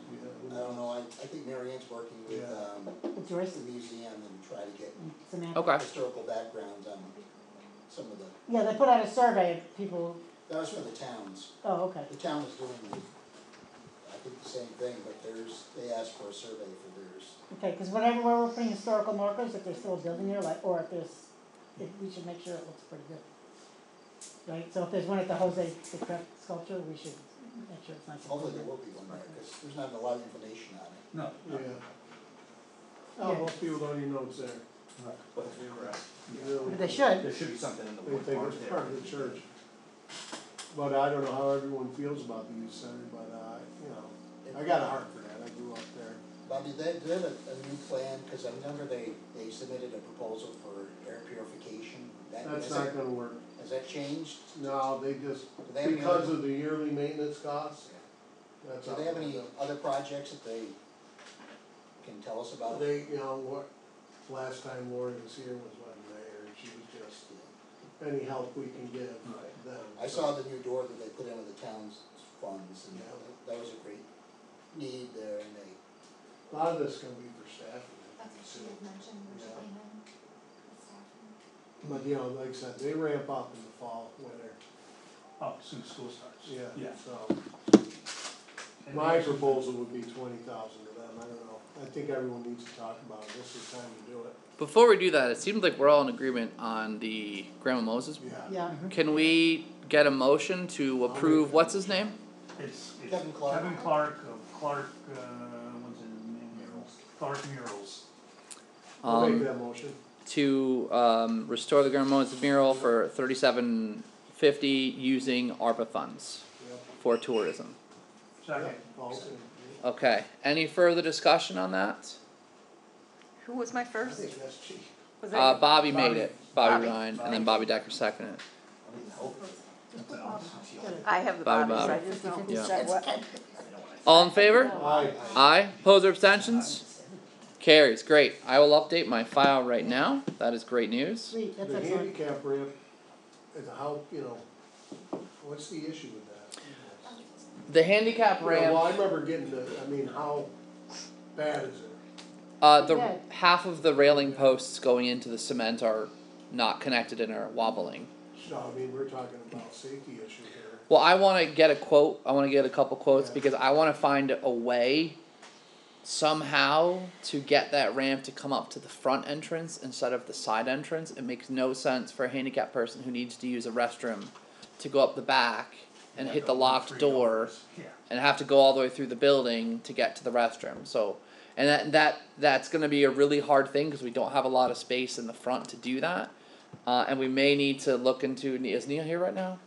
I don't know, I think Mary Ann's working with, Yeah. with Joyce the museum and try to get and Samantha? Okay. historical backgrounds on some of the, Yeah, they put out a survey of people, that was for the towns. oh, okay. The town was doing, I think the same thing, but they asked for a survey for theirs. Okay, cause whenever we're putting historical markers, if there's still a building there, like, or if we should make sure it looks pretty good. Right, so if there's one at the Jose de Cret sculpture, we should make sure it's nice and Hopefully clean. there will be one there, because there's not a lot of information on it. No. Yeah. Oh, most people don't even know it's there. But it's correct. Really. But they should. There should be something in the They wood think part it's there. part of the church. But I don't know how everyone feels about the youth center, but, you know, I got a heart for that, I grew up there. Bobby, they have a new plan, because I remember they submitted a proposal for air purification. That's not gonna work. Has that changed? No, they just, Do they have any because other- of the yearly maintenance costs, that's Do all. they have any other projects that they can tell us about? They, you know, what, last time Lori was here was when mayor, and she was just, any help we can give them. I saw the new door that they put in with the town's funds, and Yeah. that was a great need there, and they, A lot of this can be for staff. That's what she had mentioned when she Yeah. came in. The staffing. But, you know, like I said, they ramp up in the fall, winter, Oh, soon as school starts. yeah, so. And My they- proposal would be 20,000 to them, I don't know, I think everyone needs to talk about it, this is time to do it. Before we do that, it seems like we're all in agreement on the Grandma Moses. Yeah. Yeah, Can we get a motion to approve, what's his name? It's Kevin Clark. Kevin Clark of Clark, what's his name? Murals. Clark Murals. I'll make that motion. To restore the Grandma Moses mural for $37.50 using ARPA funds Yep. for tourism. Second. Paulson. Okay, any further discussion on that? Who was my I first? think that's cheap. Was that Bobby made it, Bobby Bobby. Ryan, and then Bobby Decker seconded it. I have the Bobby, Bobbies, I Bobby. just know who Yeah. said what. All in favor? Aye. Aye, opposed or abstentions? Carries, great, I will update my file right now, that is great news. Sweet, that's The excellent. handicap ramp, is how, you know, what's the issue with that? The handicap You know, well, I ramp, remember getting the, I mean, how bad is it? the Yeah. half of the railing posts going into the cement are not connected and are wobbling. So, I mean, we're talking about safety issue here. Well, I wanna get a quote, I wanna get a couple quotes, Yeah. because I wanna find a way somehow to get that ramp to come up to the front entrance instead of the side entrance. It makes no sense for a handicapped person who needs to use a restroom to go up the back and hit the locked door Yeah. and have to go all the way through the building to get to the restroom. So, and that's gonna be a really hard thing, cause we don't have a lot of space in the front to do that. And we may need to look into, is Neil here right now?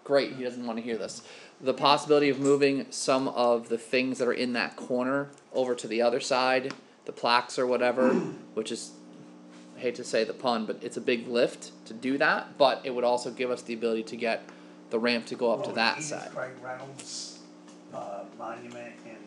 Great, he doesn't wanna hear this. The possibility of moving some of the things that are in that corner over to the other side, the plaques or whatever, which is, I hate to say the pun, but it's a big lift to do that, but it would also give us the ability to get the ramp to go up to that side. Craig Reynolds, monument and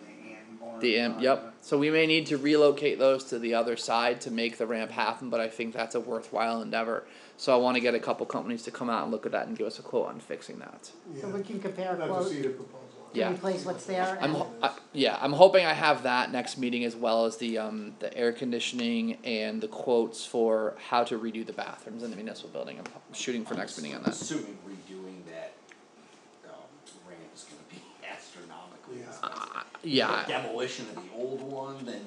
the Anborn. Yep, so we may need to relocate those to the other side to make the ramp happen, but I think that's a worthwhile endeavor. So I wanna get a couple companies to come out and look at that and give us a quote on fixing that. So we can compare I'd like to quotes see the proposal. Yeah. to replace what's there I'm and I'm hoping I have that next meeting, as well as the air conditioning and the quotes for how to redo the bathrooms in the municipal building. I'm shooting for next meeting on that. Assuming redoing that, ramp is gonna be astronomically Yeah. expensive. Yeah, Demolition of the old one, then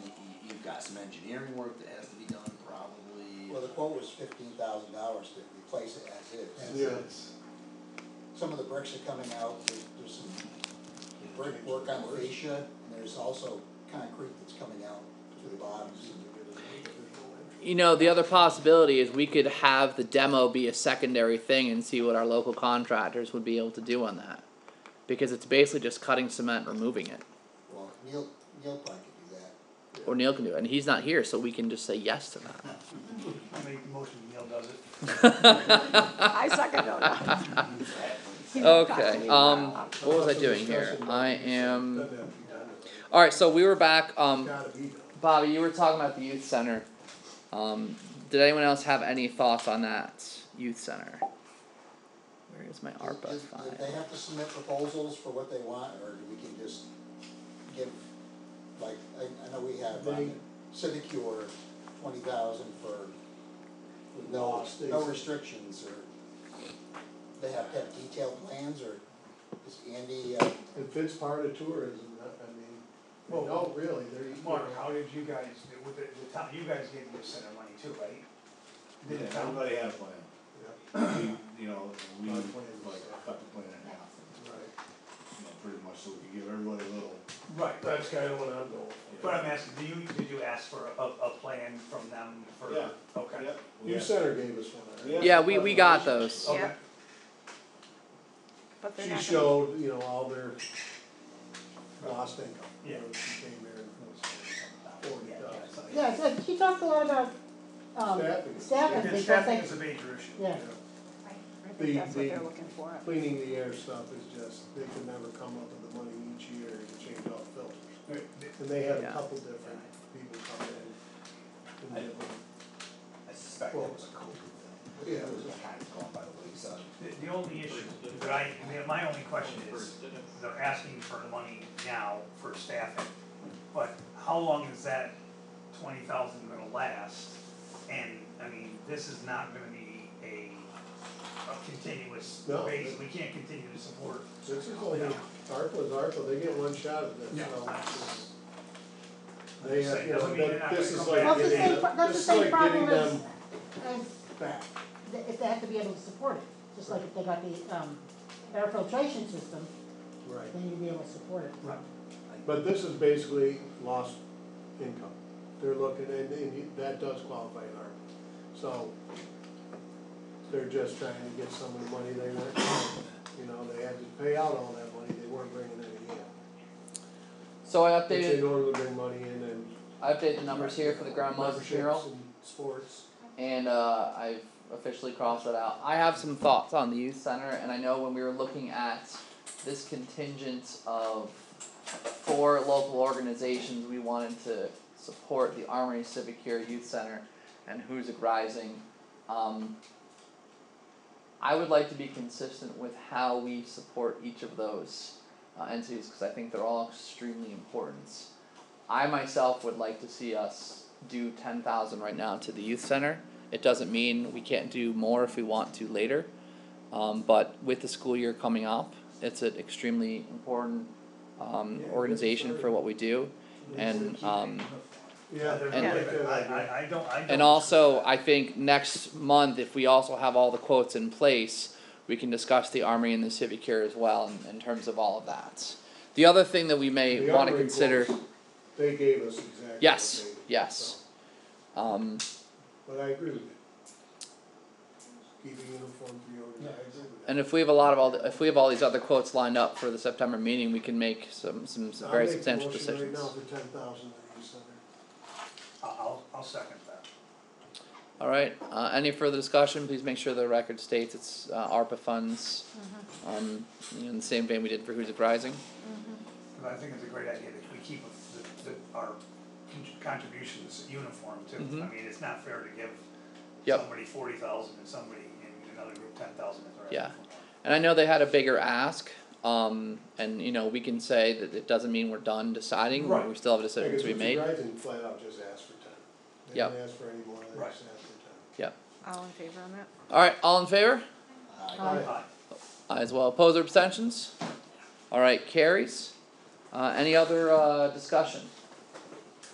you've got some engineering work that has to be done probably. Well, the quote was $15,000 to replace it as is. Yeah. Some of the bricks are coming out, there's some brick work on the fascia, and there's also concrete that's coming out to the bottoms. you know, the other possibility is we could have the demo be a secondary thing and see what our local contractors would be able to do on that. Because it's basically just cutting cement and removing it. Well, Neil probably could do that. Or Neil can do it, and he's not here, so we can just say yes to that. I make the motion, Neil does it. I second that. Okay, what was I doing here? I am, Doesn't have to be done. alright, so we were back, Gotta be done. Bobby, you were talking about the youth center. Did anyone else have any thoughts on that youth center? Where is my ARPA Do file? they have to submit proposals for what they want, or do we can just give, like, I know we have Civicure, 20,000 for, with no restrictions, or they have to have detailed plans, or is Andy, If it's part of tourism, I mean, Well, no, really, they're, you Mark, know, how did you guys, with the town, you guys gave the center money too, right? Did the town? Everybody had a plan. We, you know, we Our like plan was- cut the plan in half, right, you know, pretty much so we could give everybody a little. Right, that's kinda what I'm going for. but I'm asking, did you ask for a plan from them for? Yeah. Okay. Yep. Youth center gave us one, right? Yeah, we got those. Okay. Yeah. But they're She not gonna, showed, you know, all their lost income. Yeah. You know, she came here and was 40,000. yeah, so she talked a lot about Staffing. staffing Yeah, because staffing they, is a major issue. yeah. I think that's what they're looking for. Cleaning the air stuff is just, they can never come up with the money each year to change all the filters. And they had a Yeah. couple different people come in and different, I suspect Well, that was a COVID thing. yeah, it was Kind of gone by the wayside. The only issue that my only question is, they're asking for the money now for staffing, but how long is that 20,000 gonna last? And, I mean, this is not gonna be a continuous No. base, we can't continue to support. this is only, ARPA, they get one shot at this, Yeah. so. I'm They, just saying, you know, doesn't mean they're not this gonna is come like back. Well, it's the getting, same, that's the this is same like problem getting as, them back. if they have to be able to support it, just like if they got the, air filtration system, Right. then you'd be able to support it. Right. But this is basically lost income. They're looking, and that does qualify in ARPA. So they're just trying to get some of the money they weren't, you know, they had to pay out all that money, they weren't bringing any in. So I which they updated, normally bring money in and I updated the numbers here for the ground motor mural. memberships and sports. And I've officially crossed that out. I have some thoughts on the youth center, and I know when we were looking at this contingent of 4 local organizations, we wanted to support the Armory Civic Care Youth Center and Hoosick Rising. I would like to be consistent with how we support each of those entities, because I think they're all extremely important. I myself would like to see us do 10,000 right now to the youth center. It doesn't mean we can't do more if we want to later, but with the school year coming up, it's an extremely important organization for what we do, and Yeah, they're And- like that. I don't. and also I think next month, if we also have all the quotes in place, we can discuss the Armory and the Civic Care as well in terms of all of that. The other thing that we may The want to Armory consider, quotes, they gave us exactly what yes, they needed, yes. so. But I agree with you. Keep a uniform for your, I agree with that. And if we have a lot of if we have all these other quotes lined up for the September meeting, we can make some very substantial decisions. I'll make the motion right now for 10,000 at the youth center. I'll second that. All right. Any further discussion? Please make sure the record states it's ARPA funds. In the same vein we did for Hoosick Rising. Because I think it's a great idea that we keep our contributions uniform too. I mean, it's not fair to give somebody 40,000 and somebody in another group 10,000 if they're asking for more. And I know they had a bigger ask. And we can say that it doesn't mean we're done deciding. Right. We still have a decision to be made. Rising flat out just asked for 10. They Yep. didn't ask for any more, they Right. just asked for 10. Yep. All in favor on that? All right. All in favor? Aye. Aye as well. Opposed or abstentions? All right. Carries. Any other discussion?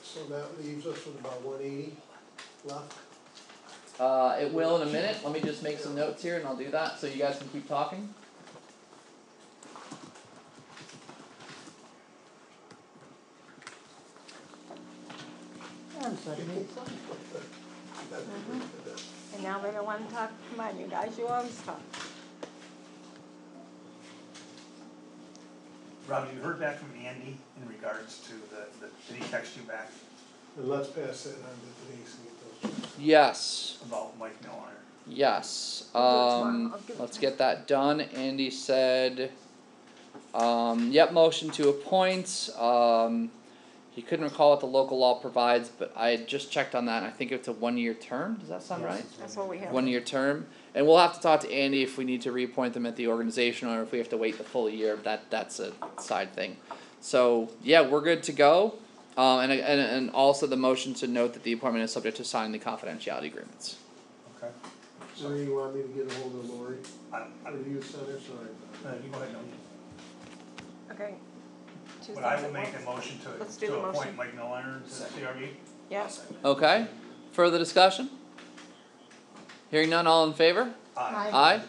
So that leaves us with about 180 left. It will in a minute. Let me just make some notes here, and I'll do that so you guys can keep talking. I'm sorry. And now they don't wanna talk, come on, you guys, you always talk. Rob, you heard back from Andy in regards to did he text you back And let's pass that on to Denise and get those. Yes. about Mike Miller? Yes. I'll give it tomorrow. I'll give it Let's get that done. Andy said, yep, motion to appoint. He couldn't recall what the local law provides, but I had just checked on that, and I think it's a 1-year term. Does that sound right? That's what we have. 1-year term. And we'll have to talk to Andy if we need to reappoint them at the organization, or if we have to wait the full year. That's a side thing. So yeah, we're good to go. And also the motion to note that the appointment is subject to signing the confidentiality agreements. Okay. So you want me to get a hold of Lori I'm, for the youth center, sorry. you go ahead, no. Okay. Two But I things will at make once. a motion Let's do to the appoint motion. Mike Miller to the CRB. Yeah, Okay. Further discussion? Hearing none, all in favor? Aye. Aye.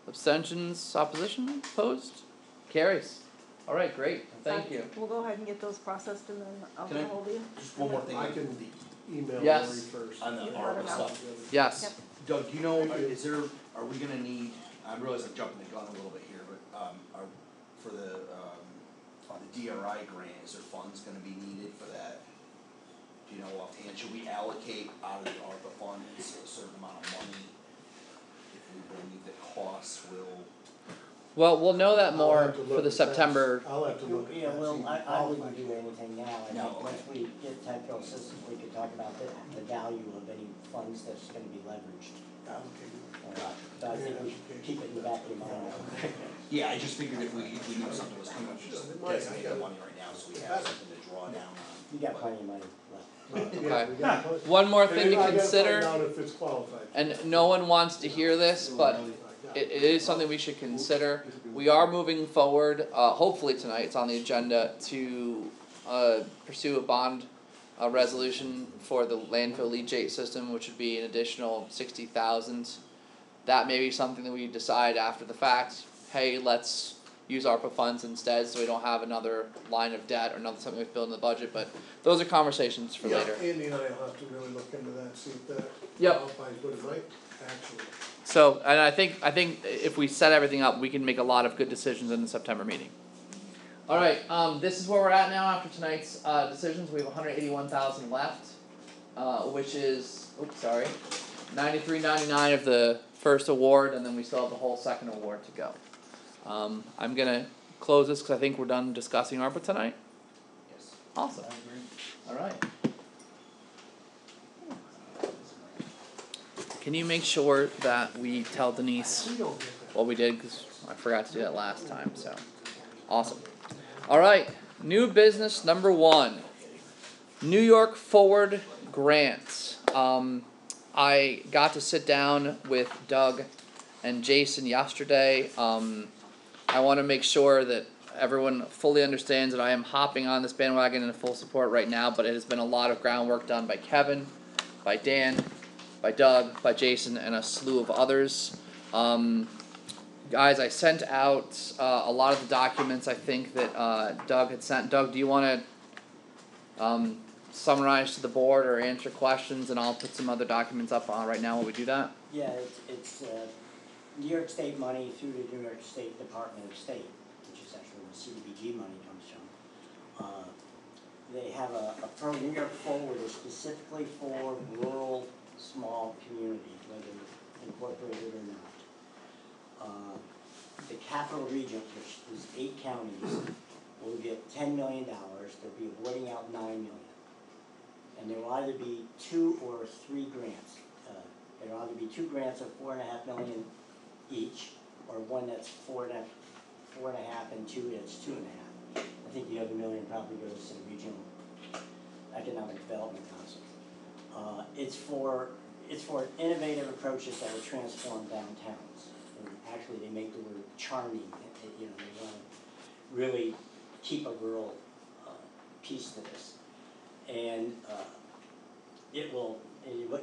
Abstentions, opposition, opposed? Carries. All right, great. Thank you. we'll go ahead and get those processed and then I'll Can get I- ahold of you. Just one more thing. I can email Lori Yes. first. On the You let ARPA her know. stuff. Yes. Yep. Doug, do you know, Thank you. are we gonna need, I realize I'm jumping the gun a little bit here, but, for the DRI grant, is there funds gonna be needed for that? Do you know offhand, should we allocate out of the ARPA funds a certain amount of money? If we believe that costs will, Well, we'll know that I'll more have to for look the at that. September. I'll have to look at that. Yeah, well, see if I we wouldn't do qualify. anything now, I No, think once we get technical assistance, we could talk about the value of any funds that's gonna be leveraged. But I think we should keep it in the back of your mind. yeah, I just figured if we knew something was coming, just designate the money right now, so we have something to draw down on. You got plenty of money left. Yeah, we got plenty. One more And thing to I gotta consider, find out if it's qualified. and no one wants to hear this, but it is something we should consider. We are moving forward, hopefully tonight, it's on the agenda, to pursue a bond resolution for the landfill leachate system, which would be an additional 60,000. That may be something that we decide after the fact, hey, let's use ARPA funds instead, so we don't have another line of debt or another something we've built in the budget, but those are conversations for later. Yeah, Andy and I will have to really look into that, see if that Yep. qualifies, but it might actually. So, and I think if we set everything up, we can make a lot of good decisions in the September meeting. Alright, this is where we're at now after tonight's decisions, we have 181,000 left, which is, 93.99 of the first award, and then we still have the whole second award to go. I'm gonna close this because I think we're done discussing ARPA tonight. Yes. Awesome. I agree. Alright. Can you make sure that we tell Denise what we did, because I forgot to do that last time, so. Awesome. Alright, new business number 1. New York Forward Grants. I got to sit down with Doug and Jason yesterday. I wanna make sure that everyone fully understands that I am hopping on this bandwagon in full support right now, but it has been a lot of groundwork done by Kevin, by Dan, by Doug, by Jason, and a slew of others. Guys, I sent out a lot of the documents I think that Doug had sent. Doug, do you want to summarize to the board or answer questions, and I'll put some other documents up right now while we do that? Yeah, it's New York State money through the New York State Department of State, which is actually where CDBG money comes from. They have a New York Forward is specifically for rural small communities, whether incorporated or not. The capital region, which is 8 counties, will get $10 million. They'll be awarding out $9 million. And there will either be 2 or 3 grants. There will either be 2 grants of $4.5 million each, or one that's 4.5, and 2 that's 2.5. I think the other $1 million probably goes to the Regional Economic Development Council. It's for innovative approaches that will transform downtowns. And actually, they make the word charming. They want to really keep a rural piece to this. And it will,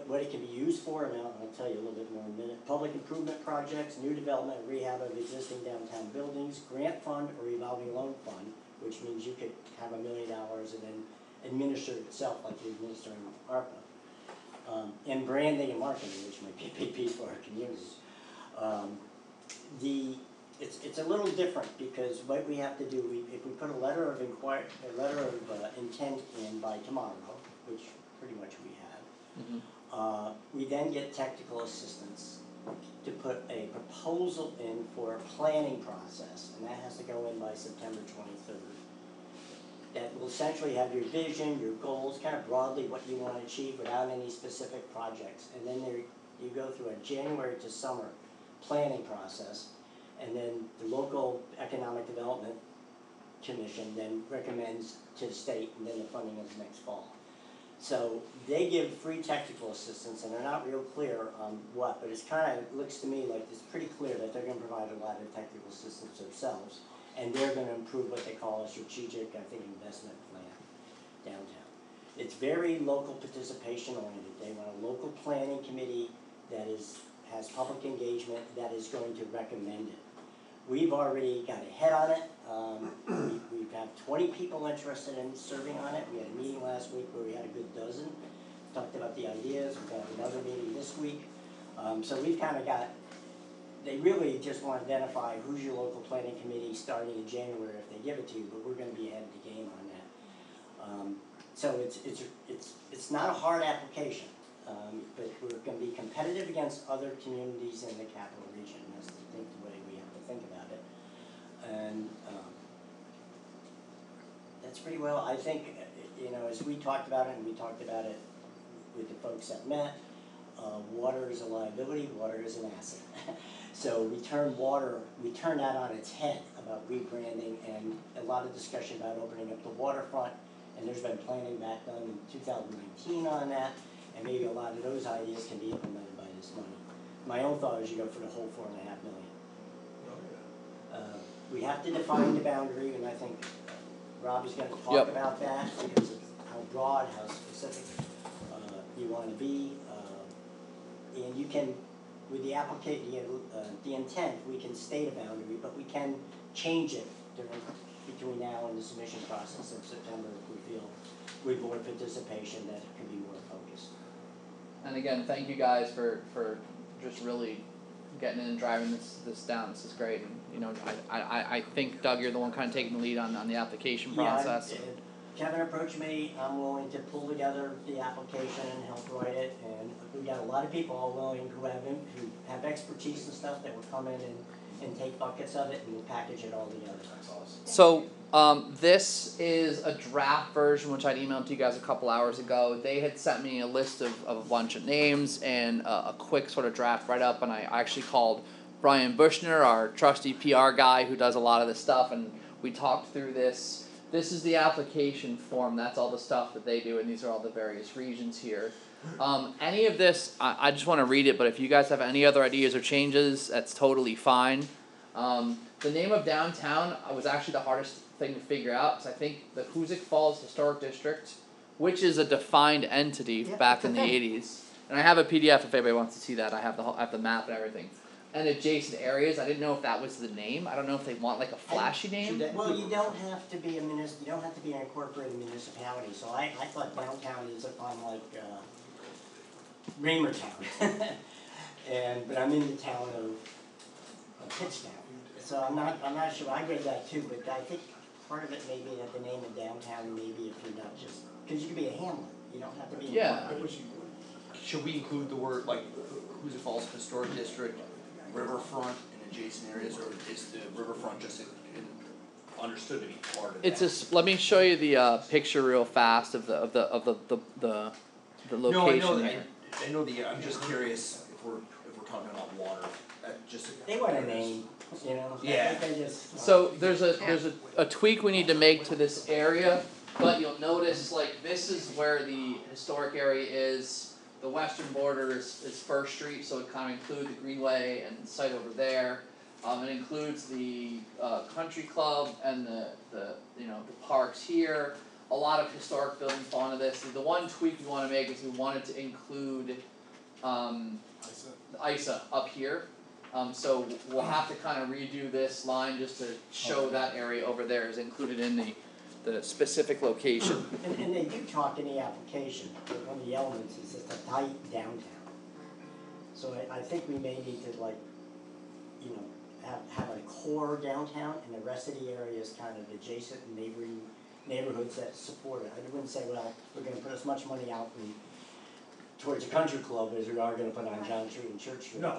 what it can be used for, and I'll tell you a little bit more in a minute. Public improvement projects, new development and rehab of existing downtown buildings, grant fund or revolving loan fund, which means you could have $1 million and then administer it itself like you administer in ARPA. And branding and marketing, which might be a big piece for our communities. It's a little different because what we have to do, if we put a letter of intent in by tomorrow, which pretty much we have, we then get technical assistance to put a proposal in for a planning process, and that has to go in by September 23rd. That will essentially have your vision, your goals, kind of broadly what you want to achieve without any specific projects. And then you go through a January to summer planning process, and then the local economic development commission then recommends to the state, and then the funding is next fall. So they give free technical assistance, and they're not real clear on what, but it's kind of, looks to me like it's pretty clear that they're going to provide a lot of technical assistance themselves, and they're going to improve what they call a strategic, I think, investment plan downtown. It's very local participation oriented. They want a local planning committee that has public engagement that is going to recommend it. We've already got a head on it. We've had 20 people interested in serving on it. We had a meeting last week where we had a good dozen. Talked about the ideas. We've got another meeting this week. So we've kind of got, they really just want to identify who's your local planning committee starting in January if they give it to you, but we're going to be ahead of the game on that. So it's not a hard application, but we're going to be competitive against other communities in the capital region. That's the way we have to think about it. And that's pretty well, I think, as we talked about it, and we talked about it with the folks that met, water is a liability, water is an asset. So we turned that on its head about rebranding, and a lot of discussion about opening up the waterfront, and there's been planning back done in 2019 on that, and maybe a lot of those ideas can be implemented by this money. My own thought is you go for the whole $4.5 million. We have to define the boundary, and I think Robbie's going to talk about that because of how broad, how specific you want to be, and you can, with the application, the intent, we can state a boundary, but we can change it between now and the submission process in September if we feel with more participation that it can be more focused. And again, thank you guys for just really getting in and driving this down. This is great, and you know, I think Doug, you're the one kind of taking the lead on the application process. Yeah, Kevin approached me, I'm willing to pull together the application and help write it, and we got a lot of people all willing who have expertise and stuff that will come in and take buckets of it and we'll package it all together. That's awesome. So this is a draft version which I'd emailed to you guys a couple hours ago. They had sent me a list of a bunch of names and a quick sort of draft write up, and I actually called Brian Bushner, our trusty PR guy who does a lot of this stuff, and we talked through this. This is the application form, that's all the stuff that they do, and these are all the various regions here. Any of this, I just want to read it, but if you guys have any other ideas or changes, that's totally fine. The name of downtown was actually the hardest thing to figure out, because I think the Hoosick Falls Historic District, which is a defined entity back in the 80s, and I have a PDF if anybody wants to see that, I have the map and everything. And adjacent areas, I didn't know if that was the name. I don't know if they want like a flashy name. Well, you don't have to be you don't have to be an incorporated municipality, so I thought downtown is on like Raymertown. But I'm in the town of Pittstown. So I'm not sure, I read that too, but I think part of it may be that the name of downtown, maybe if you're not just, because you could be a hamlet, you don't have to be. Yeah. Should we include the word, like, Hoosick Falls Historic District, riverfront and adjacent areas, or is the riverfront just understood to be part of that? It's just, let me show you the picture real fast of the location here. I know I'm just curious if we're talking about water, They want a name, you know, yeah. they just. So there's a tweak we need to make to this area, but you'll notice like this is where the historic area is. The western border is First Street, so it kind of includes the Greenway and the site over there. It includes the country club and the parks here. A lot of historic buildings fall into this. The one tweak we want to make is we wanted to include ISA up here. So we'll have to kind of redo this line just to show that area over there is included in the specific location. And they do talk in the application, but one of the elements is just a tight downtown. So I think we may need to have a core downtown and the rest of the area is kind of adjacent and neighboring neighborhoods that support it. I wouldn't say, well, we're gonna put as much money out towards the country club as we are gonna put on John Street and Church Street. No,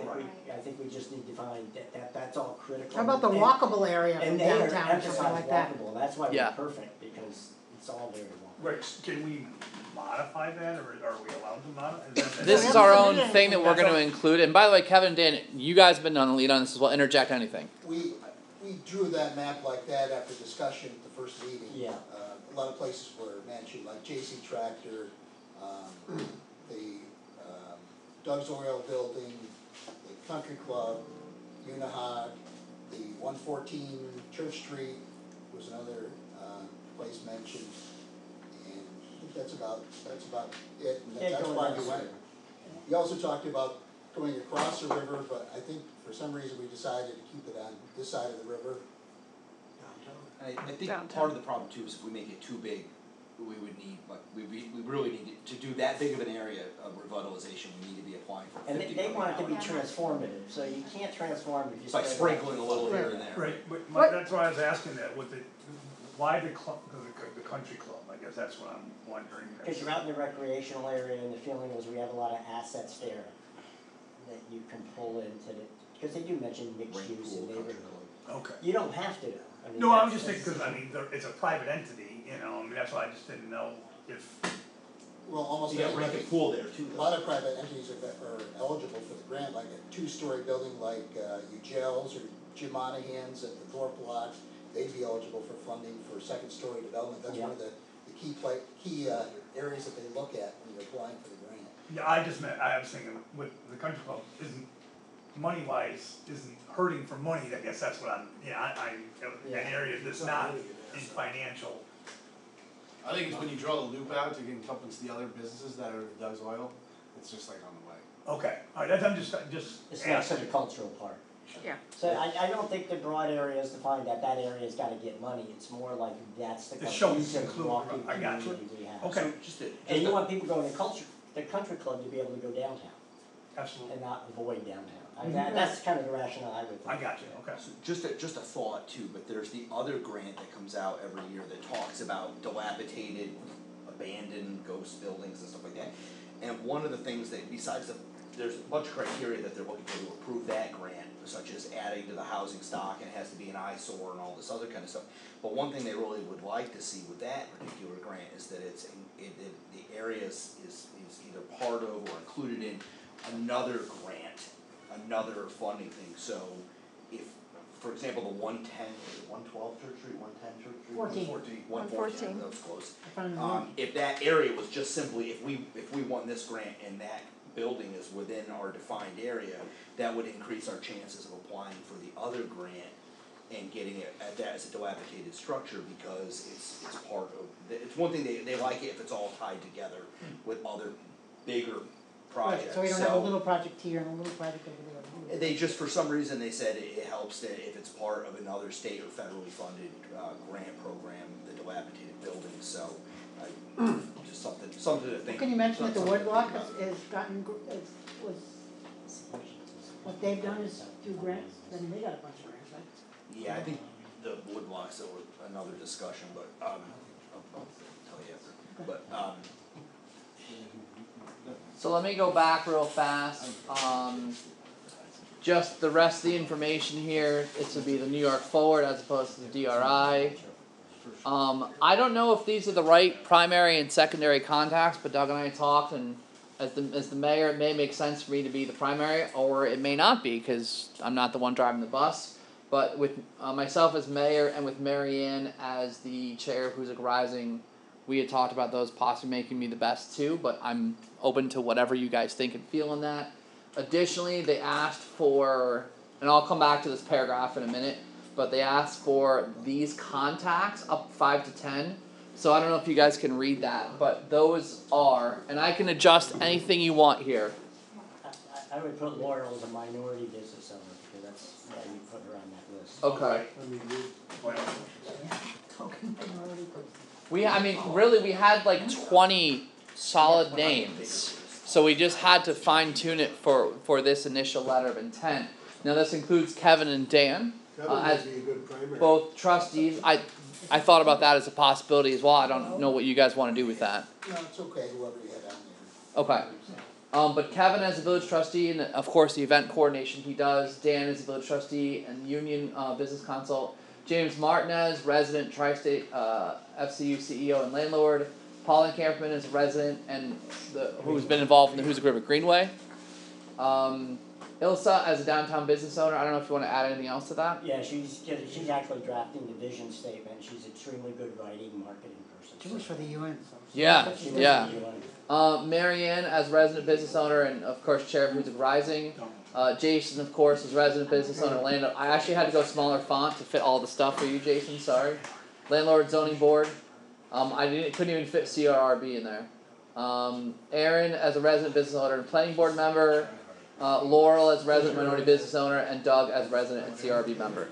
I think we just need to find that's all critical. How about the walkable area from and downtown or something like that? walkable, that's why Yeah. we're perfect, because it's all very walkable. Right, can we modify that, or are we allowed to modify? This is our own thing that we're going to include. And by the way, Kevin and Dan, you guys have been on the lead on this as well. Interject anything. We drew that map like that after discussion at the first meeting. Yeah. A lot of places were mentioned, like J.C. Tractor, the Doug's Oil Building, the Country Club, Unihog, the 114 Church Street was another place mentioned, and I think that's about it. And that's why we went. We also talked about going across the river, but I think for some reason we decided to keep it on this side of the river. I think part of the problem too is if we make it too big, we would need, like, we really need to do that big of an area of revitalization, we need to be applying for $50 And million. they want it to be transformative, so you can't transform if you. It's like sprinkling a little here and there. Right, but that's why I was asking that, why the country club, I guess that's what I'm wondering. Because you're out in the recreational area and the feeling was we have a lot of assets there that you can pull into because they do mention mixed use and neighborhood. Okay. You don't have to though. I mean, No, I'm just thinking, because it's a private entity, that's why I just didn't know if. Well, almost You got everybody, a pool there too. a lot of private entities are eligible for the grant, like a two-story building like UGL's or Jim Monahan's at the Thorpe lot. They'd be eligible for funding for second-story development. That's one of the key areas that they look at when you're applying for the grant. Yeah, I was thinking with the country club money-wise isn't hurting for money, I guess that's what an area that's not in financial. I think it's when you draw the loop out to encompass the other businesses that are Doug's Oil, it's just like on the way. Okay, alright, I'm just It's not such a cultural part. Yeah. So I don't think the broad area is defined that area's gotta get money, it's more like that's the It shows cohesive include- walking I got you. community we have. Okay, And you want people going to the country club to be able to go downtown absolutely. and not avoid downtown. That's kind of the rationale I would think. I got you, okay. So just a thought too, but there's the other grant that comes out every year that talks about dilapidated, abandoned ghost buildings and stuff like that. And one of the things that, besides there's a bunch of criteria that they're looking for to approve that grant, such as adding to the housing stock, and it has to be an eyesore and all this other kind of stuff. But one thing they really would like to see with that particular grant is that the area is either part of or included in another grant, another funding thing. So if, for example, the 112 Church Street, 110 Church Street? 114, that was close. If that area was just simply, if we won this grant and that building is within our defined area, that would increase our chances of applying for the other grant and getting it at that as a dilapidated structure, because it's part of, it's one thing they like it if it's all tied together with other bigger projects. Right, so we don't have a little project here and a little project over there. They just, for some reason, they said it helps that if it's part of another state or federally funded grant program, the dilapidated buildings, so just something to think. Can you mention that the woodblock has what they've done is through grants? I mean, they got a bunch of grants, right? Yeah, I think the woodblocks that were another discussion, but I'll tell you after. But So let me go back real fast. Just the rest of the information here, it would be the New York Forward as opposed to the DRI. I don't know if these are the right primary and secondary contacts, but Doug and I talked, and as the mayor, it may make sense for me to be the primary, or it may not be, because I'm not the one driving the bus. But with myself as mayor and with Marianne as the chair of Hoosick Rising, we had talked about those possibly making me the best too, but I'm open to whatever you guys think and feel on that. Additionally, they asked for, and I'll come back to this paragraph in a minute, but they asked for these contacts up 5 to 10. So I don't know if you guys can read that, but those are, and I can adjust anything you want here. I would put Laurel as a minority business owner, because that's why you put her on that list. Okay. I mean, really, we had like 20 solid names. So we just had to fine tune it for this initial letter of intent. Now this includes Kevin and Dan as Would be a good primary. both trustees. I thought about that as a possibility as well. I don't know what you guys want to do with that. No, it's okay, whoever you have on there. Okay. But Kevin as a village trustee, and of course the event coordination he does. Dan is a village trustee and union business consult. James Martinez, resident Tri-State FCU CEO and landlord. Pauline Camperman is a resident and who's been involved in the Hoosick River Greenway. Ilsa as a downtown business owner. I don't know if you want to add anything else to that. Yeah, she's actually drafting the vision statement. She's extremely good writing, marketing person. She works for the UN. So Yeah, She works yeah. for the UN. Marianne as resident business owner and of course chair of Hoosick Rising. Jason of course is resident business owner landlord. I actually had to go smaller font to fit all the stuff for you, Jason. Sorry. Landlord zoning board. Couldn't even fit CRRB in there. Aaron as a resident business owner and planning board member. Laurel as resident minority business owner, and Doug as resident and CRB member.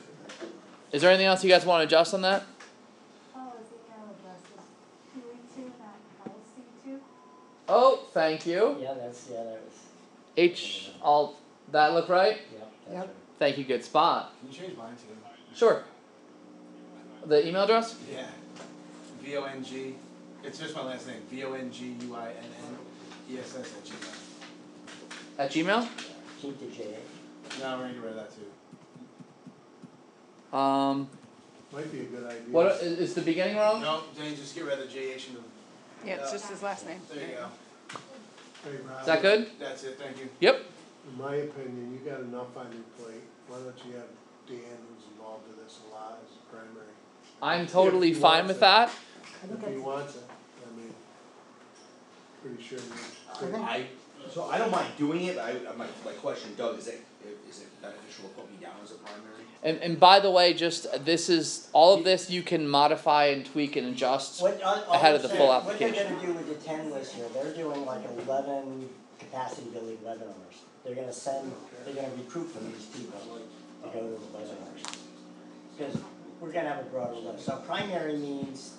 Is there anything else you guys want to adjust on that? Oh, his email address is 282, not LC2. Oh, thank you. Yeah, that was. That look right? Yep. Yep. Thank you, good spot. Can you change mine too? Sure. The email address? Yeah. VONG. It's just my last name. VONGUINNESS @gmail. At Gmail? Keep the J. No, we're gonna get rid of that too. Might be a good idea. What is the beginning wrong? No, Jane, just get rid of the JH and the. Yeah, it's just his last name. There you go. Hey, Rob, Is that good? That's it, thank you. Yep. in my opinion, you got enough on your plate. Why don't you have Dan, who's involved in this a lot, as a primary? I'm totally If he fine wants with it. that. If he wants it, I mean, pretty sure. So I don't mind doing it, but my question, Doug, is it beneficial to put me down as a primary? And by the way, just all of this you can modify and tweak and adjust ahead of the full application. What they're gonna do with the 10 list here, they're doing like 11 capacity building webinars. They're gonna recruit from these people to go to the webinars. Because we're gonna have a broader list. So primary means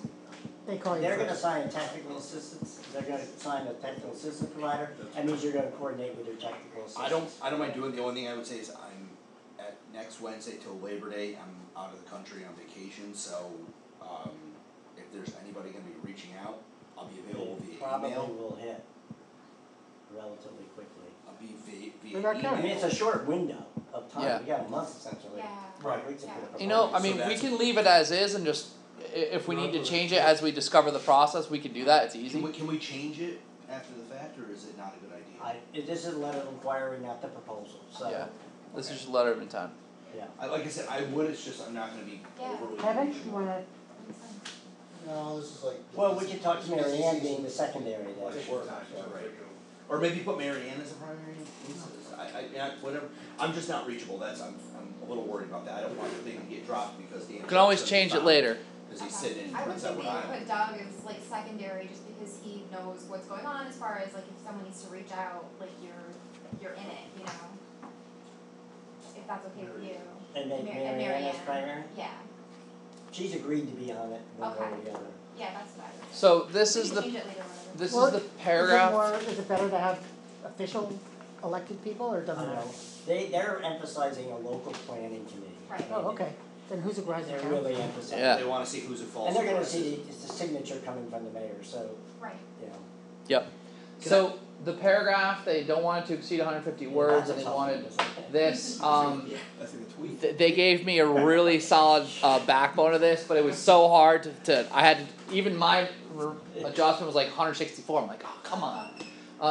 They call you they're first. gonna assign technical assistants, they're gonna assign a technical assistant provider, that means you're gonna coordinate with your technical assistant. I don't mind doing, the only thing I would say is I'm at next Wednesday till Labor Day, I'm out of the country on vacation, so, if there's anybody gonna be reaching out, I'll be available via Probably email. will hit relatively quickly. I'll be via But that email. I mean, it's a short window of time, Yeah. we got a month essentially. Yeah. 5 weeks to put a proposal. You know, I So mean, we that's- can leave it as is and just, if we need to change it as we discover the process, we can do that, it's easy. Can we change it after the fact, or is it not a good idea? This is a letter of inquiry, not the proposal, so. Yeah. This is just a letter of intent. Like I said, I would, it's just I'm not gonna be Yeah. overly. Kevin, you wanna, No, this is like. Well, we could talk to Mary Ann being the secondary Like, then. work, right. Or maybe put Mary Ann as a primary, yeah, whatever, I'm just not reachable, I'm a little worried about that, I don't want the thing to get dropped because Dan. You can always change it later. Cause he's sitting in I would Prince say Edward maybe Island. put Doug as like secondary, just because he knows what's going on as far as like if someone needs to reach out, like you're in it, you know? If that's okay with you. And make Mary Mary Ann as Ann. primary? Yeah, She's agreed to be on it one way or Okay. the other. yeah, that's what I would say. So this We is can the, change it later, whatever. this Well, is the paragraph. is it better to have official elected people, or it doesn't matter? They're emphasizing a local planning committee. Right. Oh, okay, then who's it rising They're from? really emphasizing. Yeah. They wanna see who's at fault. And they're gonna see it's a signature coming from the mayor, so, Right. you know. Yep. So the paragraph, they don't want it to exceed 150 words, and they wanted this. That's in the tweet. They gave me a really solid backbone of this, but it was so hard to I had to, even my adjustment was like 164. I'm like, oh, come on.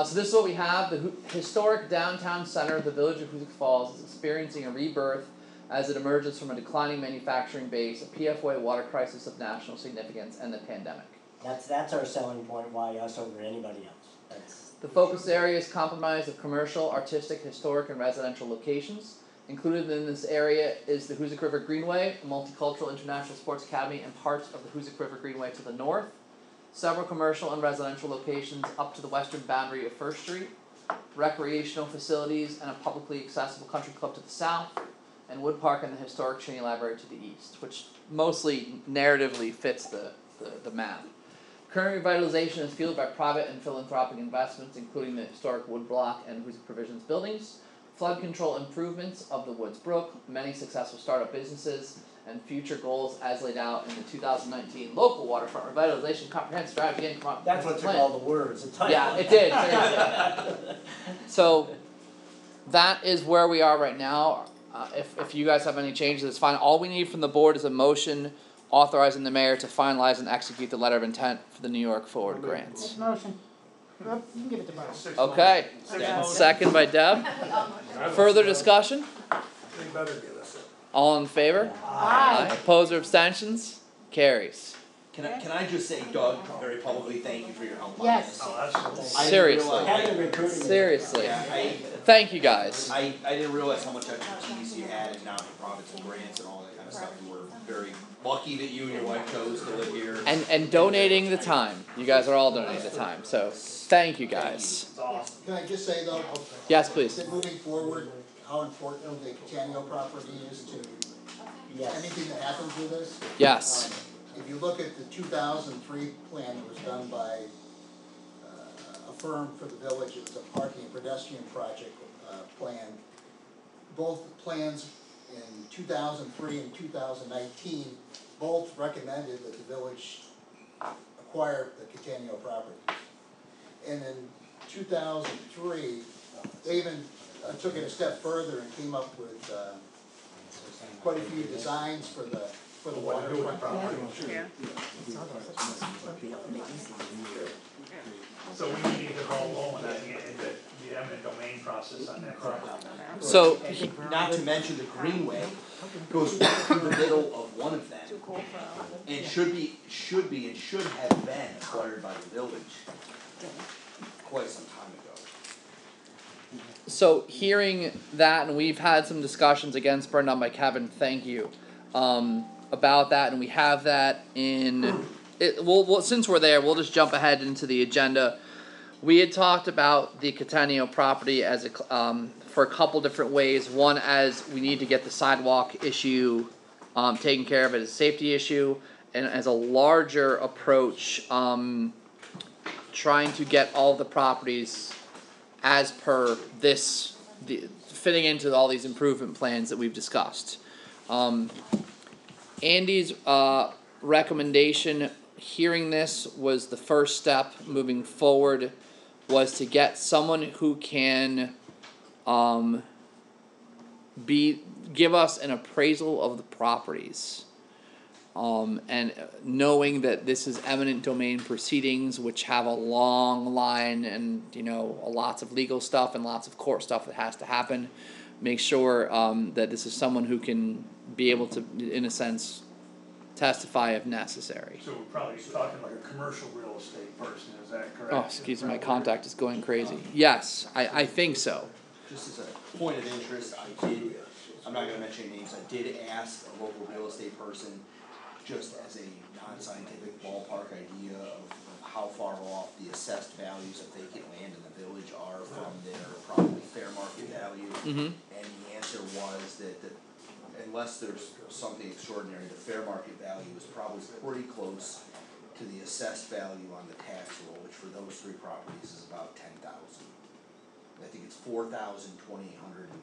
So this is what we have. The historic downtown center of the village of Hoosick Falls is experiencing a rebirth as it emerges from a declining manufacturing base, a PFOA water crisis of national significance, and the pandemic. That's our selling point, why us over anybody else. That's. The focus area is comprised of commercial, artistic, historic, and residential locations. Included in this area is the Hoosick River Greenway, a multicultural international sports academy, and parts of the Hoosick River Greenway to the north. Several commercial and residential locations up to the western boundary of First Street. Recreational facilities and a publicly accessible country club to the south. And Wood Park and the historic Cheney Library to the east, which mostly narratively fits the map. Current revitalization is fueled by private and philanthropic investments, including the historic Woodblock and Hoosick Provisions buildings, flood control improvements of the Woods Brook, many successful startup businesses, and future goals as laid out in the 2019 local waterfront revitalization comprehensive strategy and That's what took all the words, the title. Yeah, it did, seriously. So that is where we are right now. If you guys have any changes, it's fine. All we need from the board is a motion authorizing the mayor to finalize and execute the letter of intent for the New York Forward grants. Motion. Well, you can give it to Bob. Okay, second by Deb. Further discussion? They better get us it. All in favor? Aye. Opposed or abstentions? Carries. Can I just say, Doug, very publicly, thank you for your help on Yes. this. Oh, absolutely. I didn't Seriously. realize- Having recruiting. Seriously. Yeah, Thank you guys. I didn't realize how much expertise you had in non-profits and grants and all that kind of stuff. You were very lucky that you and your wife chose to live here. And donating the time. You guys are all donating the time, so thank you guys. It's awesome. Can I just say though, Yes, please. that moving forward, how important the Catania property is to Yes. anything that happens with this? Yes. If you look at the 2003 plan that was done by a firm for the village, it was a parking and pedestrian project plan. Both plans in 2003 and 2019, both recommended that the village acquire the Catania property. And in 2003, they even took it a step further and came up with quite a few designs for the waterfront property. So we need to go along with that, the eminent domain process on that property. So Not to mention the Greenway goes right through the middle of one of them. And should have been acquired by the village quite some time ago. So hearing that, and we've had some discussions against burned down by Kevin, thank you, about that, and we have that in, well, since we're there, we'll just jump ahead into the agenda. We had talked about the Catania property as for a couple different ways. One, as we need to get the sidewalk issue taken care of as a safety issue, and as a larger approach, trying to get all the properties as per fitting into all these improvement plans that we've discussed. Andy's recommendation, hearing this, was the first step moving forward, was to get someone who can give us an appraisal of the properties. And knowing that this is eminent domain proceedings, which have a long line and, lots of legal stuff and lots of court stuff that has to happen, make sure that this is someone who can be able to, in a sense, testify if necessary. So we're probably talking like a commercial real estate person, is that correct? Oh, excuse me, my contact is going crazy. Yes, I think so. Just as a point of interest, I'm not gonna mention any names, I did ask a local real estate person, just as a non-scientific ballpark idea of how far off the assessed values of vacant land in the village are from their probably fair market value. Mm-hmm. And the answer was that unless there's something extraordinary, the fair market value is probably pretty close to the assessed value on the tax roll, which for those three properties is about 10,000. I think it's 4,000, 2,800, and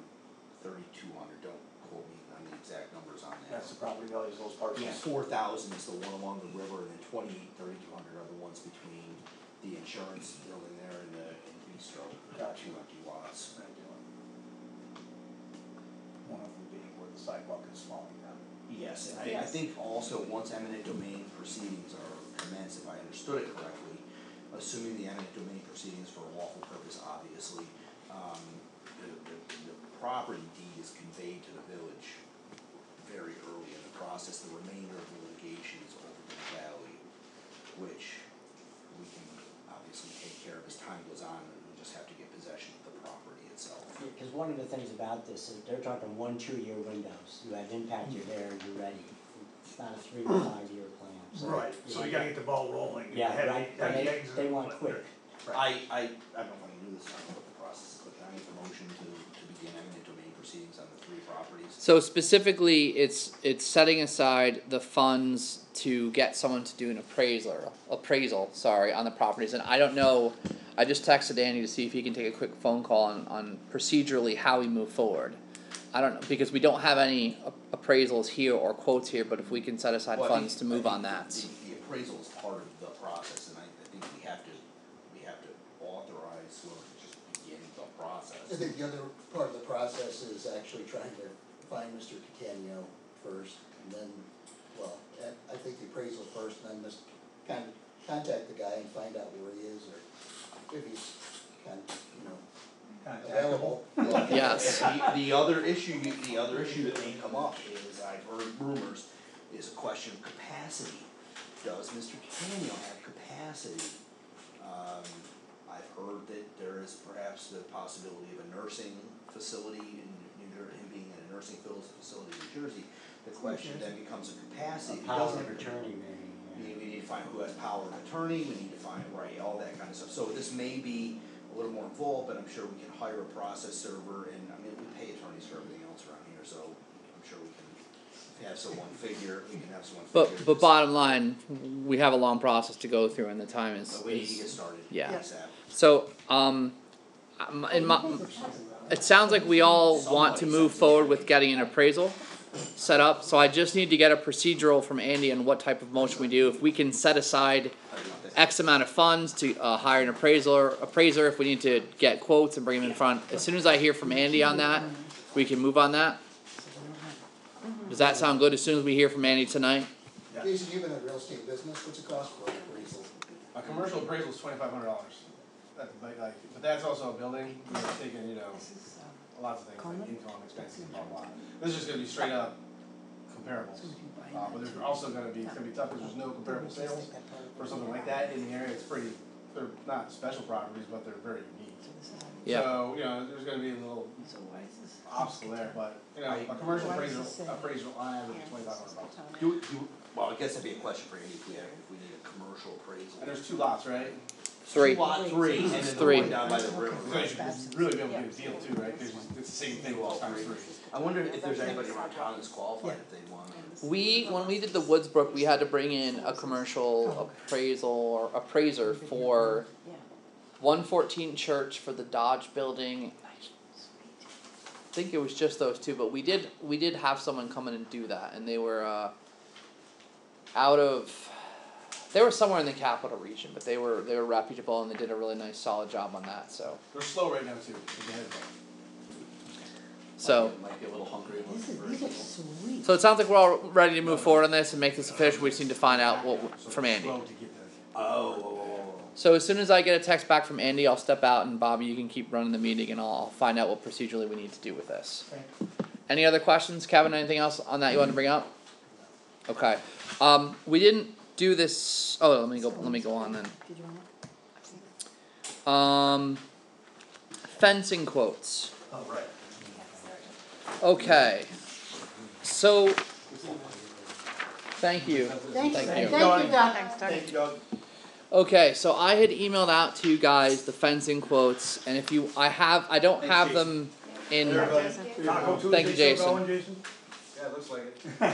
3,200. Don't quote me on the exact numbers on that. That's the property values of those parcels. Yeah, 4,000 is the one along the river, and then 2,800, 3,200 are the ones between the insurance building there and the bistro. Gotcha. 2 empty lots. One of them being where the sidewalk is falling down. Yes, and I think also once eminent domain proceedings are commenced, if I understood it correctly, assuming the eminent domain proceedings for a lawful purpose, obviously, the property deed is conveyed to the village very early in the process. The remainder of the litigation is over the value, which we can obviously take care of as time goes on, and we just have to get possession of the property itself. Because one of the things about this is they're talking 1-2 year windows. You have impact, you're there, you're ready. It's not a 3 to 5 year plan. So, Right, so you gotta get the ball rolling. Yeah, Have right, the and eggs in they the want blender. quick. I don't know if I can do this, I don't know what the process is, but can I make a motion to begin eminent domain proceedings on the 3 properties? So specifically, it's setting aside the funds to get someone to do an appraisal on the properties, and I don't know. I just texted Andy to see if he can take a quick phone call on procedurally how we move forward. I don't know, because we don't have any appraisals here or quotes here, but if we can set aside funds to move on that. The appraisal is part of the process, and I think we have to authorize or just begin the process. I think the other part of the process is actually trying to find Mr. Catania first, and then, I think the appraisal first, and then just kind of contact the guy and find out where he is, or if he's available. Yes. The other issue that may come up is, I've heard rumors, is a question of capacity. Does Mr. Catania have capacity? I've heard that there is perhaps the possibility of a nursing facility in him being in a nursing facility in New Jersey. The question then becomes a capacity. Power of attorney, maybe. We need to find who has power of attorney, we need to find, all that kind of stuff. So this may be a little more involved, but I'm sure we can hire a process server, and we pay attorneys for everything else around here, so I'm sure we can have someone figure. But bottom line, we have a long process to go through, and the time is. But we need to get started. Yeah. ASAP. So it sounds like we all want to move forward with getting an appraisal set up. So I just need to get a procedural from Andy on what type of motion we do. If we can set aside X amount of funds to hire an appraiser, if we need to get quotes and bring them in front. As soon as I hear from Andy on that, we can move on that. Does that sound good? As soon as we hear from Andy tonight? Jason, you've been in real estate business, what's it cost for an appraisal? A commercial appraisal is $2,500. But that's also a building, we're taking, lots of things, like income, expenses, blah, blah. This is just gonna be straight up comparables. But there's also it's gonna be tough because there's no comparable sales for something like that in the area. They're not special properties, but they're very unique. Yeah. So, there's gonna be a little obstacle there, but, a commercial appraisal on average is $2,500. Well, I guess that'd be a question for Andy if we need a commercial appraisal. And there's 2 lots, right? 3. Lot 3, and then the Three. one down by the river. So you should really be able to get a deal too, right? Because it's the same thing, all times three. I wonder if there's anybody around town that's qualified if they want. When we did the Woodsbrook, we had to bring in a commercial appraisal or appraiser for 114 Church for the Dodge building. I think it was just those two, but we did have someone come in and do that, and they were they were somewhere in the capital region, but they were reputable and they did a really nice solid job on that. So They're slow right now too, as a heads up. Might be a little hungry. These are sweet. so it sounds like we're all ready to move forward on this and make this official. We just need to find out what from Andy. Slow to get that. Oh. So as soon as I get a text back from Andy, I'll step out, and Bobby, you can keep running the meeting, and I'll find out what procedurally we need to do with this. Okay. Any other questions, Kevin? Anything else on that you want to bring up? Okay. We didn't do this. Oh, let me go on then. Did you want Fencing quotes. Oh, right. Okay. So. Thank you. Thank you, Thank you. Doc. Thank you, Doug. Okay, so I had emailed out to you guys the fencing quotes, and if you, I don't have them in. Taco Thank you, Tuesday still Jason. going, Jason? Yeah, it looks like it.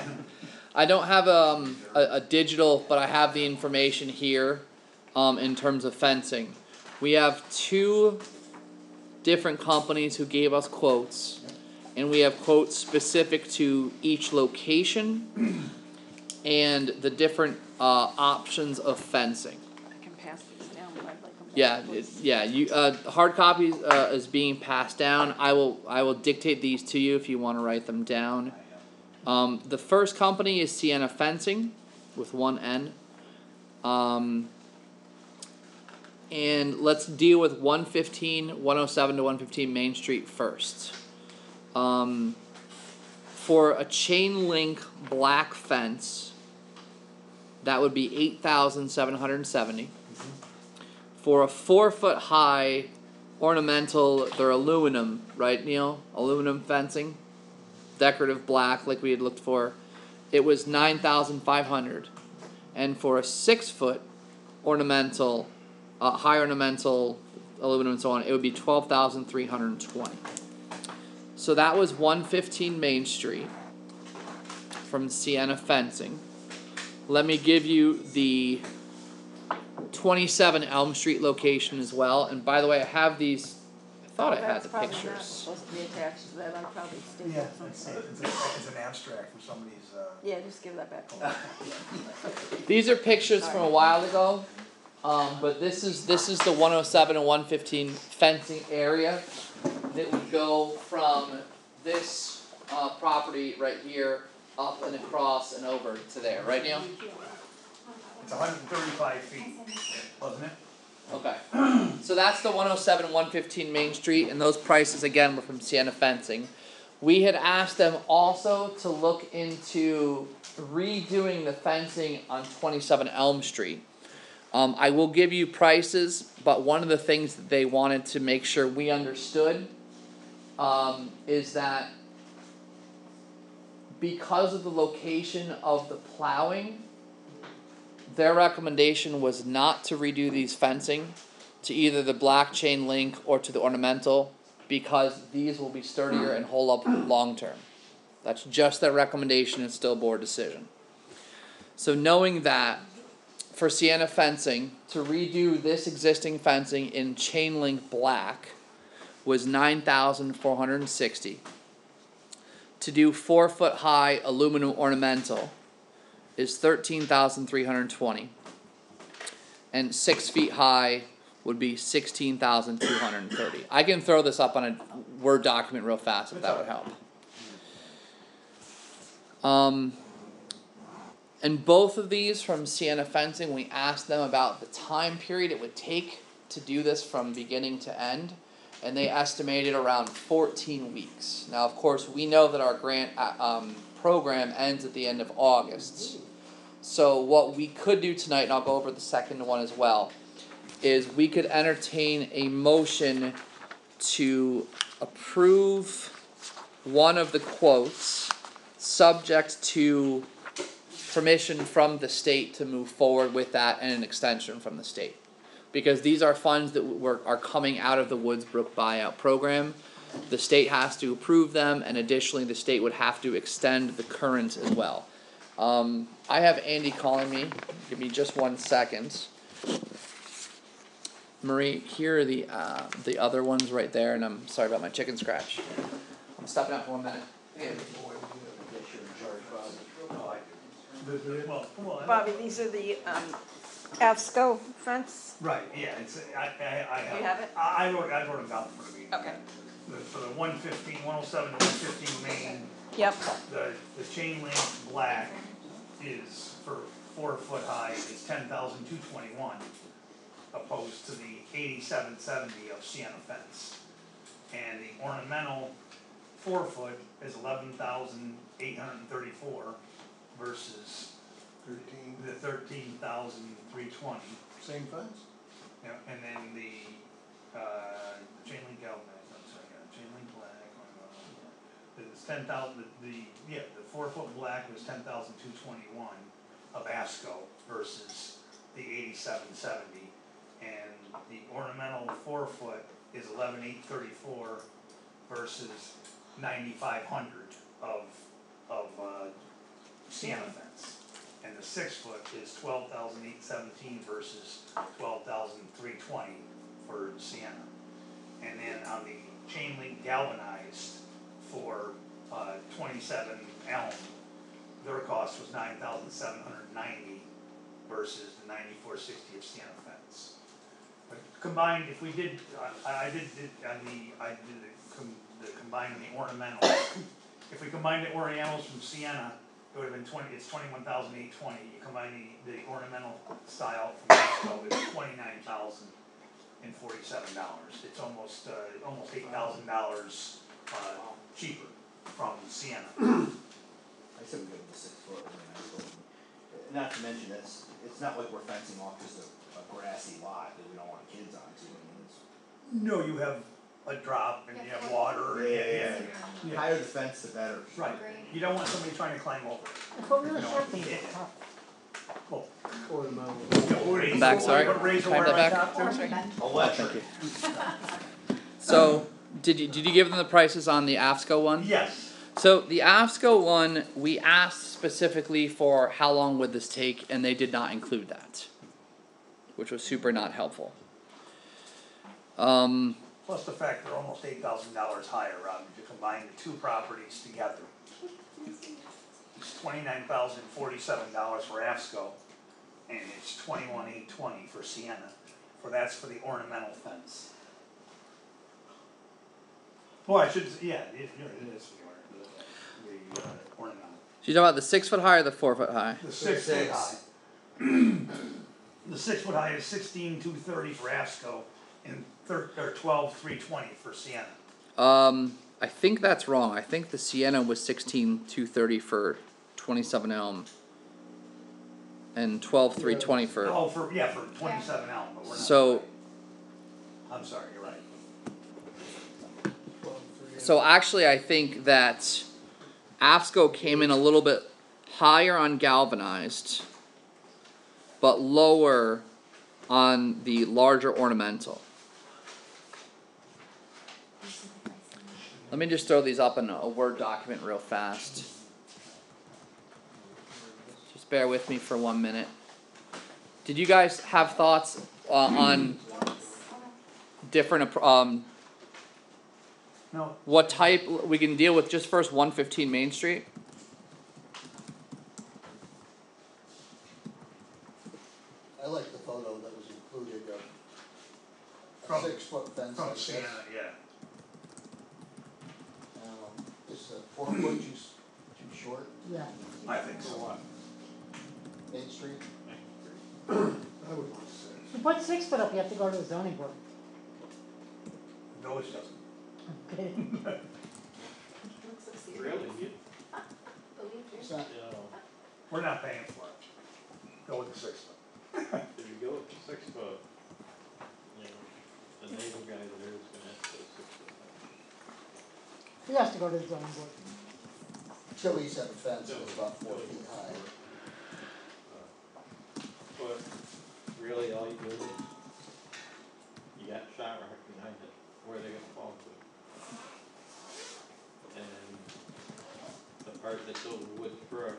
I don't have a digital, but I have the information here, in terms of fencing. We have 2 different companies who gave us quotes, and we have quotes specific to each location and the different options of fencing. I can pass these down, but I'd like them. Yeah, you hard copy is being passed down. I will dictate these to you if you want to write them down. The first company is Sienna Fencing, with 1 N. And let's deal with 115, 107 to 115 Main Street first. For a chain link black fence, that would be $8,770. For a 4-foot high ornamental, they're aluminum, right, Neil? Aluminum fencing, decorative black, like we had looked for. It was $9,500, and for a 6-foot ornamental, high ornamental aluminum and so on, it would be $12,320. So that was 115 Main Street from Sienna Fencing. Let me give you the 27 Elm Street location as well. And by the way, I have these. I thought I had the That's probably not pictures. supposed to be attached to that, I'll probably stick Yeah, that somewhere. it's an abstract from somebody's, Yeah, just give that back. These are pictures from a while ago. But this is the 107 and 115 fencing area that would go from this property right here up and across and over to there, right, Neil? it's 135 feet, wasn't it? Okay. So that's the 107 and 115 Main Street, and those prices again were from Sienna Fencing. We had asked them also to look into redoing the fencing on 27 Elm Street. I will give you prices, but one of the things that they wanted to make sure we understood is that because of the location of the plowing, their recommendation was not to redo these fencing to either the black chain link or to the ornamental, because these will be sturdier and hold up long term. That's just their recommendation. It's still a board decision. So knowing that, for Sienna Fencing, to redo this existing fencing in chain link black was $9,460. To do 4-foot high aluminum ornamental is $13,320. And 6 feet high would be $16,230. I can throw this up on a Word document real fast if that would help. And both of these from Sienna Fencing, we asked them about the time period it would take to do this from beginning to end, and they estimated around 14 weeks. Now, of course, we know that our grant program ends at the end of August. So what we could do tonight, and I'll go over the second one as well, is we could entertain a motion to approve one of the quotes subject to permission from the state to move forward with that and an extension from the state. because these are funds that are coming out of the Woodsbrook buyout program. The state has to approve them, and additionally, the state would have to extend the current as well. I have Andy calling me. Give me just 1 second. Marie, here are the other ones right there, and I'm sorry about my chicken scratch. I'm stopping out for 1 minute. Bobby, these are the AFSCO fence? Right, yeah, it's, I have. You have it? I wrote them down for the meeting. Okay. For the 107 to 115 Main, Yep. the chain link black is for 4 foot high is 10,221, opposed to the 8770 of Sienna fence. And the ornamental 4 foot is 11,834 versus the 13,320. Same fence? Yeah, and then the chain link galvanized, I'm sorry, chain link black, it's 10,000, the 4 foot black was 10,221 of ASCO versus the 8770. And the ornamental 4 foot is 11,834 versus 9,500 of Sienna fence. And the 6 foot is 12,817 versus 12,320 for Sienna. And then on the chain link galvanized for 27 Elm, their cost was 9,790 versus the 9,460 of Sienna fence. But combined, if we did, I did the combine the ornamentals. If we combined the orientals from Sienna, it would have been it's 21,820. You combine the ornamental style from Mexico, it's $29,047. It's almost $8,000 cheaper from Sienna. I said we go with the 6 foot, not to mention it's not like we're fencing off just a grassy lot that we don't want kids on to. No, you have a drop and you have water. Yeah. The higher the fence, the better. Right. You don't want somebody trying to climb over. What were the short things? I'm back, sorry. Can I have that back? Electric. So, did you give them the prices on the AFSCO one? Yes. So the AFSCO one, we asked specifically for how long would this take, and they did not include that, which was super not helpful. Plus the fact they're almost $8,000 higher, Rob, if you combine the two properties together. It's $29,047 for AFSCO, and it's $21,820 for Sienna. That's for the ornamental fence. Well, I should say, yeah, it is the ornamental. So you talking about the 6 foot high or the 4 foot high? The 6 foot high. The 6 foot high is 16,230 for AFSCO and 12,320 for Sienna. I think that's wrong. I think the Sienna was 16,230 for 27 Elm, and 12,320 for. Oh, for 27 Elm, but we're not. So. I'm sorry, you're right. So actually, I think that AFSCO came in a little bit higher on galvanized, but lower on the larger ornamental. Let me just throw these up in a Word document real fast. Just bear with me for 1 minute. Did you guys have thoughts on different No. what type we can deal with? Just first 115 Main Street. I like the photo that was included of a From- 6 foot fence From like this. Sienna, yeah. Is 4 foot too short, Yeah. I think so. Main Street? I would want 6. You put 6 foot up, you have to go to the zoning board. The village doesn't. Okay. Really? It's not, We're not paying for it. Go with the 6 foot. If you go with the 6 foot, you know, the neighbor guy there is gonna have to go 6 foot. He has to go to the zoning board. Chili's have a fence that's about 4 feet high. But really all you do is part that's over Woods Brook,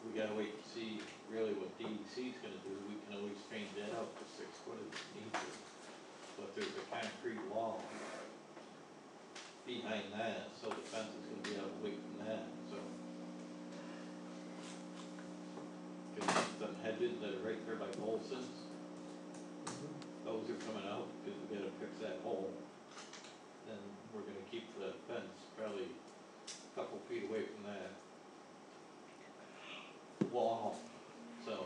we gotta wait to see really what DEC's gonna do, we can always change that out to 6 foot if need to. But there's a concrete wall behind that, so the fence is gonna be out away from that, so. Cause some hedges that are right there by Bolson's, those are coming out, cause we gotta fix that hole. Then we're gonna keep the fence probably a couple feet away from that wall, so.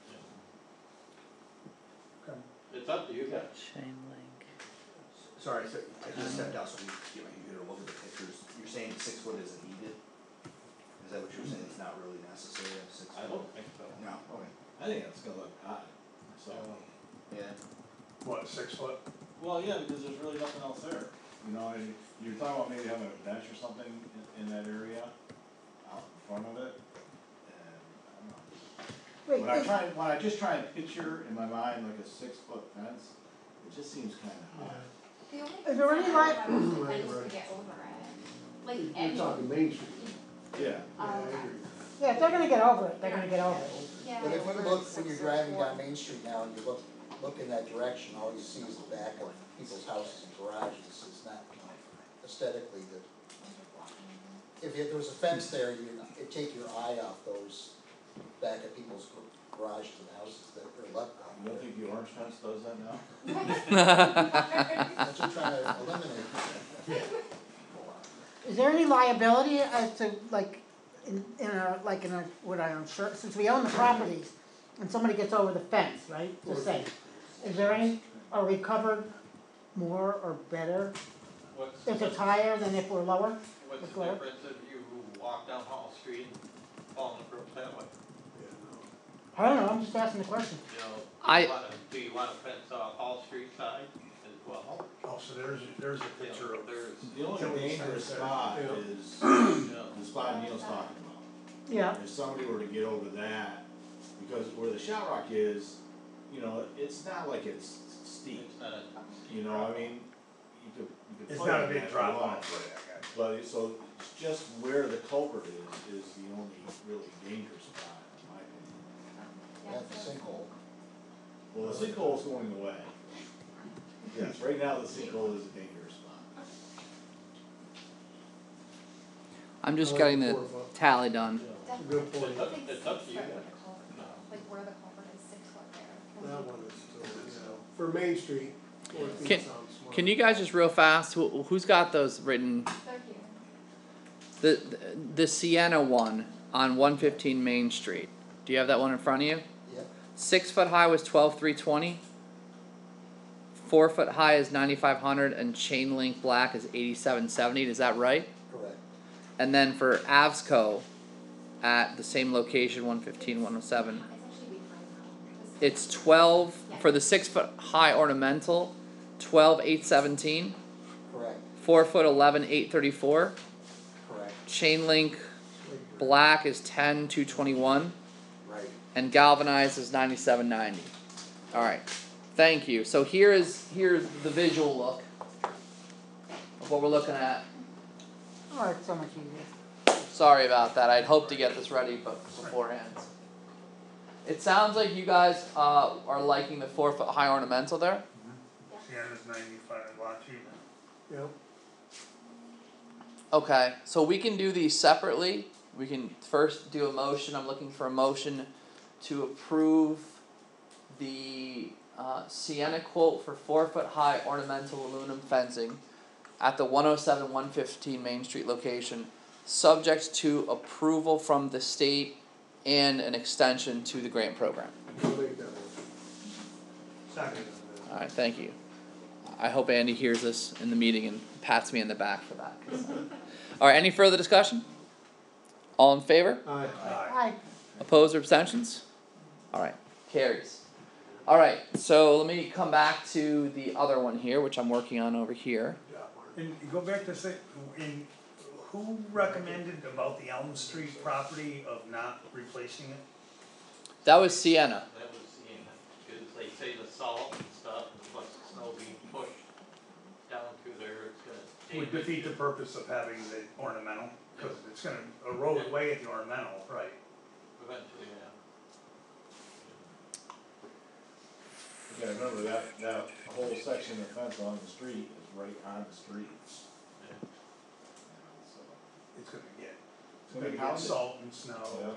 You know. It's up to you guys. Chain link. Sorry, so I just stepped out so we can get my computer to look at the pictures. You're saying 6 foot isn't needed? Is that what you're saying? It's not really necessary to have 6 foot? I don't think so. No, okay. I think it's gonna look odd, so. Yeah. What, 6 foot? Well, yeah, because there's really nothing else there, you know, and you're talking about maybe having a bench or something in that area, out in front of it, and I don't know. Wait, When I just try and picture in my mind like a 6 foot fence, it just seems kinda high. The only Is there any concern I li- have is the fence to get over it. Like, You're any. talking Main Street. Yeah. Oh, okay. Yeah, if they're gonna get over it, they're gonna get over it. Yeah. But if you look, when you're driving down Main Street now and you look in that direction, all you see is the back of people's houses and garages. It's not aesthetically good. If there was a fence there, it'd take your eye off those back of people's garages and houses that are left. You don't think the orange fence does that now? That's what I'm trying to eliminate. Is there any liability as to, like, since we own the properties, and somebody gets over the fence, right, just say, is there any, are we covered more or better if it's higher than if we're lower? What's It's the lower? difference if you walk down Hall Street and fall in the brook that way? I don't know, I'm just asking the question. You know, I- do you want a fence off Hall Street side as well? Oh, so there's a picture of. There's, The only dangerous spot is you know, the spot Neil's talking about. Yeah, If somebody were to get over that, because where the shot rock is, you know, it's not like it's steep, it's not a, you know, I mean, you could It's put not it a in big that drop line. off. But so it's just where the culvert is the only really dangerous spot, in my opinion. That's a sinkhole. Well, the sinkhole's going away. Yes, right now the sinkhole is a dangerous spot. I'm just I like getting the the 4 foot. tally done. Good point. it's up to you guys. Like where the culvert is 6 foot there. That one is still, you know, for Main Street, 4 feet Can- sounds smart. Can you guys just real fast, who's got those written? They're here. The Sienna one on 115 Main Street. Do you have that one in front of you? Yep. 6 foot high was 12,320. 4 foot high is 9,500, and chain link black is 8,770. Is that right? Correct. And then for Avsco, at the same location, 115, 107, It's actually behind them. it's 12 for the 6 foot high ornamental, 12,817. Correct. 4 foot 11,834. Correct. Chain link black is 10,221. Right. And galvanized is 9790. All right, thank you. So here's the visual look of what we're looking at. oh, it's so much easier. Sorry about that. I'd hoped to get this ready beforehand. It sounds like you guys are liking the 4 foot high ornamental there. Sienna's 95, a lot cheaper. Yep. Okay, so we can do these separately. We can first do a motion. I'm looking for a motion to approve the Sienna quote for 4 foot high ornamental aluminum fencing at the 107 115 Main Street location, subject to approval from the state and an extension to the grant program. I'll make that motion. Second. All right, thank you. I hope Andy hears this in the meeting and pats me in the back for that. All right, any further discussion? All in favor? Aye. Hi, Opposed or abstentions? All right, carries. All right, so let me come back to the other one here, which I'm working on over here. And you go back to say, who recommended about the Elm Street property of not replacing it? That was Sienna. That was, you know, cause they say the salt and stuff, and plus the snow being pushed down through there, it's gonna would defeat the purpose of having the ornamental, cause it's gonna erode away at the ornamental, right? Eventually, yeah. Yeah, remember that whole section of fence along the street is right on the street. So, It's gonna get, it's gonna be pounded. salt and snow Yeah. and,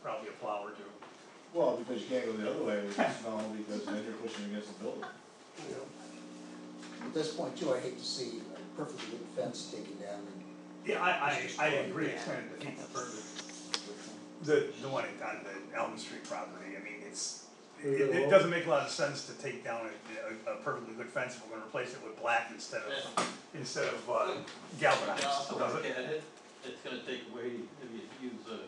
probably a plow or two. Well, because you can't go the other way with the snow, because then you're pushing against the building. At this point too, I hate to see a perfectly good fence taken down and Yeah, I agree, it's gonna defeat the purpose. The one on the Elm Street property, I mean, it doesn't make a lot of sense to take down a perfectly good fence if we're gonna replace it with black instead of galvanized, does it? It's gonna take away, if you use a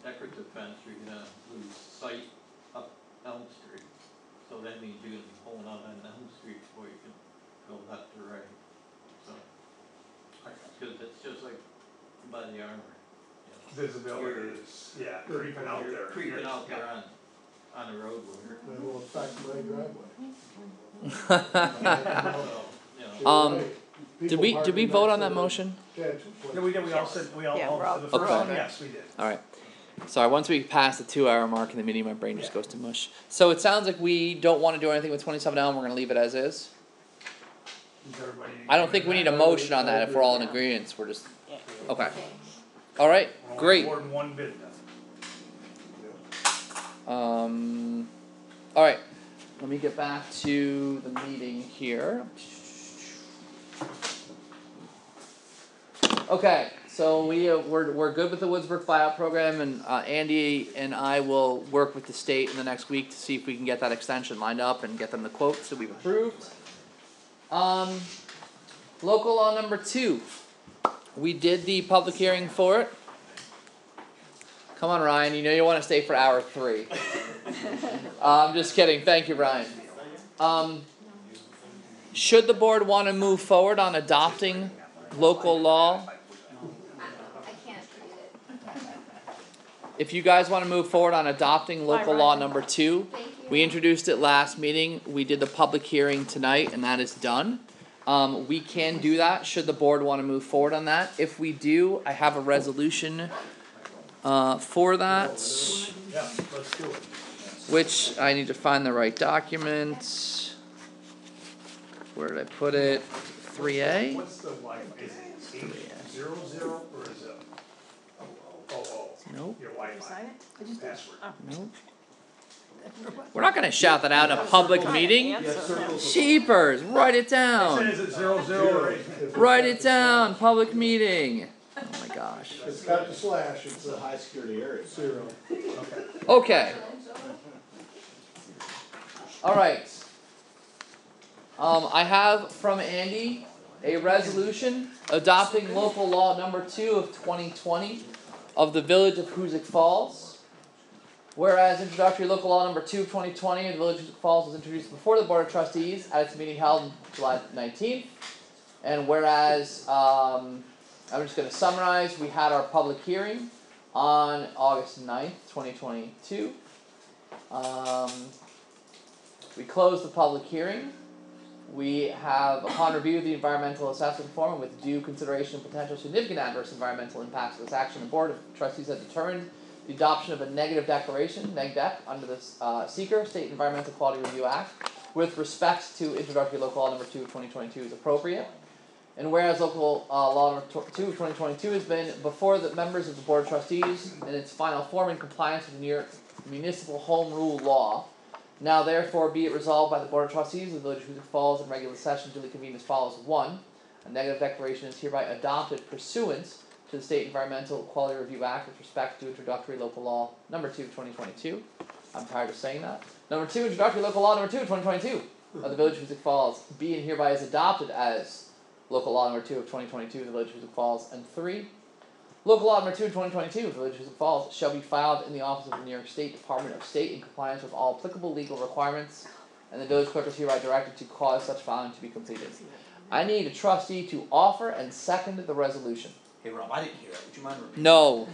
decorative fence, you're gonna lose sight up Elm Street. So that means you're gonna be pulling out on Elm Street before you can go left or right. So, cause it's just like by the armory. Visibility is, creeping out there. You're creeping out there on the road with her. That will affect my driveway. Did we vote on that motion? Yeah, we did, we all said, we're all the for first it. one, yes, we did. Alright. Sorry, once we pass the 2-hour mark in the meeting, my brain just goes to mush. So it sounds like we don't wanna do anything with 27L and we're gonna leave it as is? Is everybody? I don't think we need a motion on that if we're all in agreement, we're just, okay. Alright, We're on great. board in one bid now. Alright, let me get back to the meeting here. Okay, so we're good with the Woodsburg buyout program, and Andy and I will work with the state in the next week to see if we can get that extension lined up and get them the quotes that we've approved. Local law number 2. We did the public hearing for it. Come on, Ryan, you know you wanna stay for hour 3. I'm just kidding, thank you, Ryan. Should the board wanna move forward on adopting local law? I can't read it. If you guys wanna move forward on adopting local law number 2, Thank you. we introduced it last meeting, we did the public hearing tonight, and that is done. We can do that, should the board wanna move forward on that. If we do, I have a resolution for that, Yeah, let's do it. which I need to find the right document. Where did I put it? 3A? What's the Wi-Fi, is it 800 or is it? Nope. Your Wi-Fi password. Nope. We're not gonna shout that out in a public meeting. Sheepers, write it I said, down. is it 00 or 8? Write it down, public meeting. Oh my gosh. It's got the slash, it's It's a high security area. 0. Okay. Alright. I have from Andy a resolution adopting local law number 2 of 2020 of the Village of Hoosick Falls. Whereas introductory local law number 2 of 2020 of the Village of Hoosick Falls was introduced before the Board of Trustees at its meeting held on July 19th. And whereas, I'm just gonna summarize, we had our public hearing on August 9th, 2022. We closed the public hearing. We have, upon review of the environmental assessment form and with due consideration of potential significant adverse environmental impacts of this action, the Board of Trustees has determined the adoption of a negative declaration, neg-dec, under the SEEKR, State Environmental Quality Review Act, with respect to introductory local law number 2 of 2022 is appropriate. And whereas local law number 2 of 2022 has been before the members of the Board of Trustees in its final form in compliance with the New York Municipal Home Rule Law, now therefore be it resolved by the Board of Trustees of the Village of Hoosick Falls in regular session duly convened as follows. 1. A negative declaration is hereby adopted pursuant to the State Environmental Quality Review Act with respect to introductory local law number 2 of 2022. I'm tired of saying that. Number 2, introductory local law number 2 of 2022 of the Village of Hoosick Falls be and hereby is adopted as local law number 2 of 2022 of the Village of Hoosick Falls. And 3. Local law number 2 of 2022 of the Village of Hoosick Falls shall be filed in the office of the New York State Department of State in compliance with all applicable legal requirements, and the village clerk is hereby directed to cause such filing to be completed. I need a trustee to offer and second the resolution. Hey Rob, I didn't hear that, would you mind repeating? No.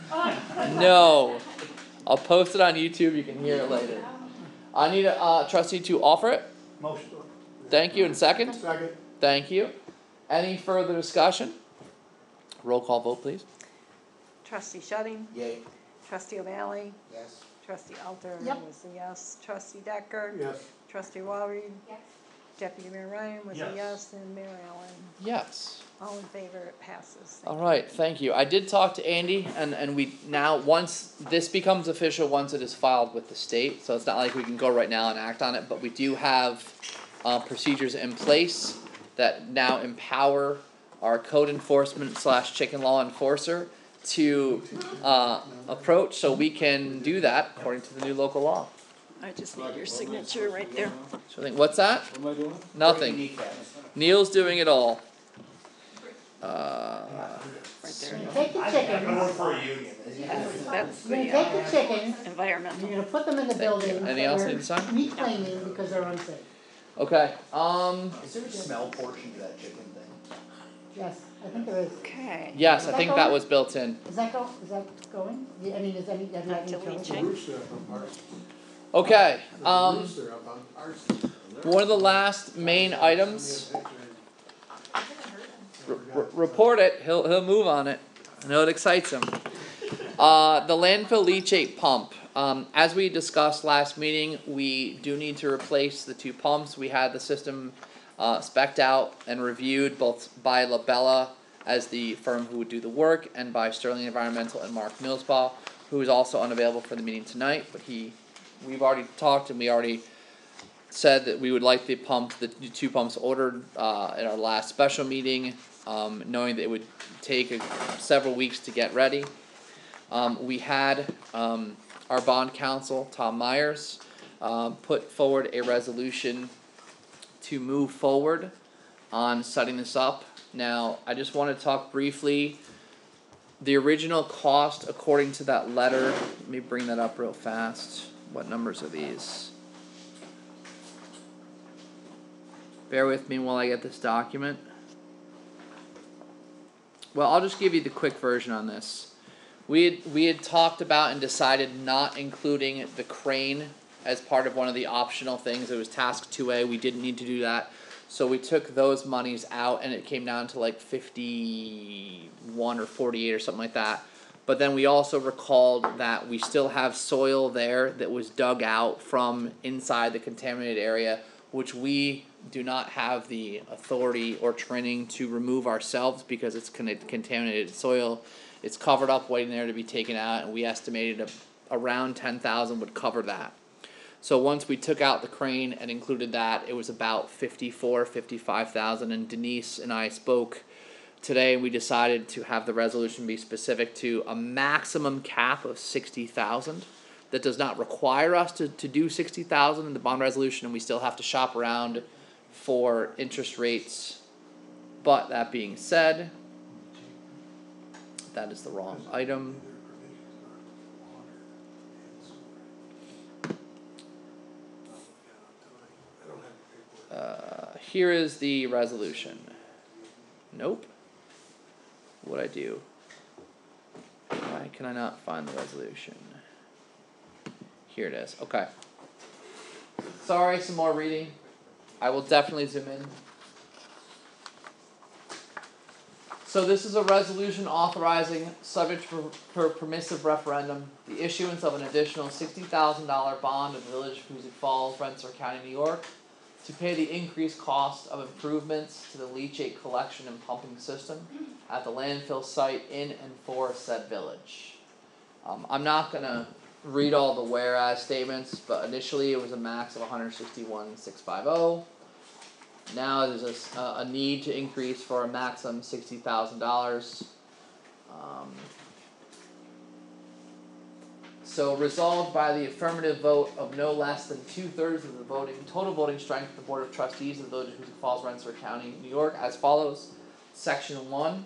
No. I'll post it on YouTube, you can hear it later. I need a trustee to offer it. Motion. Thank you, and second? Second. Thank you. Any further discussion? Roll call vote, please. Trustee Shetting, Yay. trustee O'Malley, Yes. trustee Alter Yep. was a yes, trustee Decker, Yes. trustee Walry, Yes. deputy mayor Ryan was a Yes. yes, and Mayor Allen. Yes. All in favor, it passes. All right, thank you. I did talk to Andy, and we now, once this becomes official, once it is filed with the state, so it's not like we can go right now and act on it, but we do have procedures in place that now empower our code enforcement / chicken law enforcer to approach, so we can do that according to the new local law. I just need your signature right there. So I think, what's that? What am I doing? Nothing. Kneecaps. Neil's doing it all. Right there. You're gonna take the I chickens, work for a union. That's you're gonna the take the chickens, environmental. you're gonna put them in the Thank you. building Anything that else we're you need to sign? reclaiming because they're unsafe. Okay, Is there a smell portion to that chicken thing? Yes, I think there is. Okay. yes, Is I that think going? that was built in. Is that going? I mean, is any, have you had any trouble? The roof's there up on ours. Okay, The roof's there up on ours. one of the last main items, report it, he'll move on it. I know it excites him. The landfill leachate pump. As we discussed last meeting, we do need to replace the 2 pumps. We had the system spec'd out and reviewed both by Labella as the firm who would do the work, and by Sterling Environmental and Mark Millsbaugh, who is also unavailable for the meeting tonight, but we've already talked and we already said that we would like the 2 pumps ordered at our last special meeting, knowing that it would take several weeks to get ready. We had our bond counsel, Tom Myers, put forward a resolution to move forward on setting this up. Now, I just want to talk briefly. The original cost, according to that letter, let me bring that up real fast. What numbers are these? Bear with me while I get this document. Well, I'll just give you the quick version on this. We had talked about and decided not including the crane as part of one of the optional things. It was task 2A. We didn't need to do that. So we took those monies out and it came down to like 51 or 48 or something like that. But then we also recalled that we still have soil there that was dug out from inside the contaminated area, which we do not have the authority or training to remove ourselves because it's contaminated soil. It's covered up waiting there to be taken out, and we estimated around 10,000 would cover that. So once we took out the crane and included that, it was about 55,000, and Denise and I spoke today, and we decided to have the resolution be specific to a maximum cap of 60,000. That does not require us to do 60,000 in the bond resolution, and we still have to shop around for interest rates. But that being said, that is the wrong item. Here is the resolution. Nope. What'd I do? Why can I not find the resolution? Here it is. Okay. Sorry, some more reading. I will definitely zoom in. So this is a resolution authorizing, subject to permissive referendum, the issuance of an additional $60,000 bond of the Village of Hoosick Falls, Rensselaer County, New York, to pay the increased cost of improvements to the leachate collection and pumping system at the landfill site in and for said village. I'm not gonna read all the whereas statements, but initially it was a max of $161,650. Now there's a need to increase for a maximum $60,000. So resolved by the affirmative vote of no less than 2/3 of the total voting strength of the Board of Trustees of the Village of Hoosick Falls, Rensselaer County, New York, as follows. Section 1.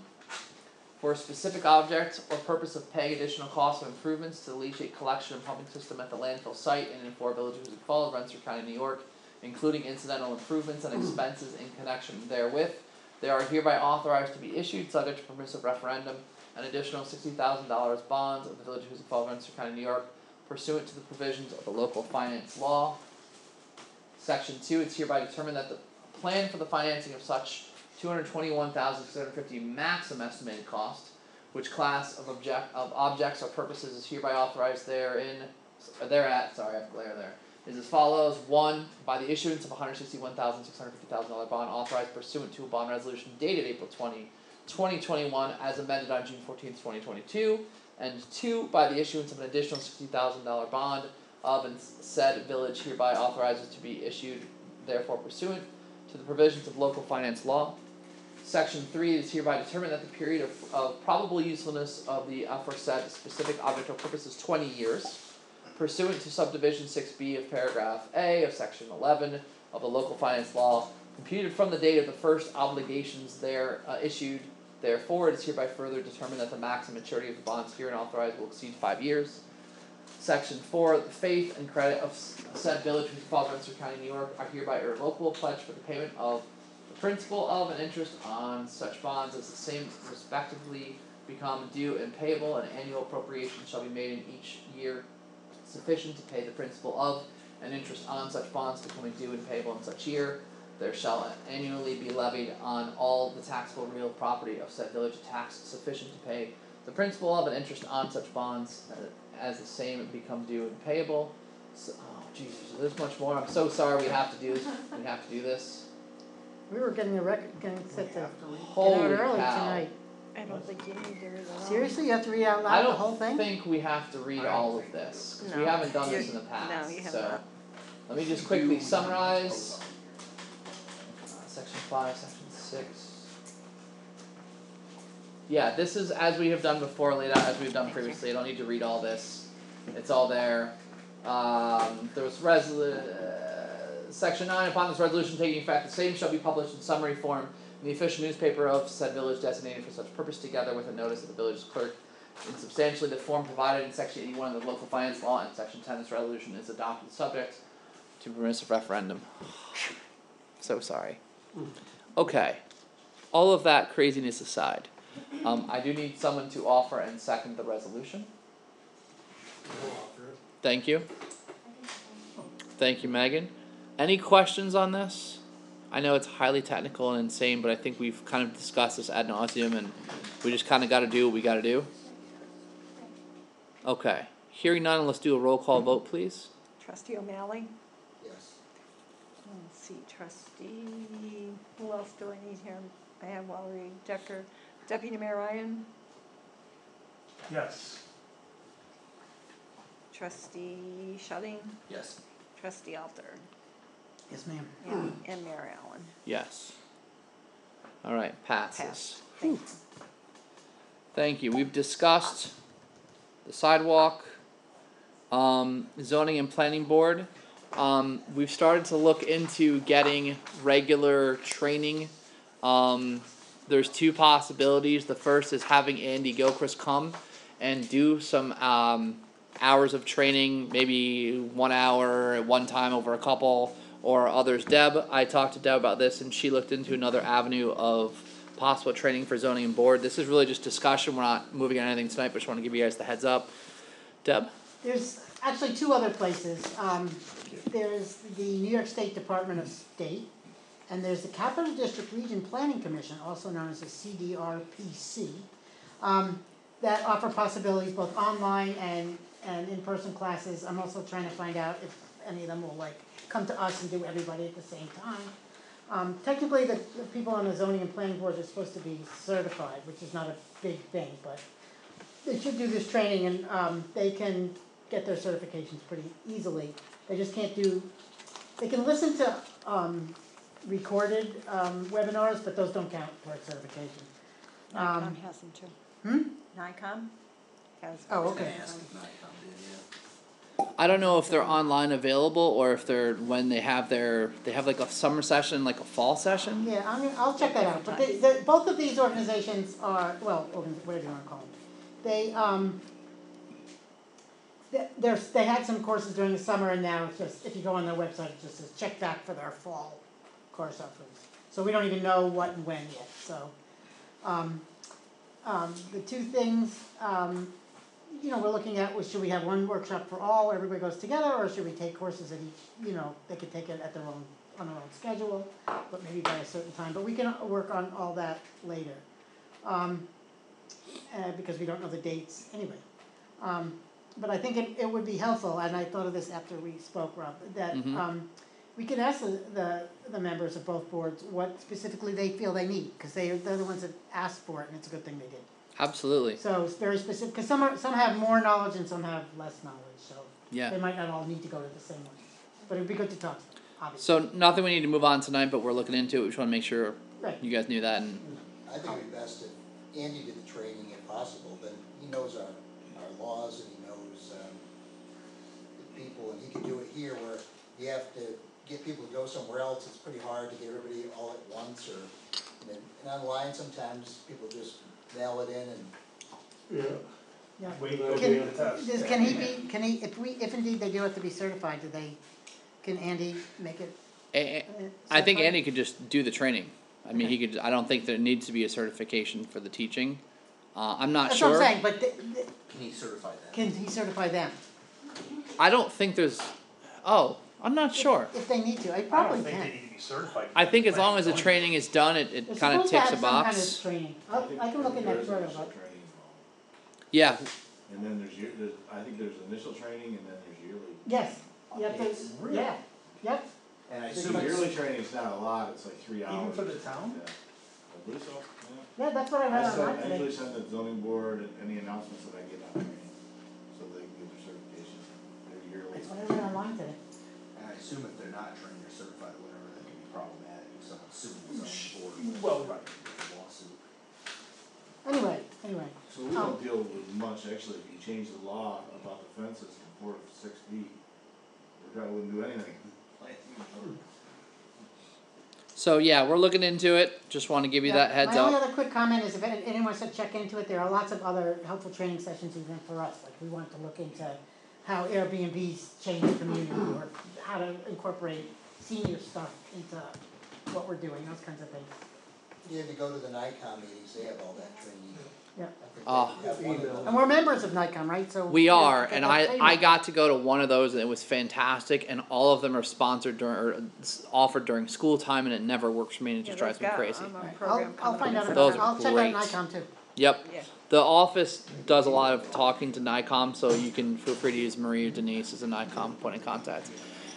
For a specific object or purpose of paying additional costs of improvements to the leachate collection and pumping system at the landfill site in and for Village of Hoosick Falls, Rensselaer County, New York, including incidental improvements and expenses in connection therewith, they are hereby authorized to be issued, subject to permissive referendum, an additional $60,000 bonds of the Village of Hoosick Falls, Rensselaer County, New York, pursuant to the provisions of the local finance law. Section 2, it's hereby determined that the plan for the financing of such $221,650 maximum estimated cost, which class of objects or purposes is hereby authorized thereat, sorry, I have glare there, is as follows. 1, by the issuance of a $161,650 bond authorized pursuant to a bond resolution dated April 20, 2021 as amended on June 14th, 2022. And 2, by the issuance of an additional $60,000 bond of and said village hereby authorizes to be issued therefore pursuant to the provisions of local finance law. Section 3 is hereby determined that the period of probable usefulness of the aforesaid specific object or purpose is 20 years, pursuant to subdivision 6B of paragraph A of section 11 of the local finance law, computed from the date of the first obligations there issued. Therefore, it is hereby further determined that the maximum maturity of the bonds herein authorized will exceed 5 years. Section 4, the faith and credit of said village which falls in Westchester County, New York, are hereby irrevocable pledged for the payment of the principal of and interest on such bonds as the same respectively become due and payable. An annual appropriation shall be made in each year sufficient to pay the principal of and interest on such bonds becoming due and payable in such year. There shall annually be levied on all the taxable real property of said village a tax sufficient to pay the principal of and interest on such bonds as the same become due and payable. So, oh Jesus, there's much more. I'm so sorry we have to do this. We have to do this. We were getting set to get Holy out early cow. tonight. I don't think you need to read it all. Seriously, you have to read out I loud the whole don't thing? think we have to read all of this, because we No. haven't done this in the past, No, you have so. not. Let me just quickly summarize. Section 5, section 6. Yeah, this is as we have done before, laid out as we've done previously. I don't need to read all this. It's all there. There was section 9, upon this resolution taking effect, the same shall be published in summary form in the official newspaper of said village designated for such purpose, together with a notice of the village's clerk in substantially the form provided in section 81 of the local finance law, and section 10 this resolution is adopted subject to permissive referendum. So sorry. Okay. All of that craziness aside, I do need someone to offer and second the resolution. Thank you. Thank you, Megan. Any questions on this? I know it's highly technical and insane, but I think we've kind of discussed this ad nauseum, and we just kind of got to do what we got to do. Okay. Hearing none, let's do a roll call vote, please. Trustee O'Malley? Yes. Let's see, trustee, who else do I need here? I have Valerie Decker. Deputy Mayor Ryan? Yes. Trustee Shudding? Yes. Trustee Alter? Yes, ma'am. And Mayor Allen? Yes. All right, passes. Pass. Thank you. Thank you. We've discussed the sidewalk, zoning and planning board. We've started to look into getting regular training. There's 2 possibilities. The first is having Andy Gilchrist come and do some hours of training, maybe 1 hour at one time over a couple or others. I talked to Deb about this, and she looked into another avenue of possible training for zoning and board. This is really just discussion. We're not moving on anything tonight, but just want to give you guys the heads up. Deb? There's actually 2 other places. There's the New York State Department of State, and there's the Capital District Region Planning Commission, also known as the CDRPC, that offer possibilities both online and in-person classes. I'm also trying to find out if any of them will come to us and do everybody at the same time. Technically, the people on the zoning and planning board are supposed to be certified, which is not a big thing, but they should do this training, and they can get their certifications pretty easily. They just can't they can listen to recorded webinars, but those don't count towards certification. NICOM has them too. NICOM has. Oh, okay. I don't know if they're online available or if they're when they have like a summer session, like a fall session. Yeah, I'll check that out. But both of these organizations are, whatever you want to call them. They had some courses during the summer, and now it's just, if you go on their website, it just says check back for their fall course offerings. So we don't even know what and when yet. So the 2 things, we're looking at was, should we have one workshop for all, everybody goes together, or should we take courses at each, they could take it at their own on our own schedule, but maybe by a certain time, but we can work on all that later. Because we don't know the dates anyway. But I think it would be helpful, and I thought of this after we spoke, Rob, that, we can ask the members of both boards what specifically they feel they need, cause they're the ones that asked for it, and it's a good thing they did. Absolutely. So it's very specific, cause some have more knowledge and some have less knowledge, so Yeah. they might not all need to go to the same one. But it'd be good to talk to them, obviously. So nothing we need to move on tonight, but we're looking into it. We just want to make sure Right. you guys knew that. And I think it'd be best if Andy did the training if possible, then he knows our laws and he knows, the people, and he can do it here where you have to get people to go somewhere else, it's pretty hard to get everybody all at once, or, and online sometimes people just mail it in and. Yeah. Yeah. Wait, go do the test. Can he, if indeed they do have to be certified, can Andy make it? I think certified? Andy could just do the training. I mean, he could. I don't think there needs to be a certification for the teaching. I'm not That's sure. what I'm saying, but Can he certify that? can he certify them? I don't think there's. Oh, I'm not sure. If they need to, I I don't probably think can. they need to be certified. I think as long as the Planning. training is done, it They're kind of supposed to ticks have a some kind box. of training. I can look in that further, but. Yeah. And then I think there's initial training and then there's yearly. Yes, you have It's to, yeah, yep. And I So assume yearly training's not a lot, it's like 3 hours. Even for the town? Yeah. I believe so, yeah. Yeah, that's what I read online I today. usually send the zoning board any announcements that I get on training, so they can get their certification, their yearly. That's what I read online today. And I assume if they're not trained or certified or whatever, that can be problematic if someone's suing the zoning board. Well, right. With a lawsuit. Anyway, So we don't deal with much, actually, if you change the law about the fences from 4 to 6 feet, we probably wouldn't do anything. So yeah, we're looking into it. Just want to give you that heads my only up. other quick comment is if anyone wants to check into it, there are lots of other helpful training sessions even for us. Like we want to look into how Airbnbs change the community or how to incorporate senior stuff into what we're doing, those kinds of things. You have to go to the NICOM meetings, they have all that training. Yeah. I think they have one of those. And we're members of NICOM, right? So We are, get and that I training. got to go to one of those and it was fantastic. And all of them are sponsored during or offered during school time, and it never works for me. And it just drives me crazy. I'll find out Those about are it. I'll check great. out NICOM too. Yep. Yeah. The office does a lot of talking to NICOM, so you can feel free to use Marie or Denise as a NICOM point of contact.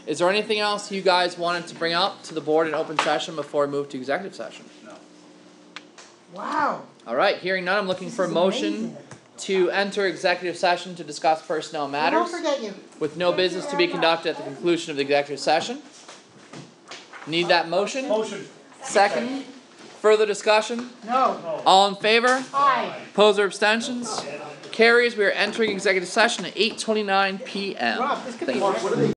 Is there anything else you guys wanted to bring up to the board in open session before we move to executive session? No. Wow. All right, hearing none, I'm looking This for a is motion amazing. to enter executive session to discuss personnel I matters won't forget you. with no business to be conducted at the conclusion of the executive session. Need that motion? Motion. Second. Further discussion? No. All in favor? Aye. Opposed or abstentions? Carries. We are entering executive session at 8:29 p.m. Rob, this could be Thank you. worse.